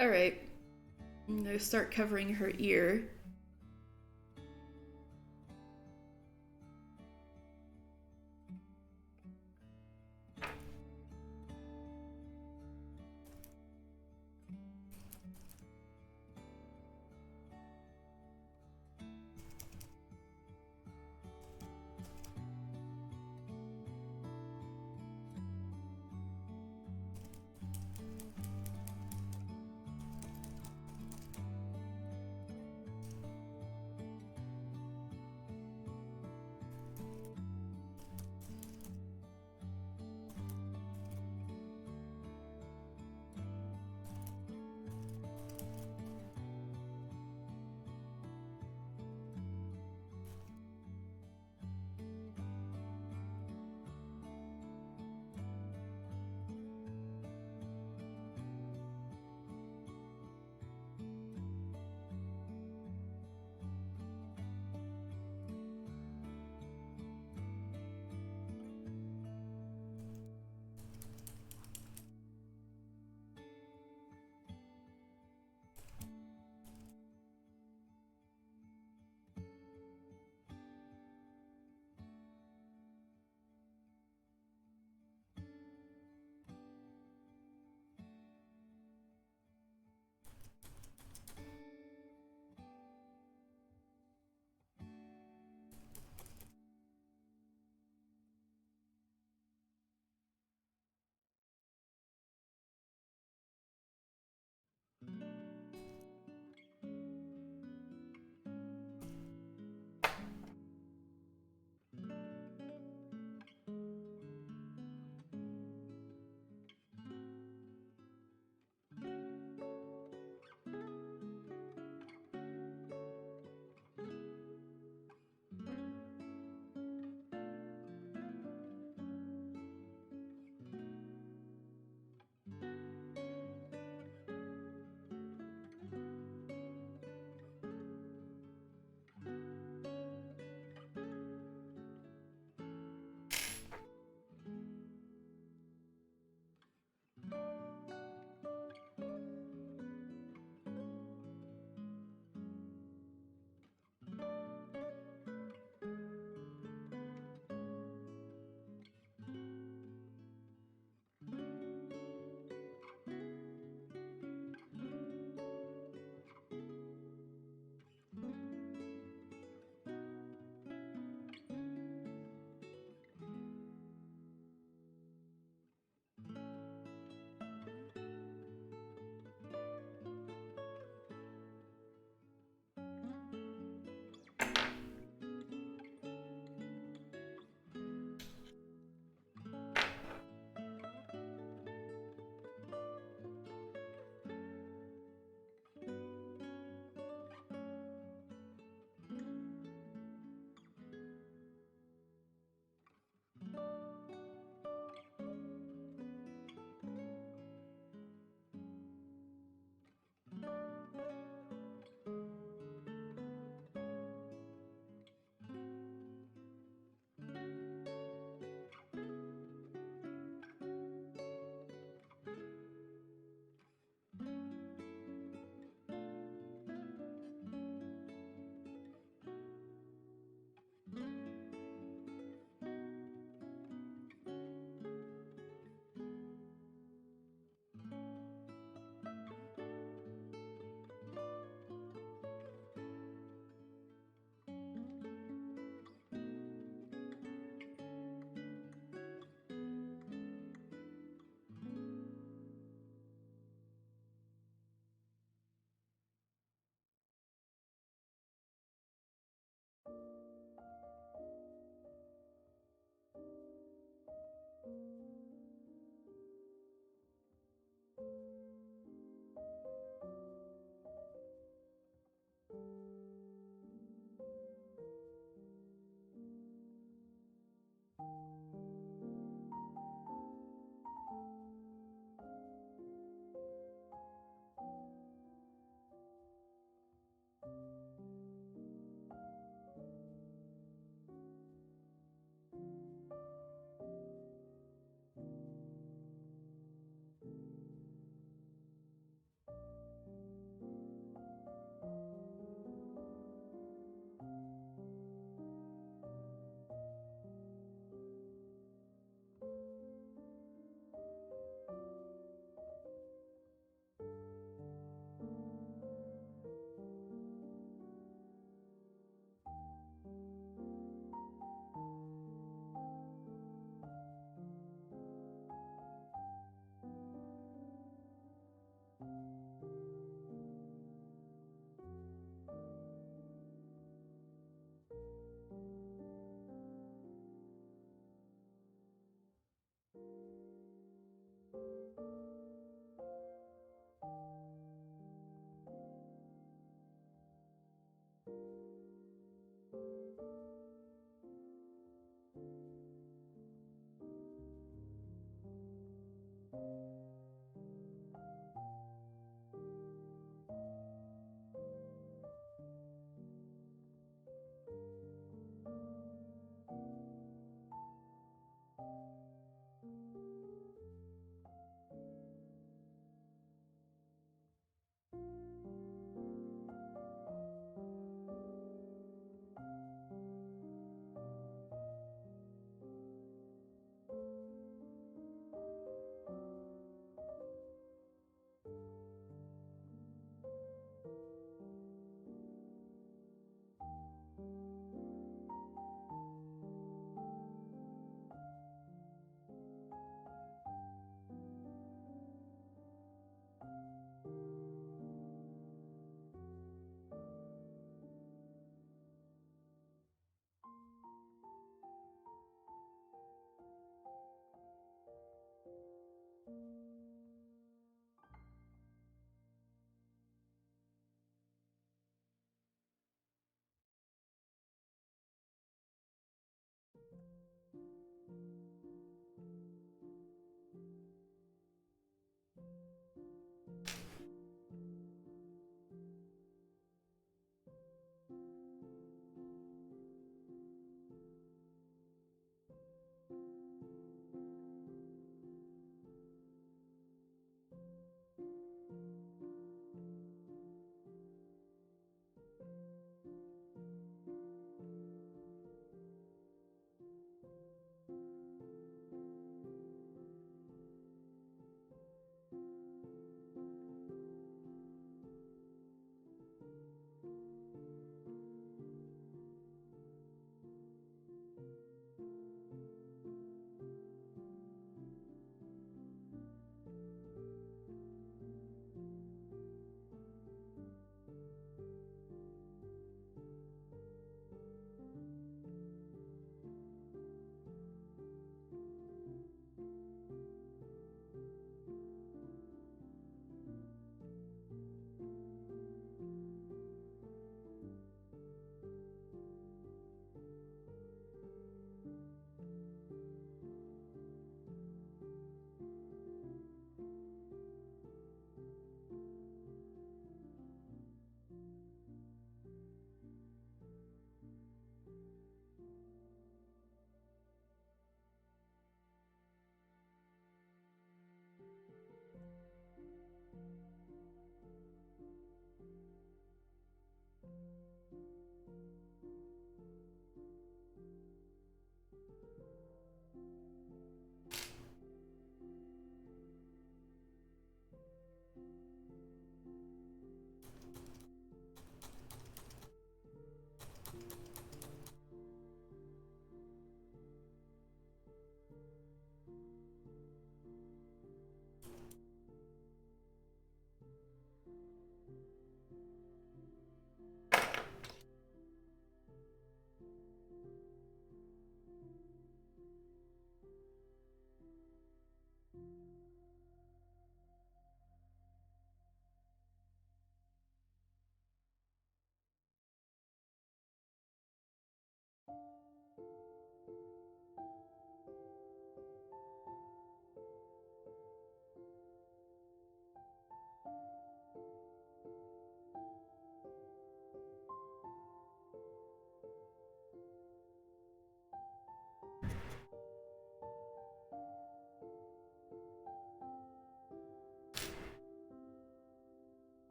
Alright. I'm gonna start covering her ear.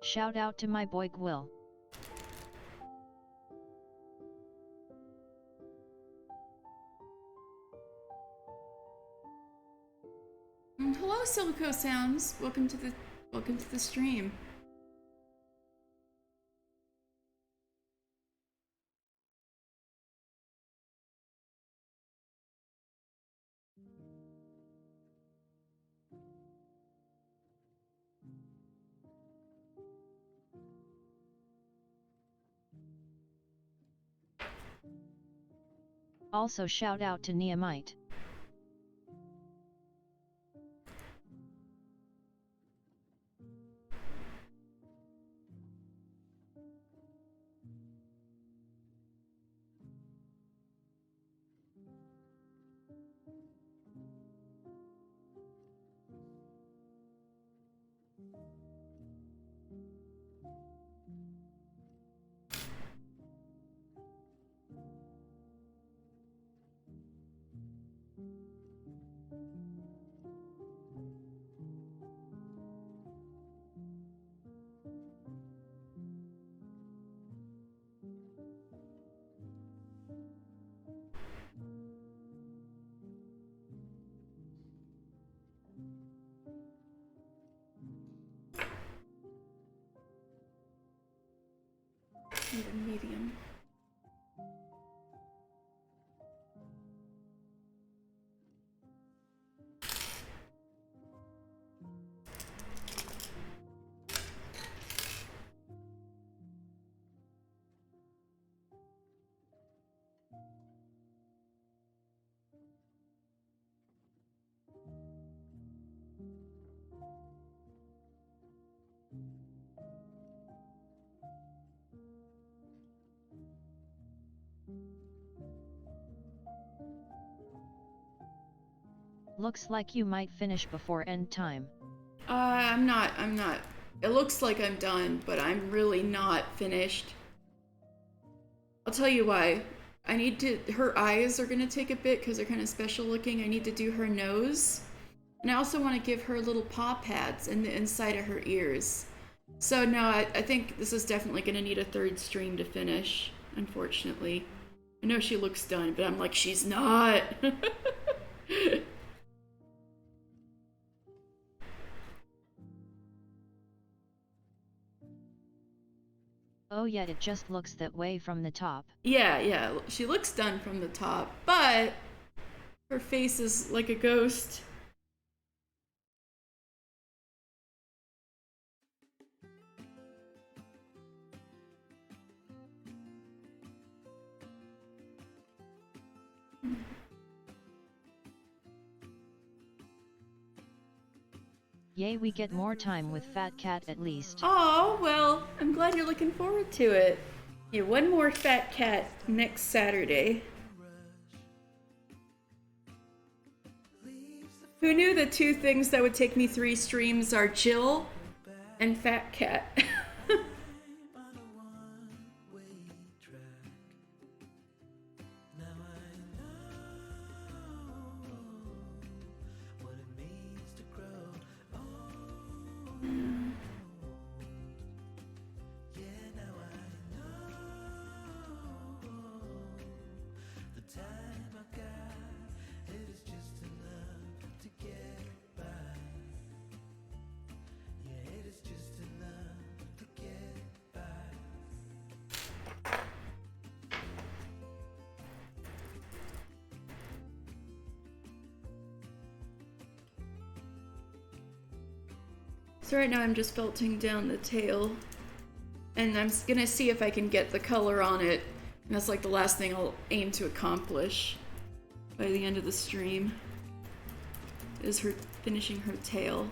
Shout out to my boy Gwil. Hello, Silico Sounds. Welcome to the stream. Also shout out to Neomite. Need a medium. Looks like you might finish before end time. I'm not. It looks like I'm done, but I'm really not finished. I'll tell you why. Her eyes are gonna take a bit because they're kind of special looking. I need to do her nose. And I also want to give her little paw pads in the inside of her ears. So no, I think this is definitely gonna need a third stream to finish, unfortunately. I know she looks done, but I'm like, she's not. Oh yeah, it just looks that way from the top. Yeah, she looks done from the top, but her face is like a ghost. Yay, we get more time with Fat Cat at least. Oh, well, I'm glad you're looking forward to it. Yeah, one more Fat Cat next Saturday. Who knew the two things that would take me 3 streams are Jill and Fat Cat? So right now I'm just felting down the tail, and I'm gonna see if I can get the color on it. And that's like the last thing I'll aim to accomplish by the end of the stream, is her finishing her tail,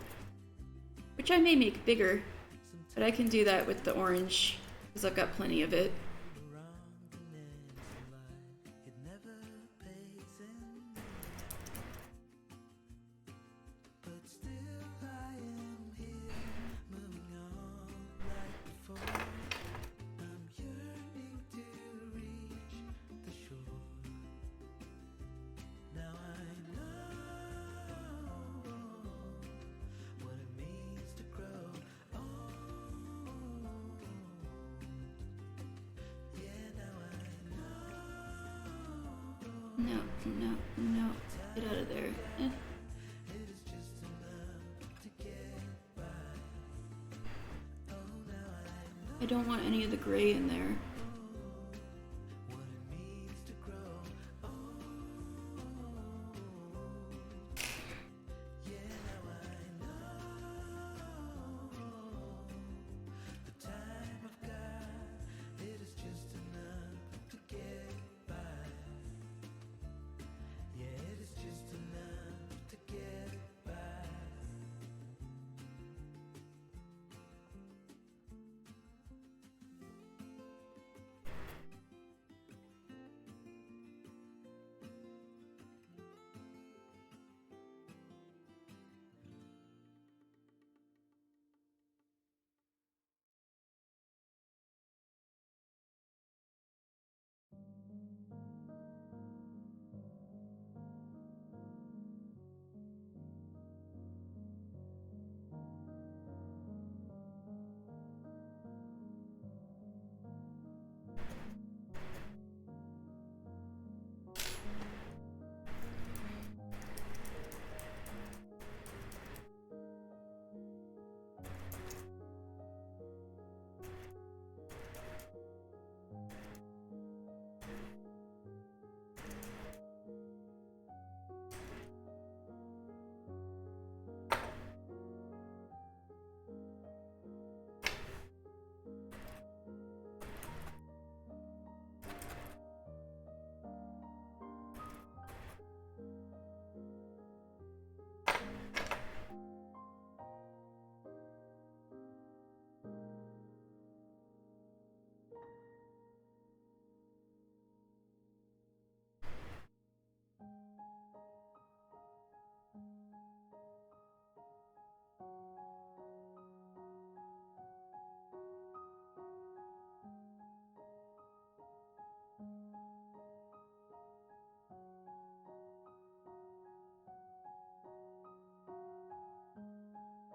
which I may make bigger, but I can do that with the orange because I've got plenty of it. No, no, no. Get out of there. Eh. I don't want any of the gray in there.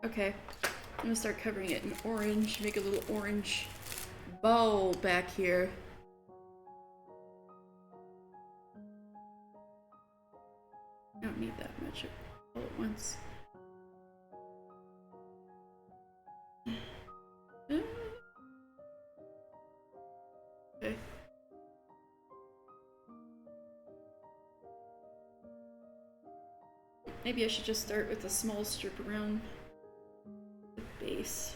Okay, I'm gonna start covering it in orange, make a little orange bow back here. I don't need that much all at once. Okay. Maybe I should just start with a small strip around the base.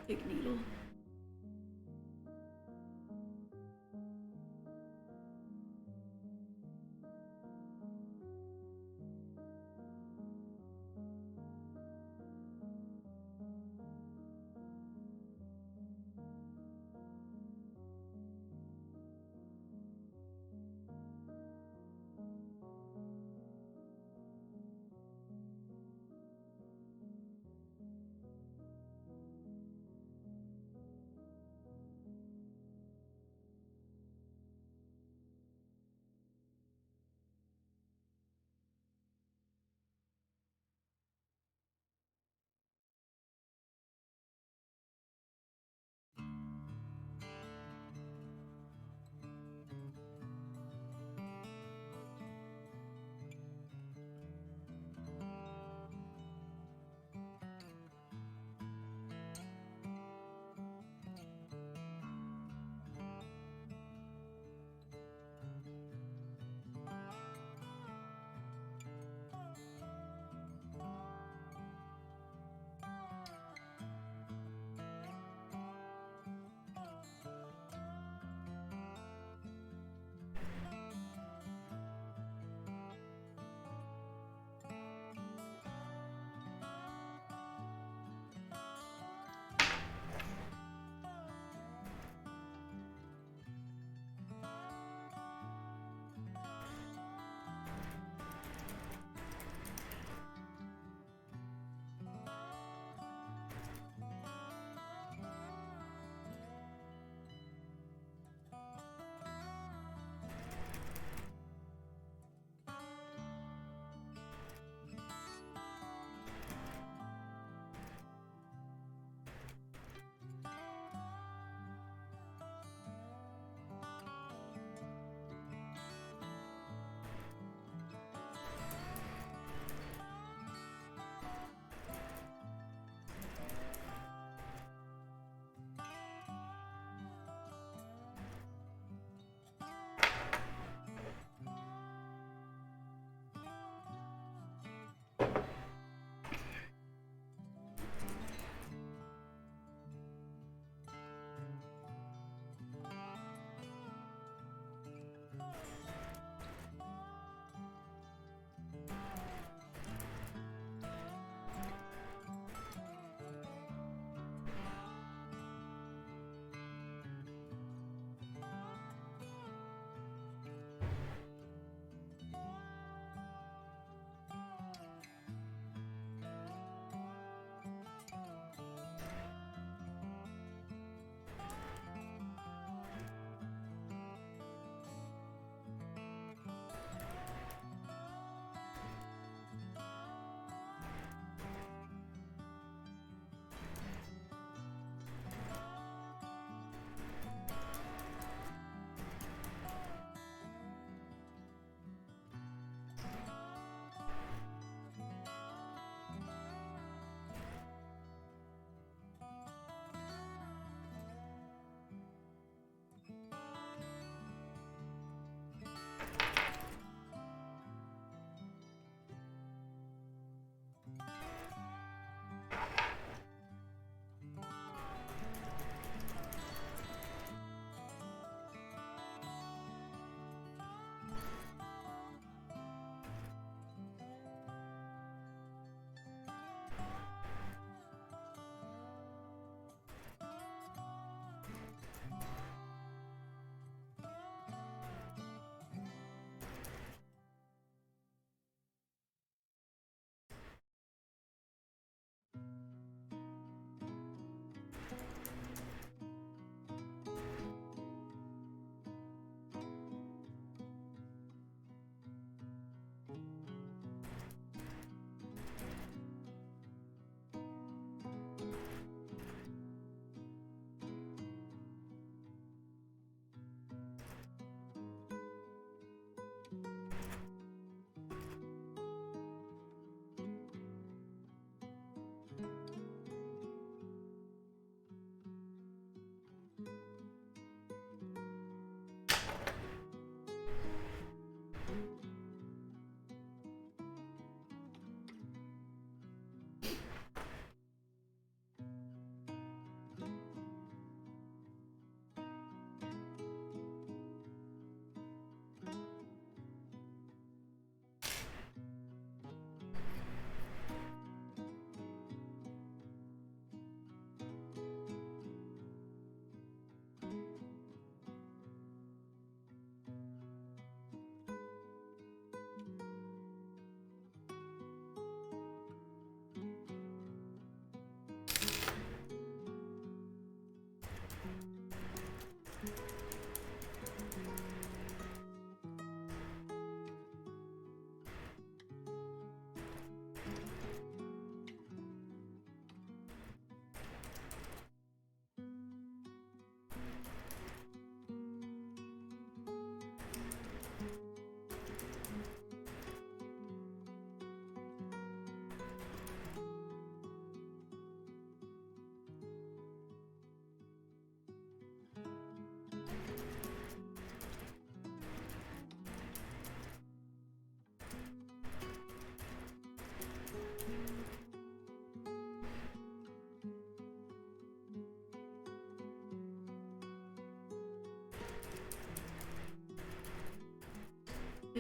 Big needle.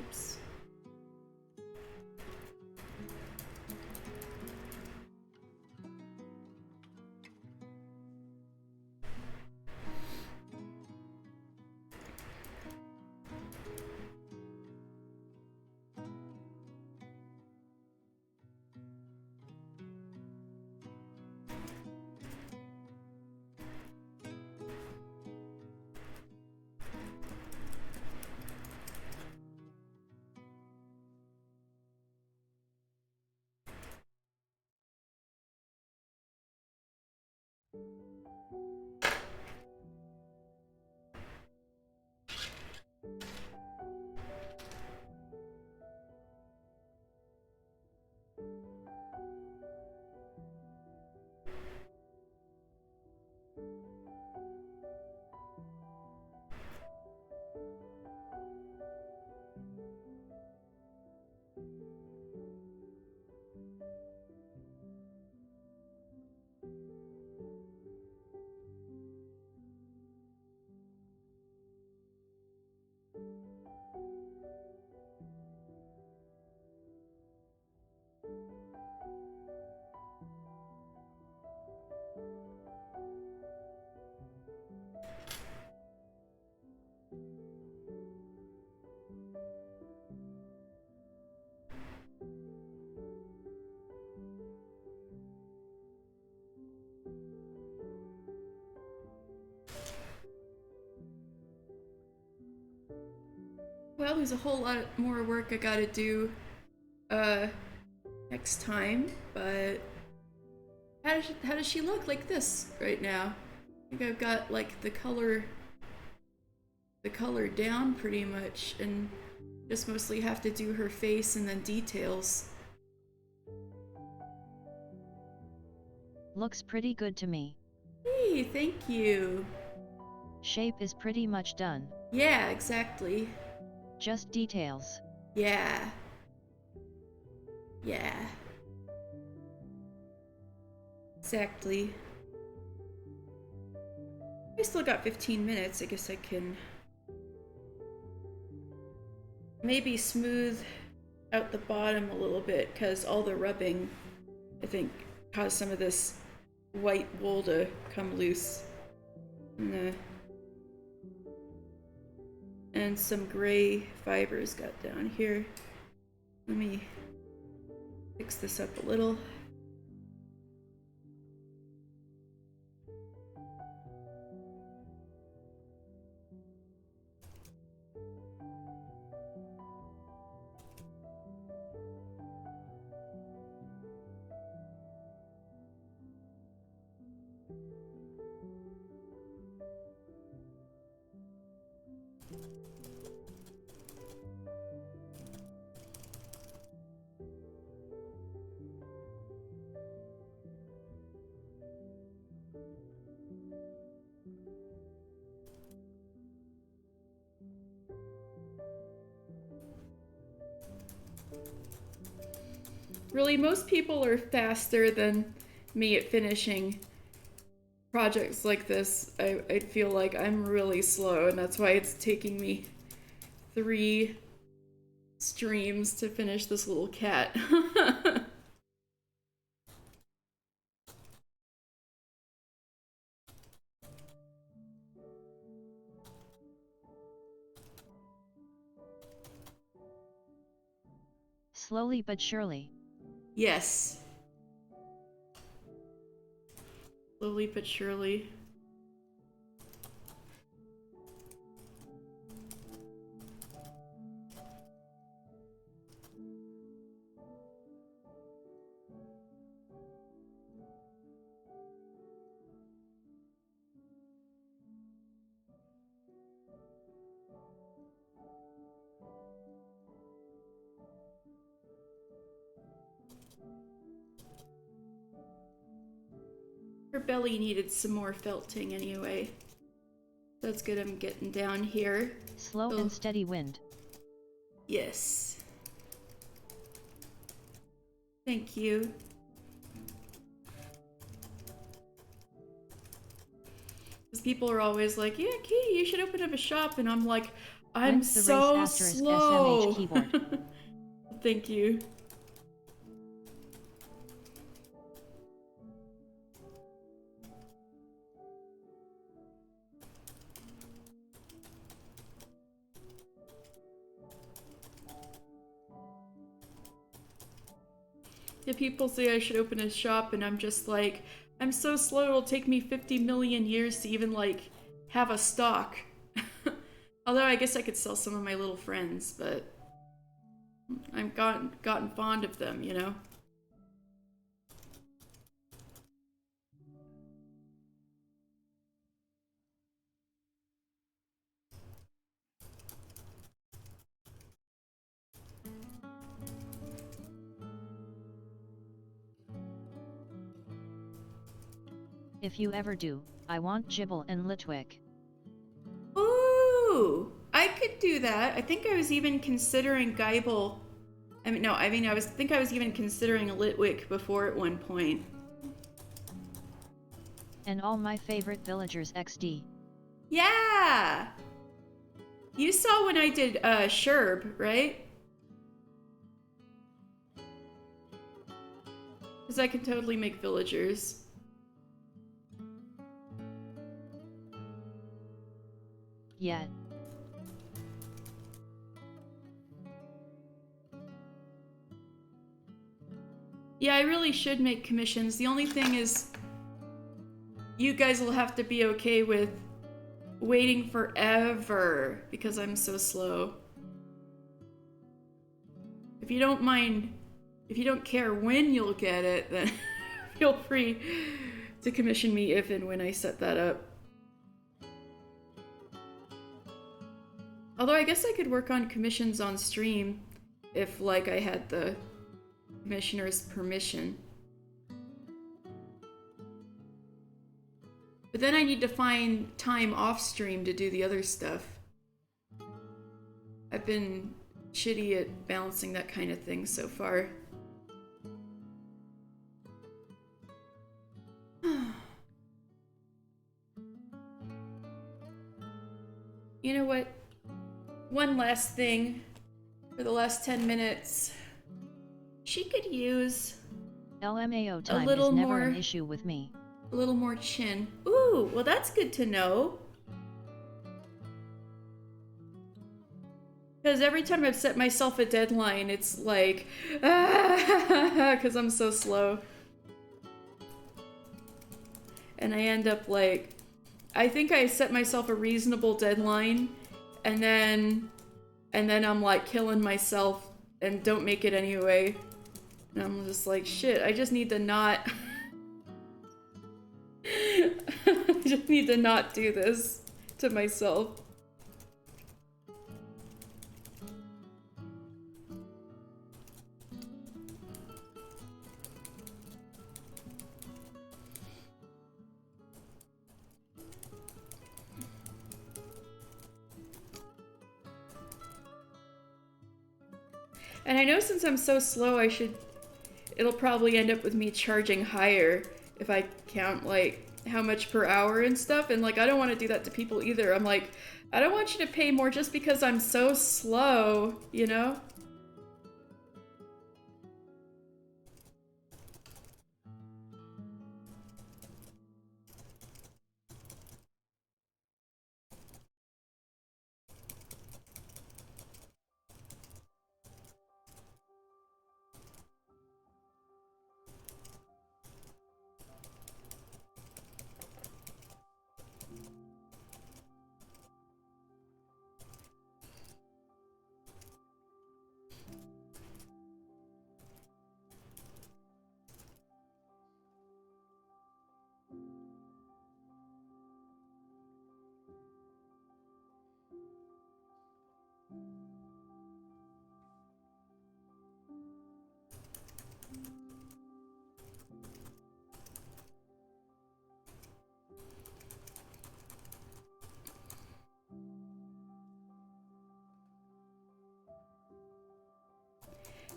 Oops. Well, there's a whole lot more work I gotta do next time, but how does she look like this right now? I think I've got like the color down pretty much, and just mostly have to do her face and then details. Looks pretty good to me. Hey, thank you. Shape is pretty much done. Yeah, exactly. Just details. Yeah. Yeah. Exactly. I still got 15 minutes. I guess I can maybe smooth out the bottom a little bit, because all the rubbing, I think, caused some of this white wool to come loose. And some gray fibers got down here. Let me fix this up a little. Really, most people are faster than me at finishing projects like this. I feel like I'm really slow, and that's why it's taking me 3 streams to finish this little cat. Slowly but surely. Yes. Slowly but surely. Her belly needed some more felting anyway. That's good, I'm getting down here. Slow and steady wind. Yes. Thank you. Because people are always like, yeah, Katie, you should open up a shop. And I'm like, I'm Wins the so race asterisk slow. SMH keyboard. Thank you. Yeah, people say I should open a shop, and I'm just like, I'm so slow, it'll take me 50 million years to even, like, have a stock. Although I guess I could sell some of my little friends, but I've gotten fond of them, you know? If you ever do, I want Gibble and Litwick. Ooh, I could do that. I think I was even considering Geibel. I think I was even considering Litwick before at one point. And all my favorite villagers XD. Yeah! You saw when I did Sherb, right? Because I can totally make villagers. Yet. Yeah, I really should make commissions. The only thing is, you guys will have to be okay with waiting forever because I'm so slow. If you don't mind, if you don't care when you'll get it, then feel free to commission me if and when I set that up. Although I guess I could work on commissions on stream if, like, I had the commissioner's permission. But then I need to find time off stream to do the other stuff. I've been shitty at balancing that kind of thing so far. You know what? One last thing for the last 10 minutes. She could use LMAO time little is never more- an issue with me. a little more chin. Ooh, well that's good to know. Because every time I've set myself a deadline, it's like, because I'm so slow. And I end up like, I think I set myself a reasonable deadline, and then I'm like killing myself and don't make it anyway. And I'm just like, shit, I just need to not... I just need to not do this to myself. And I know since I'm so slow, it'll probably end up with me charging higher if I count, like, how much per hour and stuff. And, like, I don't want to do that to people either. I'm like, I don't want you to pay more just because I'm so slow, you know?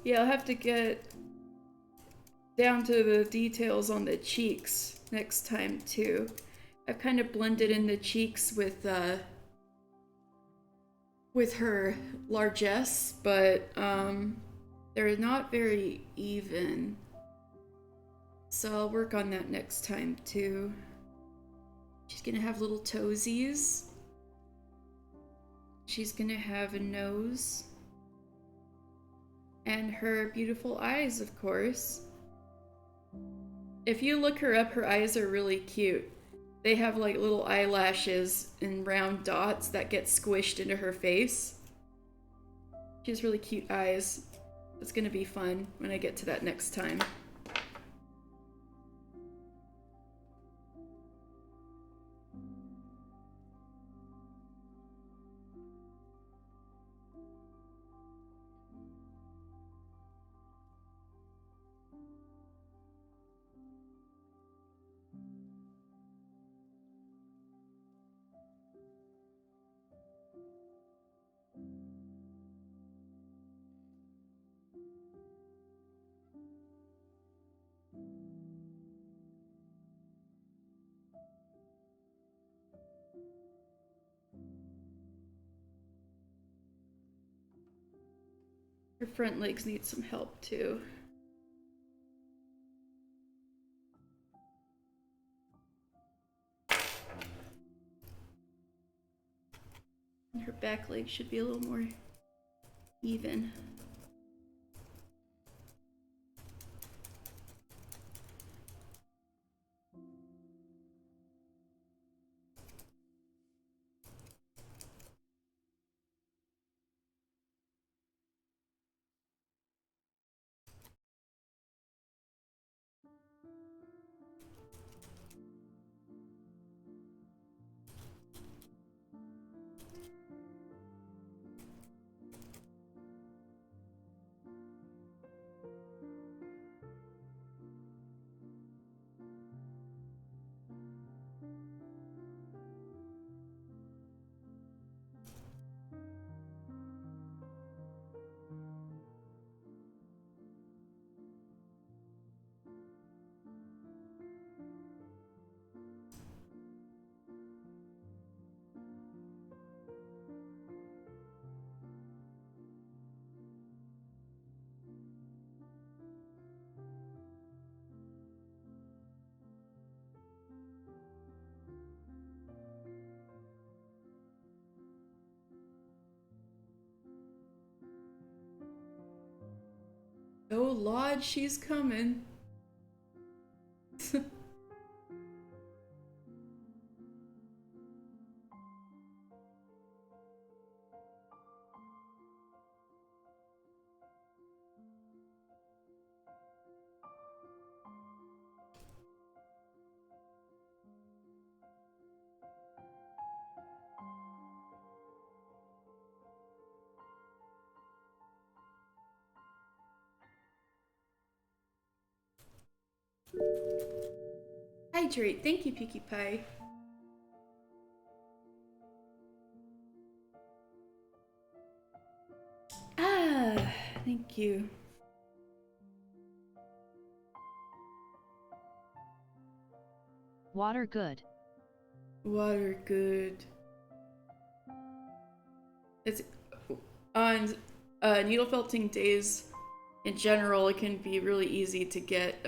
Yeah, I'll have to get down to the details on the cheeks next time, too. I've kind of blended in the cheeks with with her largesse, but they're not very even. So I'll work on that next time too. She's gonna have little toesies. She's gonna have a nose. And her beautiful eyes, of course. If you look her up, her eyes are really cute. They have like little eyelashes and round dots that get squished into her face. She has really cute eyes. It's gonna be fun when I get to that next time. Her front legs need some help too. And her back leg should be a little more even. Oh, Lodge, she's coming. Hydrate. Thank you, Pinkie Pie. Ah, thank you. Water good. Water good. It's on needle felting days in general, it can be really easy to get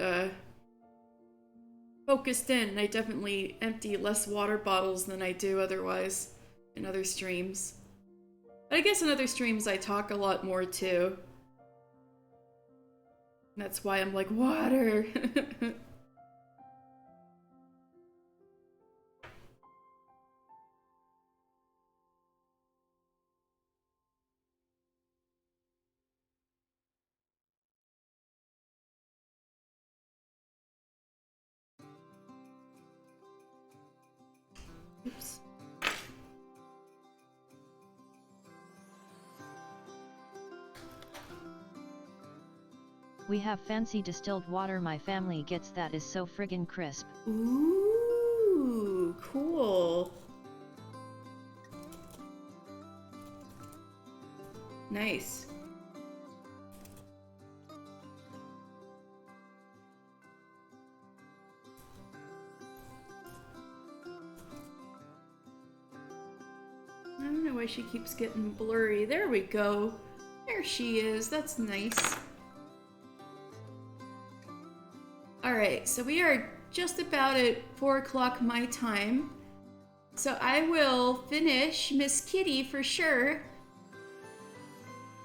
focused in. I definitely empty less water bottles than I do otherwise in other streams. But I guess in other streams I talk a lot more too. That's why I'm like, water. Oops. We have fancy distilled water, my family gets, that is so friggin' crisp. Ooh, cool. Nice. I don't know know why she keeps getting blurry. There we go. There she is. That's nice. Alright, so we are just about at 4 o'clock my time. So I will finish Miss Kitty for sure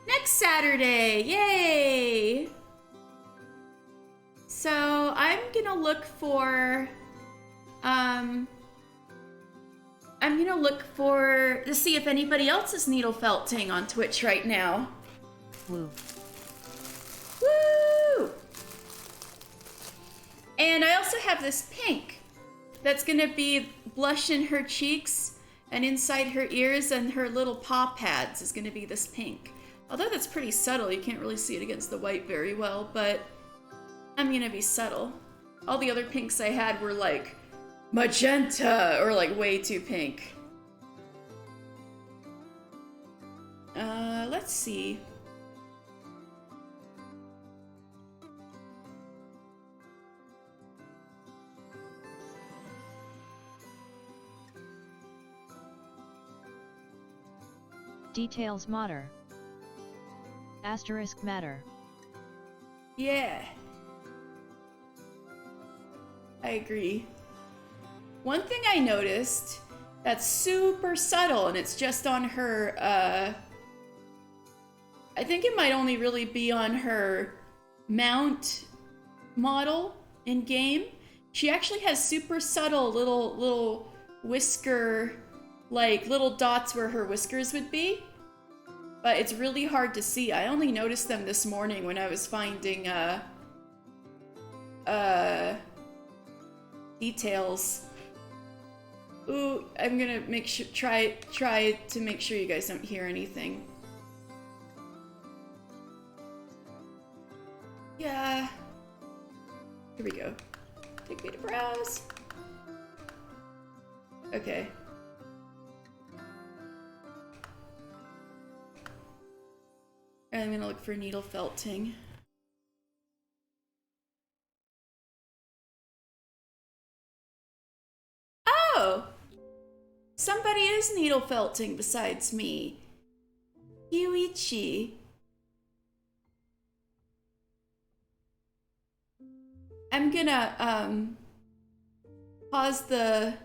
next Saturday. Yay! So I'm gonna look for to see if anybody else is needle felting on Twitch right now. Woo. Woo! And I also have this pink that's gonna be blush in her cheeks and inside her ears, and her little paw pads is gonna be this pink. Although that's pretty subtle, you can't really see it against the white very well, but I'm gonna be subtle. All the other pinks I had were like magenta or like way too pink. Let's see. Details matter. Asterisk matter. Yeah. I agree. One thing I noticed that's super subtle, and it's just on her, I think it might only really be on her mount model in game. She actually has super subtle little whisker, like little dots where her whiskers would be. But it's really hard to see. I only noticed them this morning when I was finding, details. Ooh, I'm gonna make sure, try to make sure you guys don't hear anything. Yeah. Here we go. Take me to browse. Okay. And I'm gonna look for needle felting. Oh! Somebody is needle felting besides me. Yuichi. I'm gonna pause the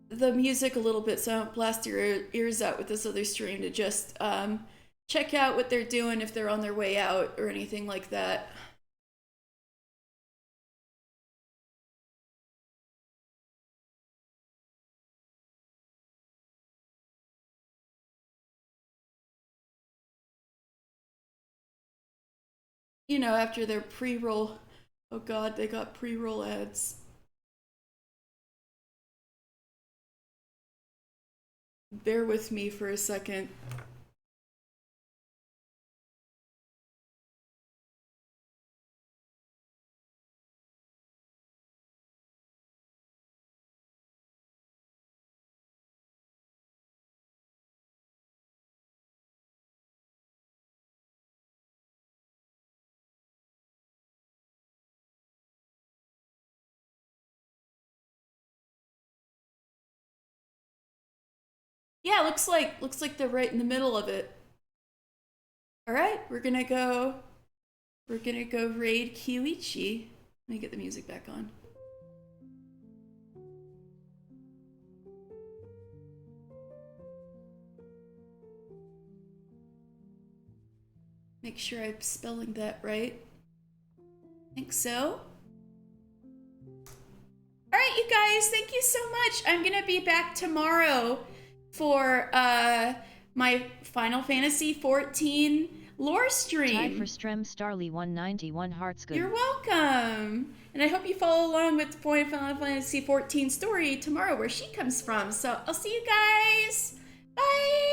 music a little bit so I don't blast your ears out with this other stream to just check out what they're doing, if they're on their way out or anything like that. You know, after their pre-roll. Oh god, they got pre-roll ads. Bear with me for a second. Yeah, looks like they're right in the middle of it. All right, we're gonna go raid Kyoichi. Let me get the music back on. Make sure I'm spelling that right. Think so. All right, you guys, thank you so much. I'm gonna be back tomorrow for my Final Fantasy XIV lore stream. Tied for Strem Starly 191 hearts good. You're welcome. And I hope you follow along with Final Fantasy XIV story tomorrow where she comes from. So I'll see you guys. Bye.